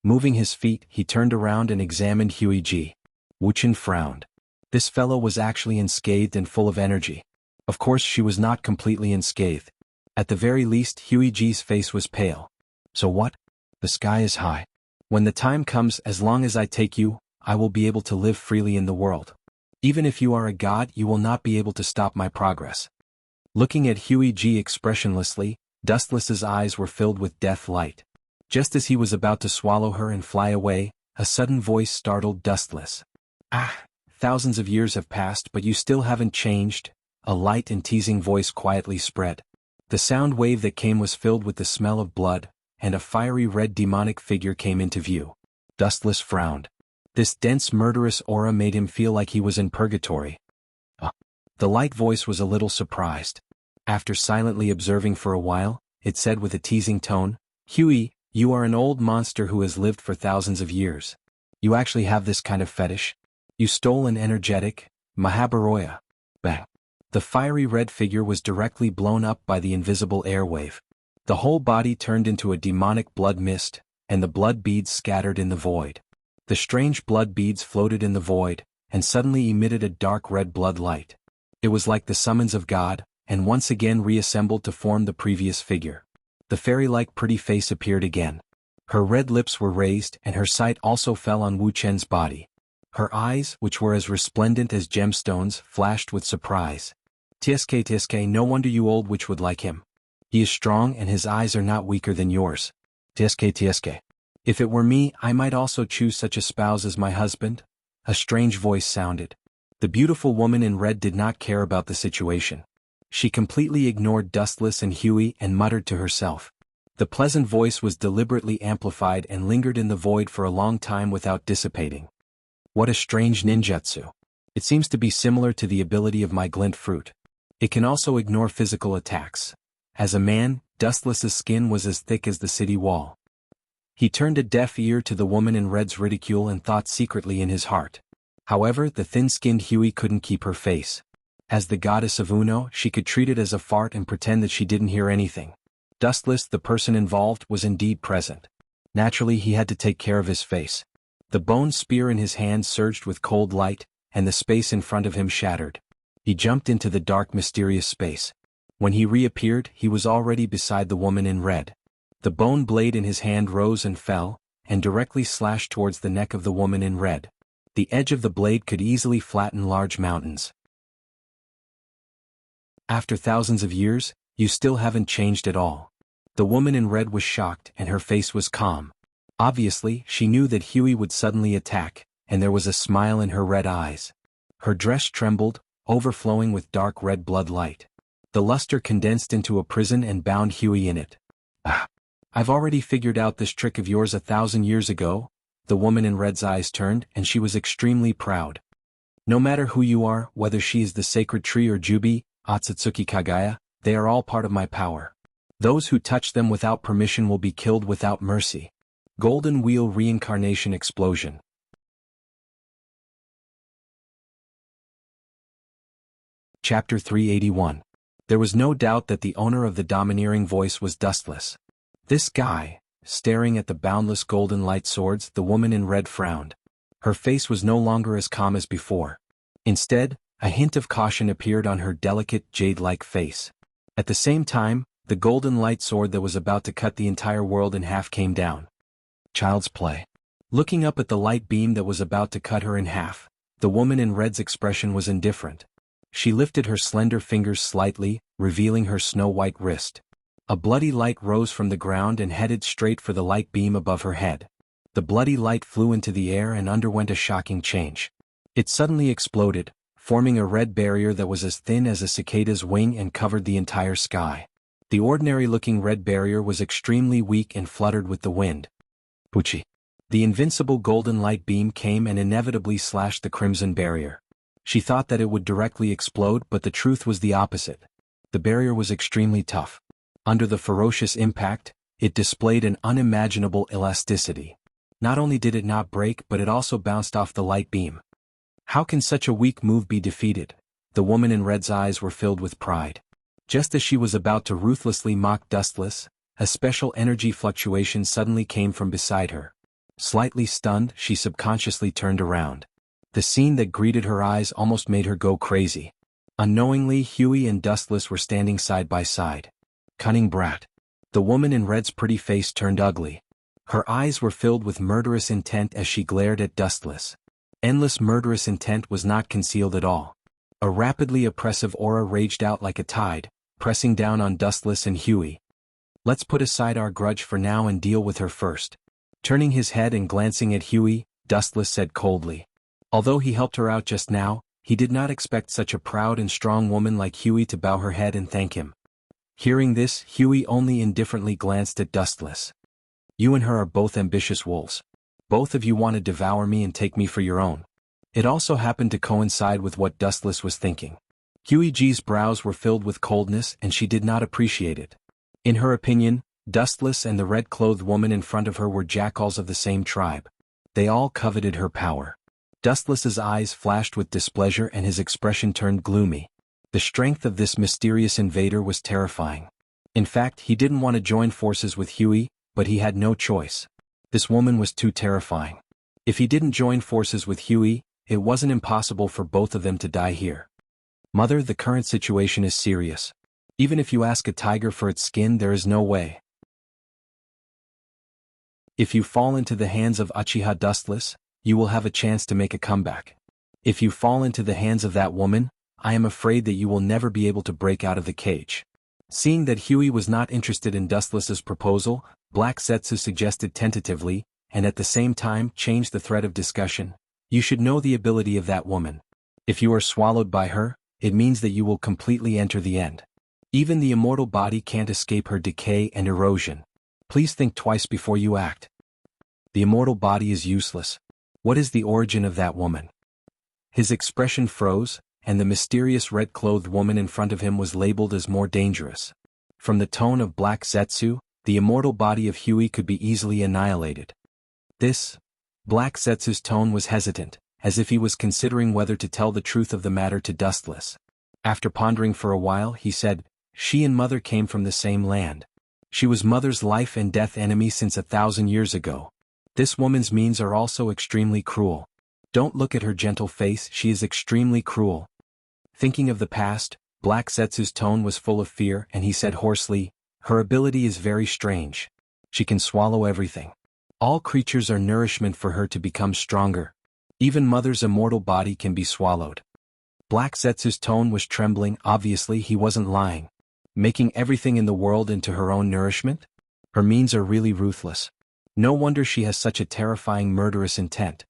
Speaker 1: Moving his feet, he turned around and examined Huiji. Wuchen frowned. This fellow was actually unscathed and full of energy. Of course she was not completely unscathed. At the very least Huiji's face was pale. So what? The sky is high. When the time comes, as long as I take you, I will be able to live freely in the world. Even if you are a god, you will not be able to stop my progress. Looking at Huiji expressionlessly, Dustless's eyes were filled with death light. Just as he was about to swallow her and fly away, a sudden voice startled Dustless. Ah, thousands of years have passed, but you still haven't changed. A light and teasing voice quietly spread. The sound wave that came was filled with the smell of blood, and a fiery red demonic figure came into view. Dustless frowned. This dense murderous aura made him feel like he was in purgatory. The light voice was a little surprised. After silently observing for a while, it said with a teasing tone, Hui, you are an old monster who has lived for thousands of years. You actually have this kind of fetish? You stole an energetic Mahabharaya. Bang. The fiery red figure was directly blown up by the invisible airwave. The whole body turned into a demonic blood mist, and the blood beads scattered in the void. The strange blood beads floated in the void, and suddenly emitted a dark red blood light. It was like the summons of God, and once again reassembled to form the previous figure. The fairy-like pretty face appeared again. Her red lips were raised, and her sight also fell on Wu Chen's body. Her eyes, which were as resplendent as gemstones, flashed with surprise. Tsk, no wonder you old witch would like him. He is strong and his eyes are not weaker than yours. Tsk. If it were me, I might also choose such a spouse as my husband. A strange voice sounded. The beautiful woman in red did not care about the situation. She completely ignored Dustless and Huey and muttered to herself. The pleasant voice was deliberately amplified and lingered in the void for a long time without dissipating. What a strange ninjutsu. It seems to be similar to the ability of my glint fruit. It can also ignore physical attacks. As a man, Dustless's skin was as thick as the city wall. He turned a deaf ear to the woman in red's ridicule and thought secretly in his heart. However, the thin-skinned Huey couldn't keep her face. As the goddess of Uno, she could treat it as a fart and pretend that she didn't hear anything. Dustless, the person involved, was indeed present. Naturally, he had to take care of his face. The bone spear in his hand surged with cold light, and the space in front of him shattered. He jumped into the dark, mysterious space. When he reappeared, he was already beside the woman in red. The bone blade in his hand rose and fell, and directly slashed towards the neck of the woman in red. The edge of the blade could easily flatten large mountains. After thousands of years, you still haven't changed at all. The woman in red was shocked and her face was calm. Obviously, she knew that Huey would suddenly attack, and there was a smile in her red eyes. Her dress trembled, overflowing with dark red blood light. The luster condensed into a prison and bound Huey in it. I've already figured out this trick of yours 1,000 years ago. The woman in red's eyes turned, and she was extremely proud. No matter who you are, whether she is the sacred tree or Jubi, Atsutsuki Kagaya, they are all part of my power. Those who touch them without permission will be killed without mercy. Golden Wheel Reincarnation Explosion. Chapter 381. There was no doubt that the owner of the domineering voice was Dustless. This guy, staring at the boundless golden light swords, the woman in red frowned. Her face was no longer as calm as before. Instead, a hint of caution appeared on her delicate, jade-like face. At the same time, the golden light sword that was about to cut the entire world in half came down. Child's play. Looking up at the light beam that was about to cut her in half, the woman in red's expression was indifferent. She lifted her slender fingers slightly, revealing her snow-white wrist. A bloody light rose from the ground and headed straight for the light beam above her head. The bloody light flew into the air and underwent a shocking change. It suddenly exploded, forming a red barrier that was as thin as a cicada's wing and covered the entire sky. The ordinary-looking red barrier was extremely weak and fluttered with the wind. Pucci. The invincible golden light beam came and inevitably slashed the crimson barrier. She thought that it would directly explode, but the truth was the opposite. The barrier was extremely tough. Under the ferocious impact, it displayed an unimaginable elasticity. Not only did it not break, but it also bounced off the light beam. How can such a weak move be defeated? The woman in red's eyes were filled with pride. Just as she was about to ruthlessly mock Dustless, a special energy fluctuation suddenly came from beside her. Slightly stunned, she subconsciously turned around. The scene that greeted her eyes almost made her go crazy. Unknowingly, Huey and Dustless were standing side by side. Cunning brat. The woman in red's pretty face turned ugly. Her eyes were filled with murderous intent as she glared at Dustless. Endless murderous intent was not concealed at all. A rapidly oppressive aura raged out like a tide, pressing down on Dustless and Huey. Let's put aside our grudge for now and deal with her first. Turning his head and glancing at Huey, Dustless said coldly. Although he helped her out just now, he did not expect such a proud and strong woman like Huey to bow her head and thank him. Hearing this, Huey only indifferently glanced at Dustless. You and her are both ambitious wolves. Both of you want to devour me and take me for your own. It also happened to coincide with what Dustless was thinking. Huey G's brows were filled with coldness and she did not appreciate it. In her opinion, Dustless and the red-clothed woman in front of her were jackals of the same tribe. They all coveted her power. Dustless's eyes flashed with displeasure and his expression turned gloomy. The strength of this mysterious invader was terrifying. In fact, he didn't want to join forces with Huey, but he had no choice. This woman was too terrifying. If he didn't join forces with Huey, it wasn't impossible for both of them to die here. Mother, the current situation is serious. Even if you ask a tiger for its skin, there is no way. If you fall into the hands of Uchiha Dustless, you will have a chance to make a comeback. If you fall into the hands of that woman, I am afraid that you will never be able to break out of the cage. Seeing that Huey was not interested in Dustless's proposal, Black Zetsu suggested tentatively, and at the same time changed the thread of discussion. You should know the ability of that woman. If you are swallowed by her, it means that you will completely enter the end. Even the immortal body can't escape her decay and erosion. Please think twice before you act. The immortal body is useless. What is the origin of that woman? His expression froze, and the mysterious red-clothed woman in front of him was labeled as more dangerous. From the tone of Black Zetsu, the immortal body of Huey could be easily annihilated. Black Zetsu's tone was hesitant, as if he was considering whether to tell the truth of the matter to Dustless. After pondering for a while, he said, she and Mother came from the same land. She was Mother's life and death enemy since 1,000 years ago. This woman's means are also extremely cruel. Don't look at her gentle face, she is extremely cruel. Thinking of the past, Black Zetsu's tone was full of fear and he said hoarsely, her ability is very strange. She can swallow everything. All creatures are nourishment for her to become stronger. Even Mother's immortal body can be swallowed. Black Zetsu's tone was trembling, obviously he wasn't lying. Making everything in the world into her own nourishment? Her means are really ruthless. No wonder she has such a terrifying murderous intent.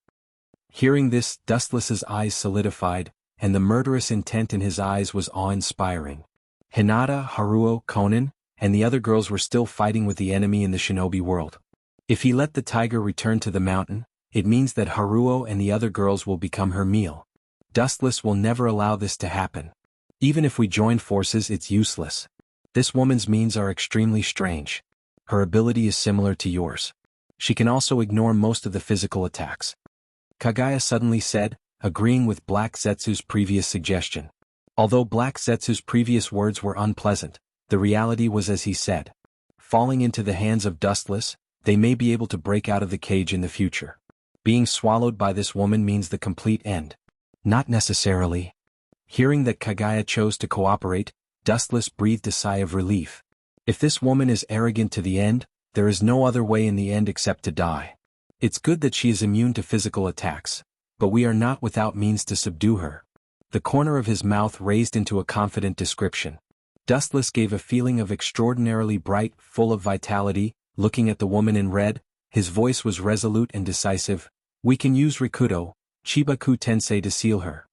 Speaker 1: Hearing this, Dustless's eyes solidified, and the murderous intent in his eyes was awe-inspiring. Hinata, Haruo, Konan, and the other girls were still fighting with the enemy in the shinobi world. If he let the tiger return to the mountain, it means that Haruo and the other girls will become her meal. Dustless will never allow this to happen. Even if we join forces, it's useless. This woman's means are extremely strange. Her ability is similar to yours. She can also ignore most of the physical attacks. Kagaya suddenly said, agreeing with Black Zetsu's previous suggestion. Although Black Zetsu's previous words were unpleasant, the reality was as he said. Falling into the hands of Dustless, they may be able to break out of the cage in the future. Being swallowed by this woman means the complete end. Not necessarily. Hearing that Kagaya chose to cooperate, Dustless breathed a sigh of relief. If this woman is arrogant to the end, there is no other way in the end except to die. It's good that she is immune to physical attacks, but we are not without means to subdue her. the corner of his mouth raised into a confident description. Dustless gave a feeling of extraordinarily bright, full of vitality, looking at the woman in red. His voice was resolute and decisive. We can use Rikudo, Chibaku Tensei to seal her.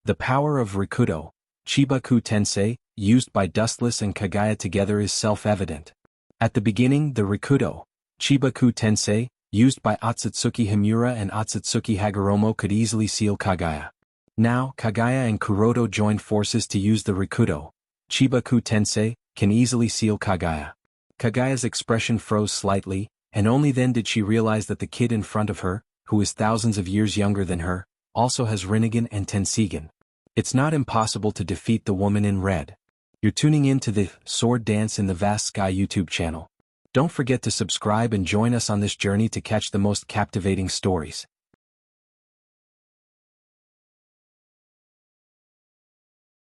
Speaker 1: The power of Rikudo, Chibaku Tensei, used by Dustless and Kagaya together is self-evident. At the beginning, the Rikudo, Chibaku Tensei, used by Otsutsuki Himura and Otsutsuki Hagoromo could easily seal Kagaya. Now, Kagaya and Kuroto joined forces to use the Rikudo, Chibaku Tensei, can easily seal Kagaya. Kagaya's expression froze slightly, and only then did she realize that the kid in front of her, who is thousands of years younger than her, also has Rinnegan and Tensigan. It's not impossible to defeat the woman in red. You're tuning in to the Sword Dance in the Vast Sky YouTube channel. Don't forget to subscribe and join us on this journey to catch the most captivating stories.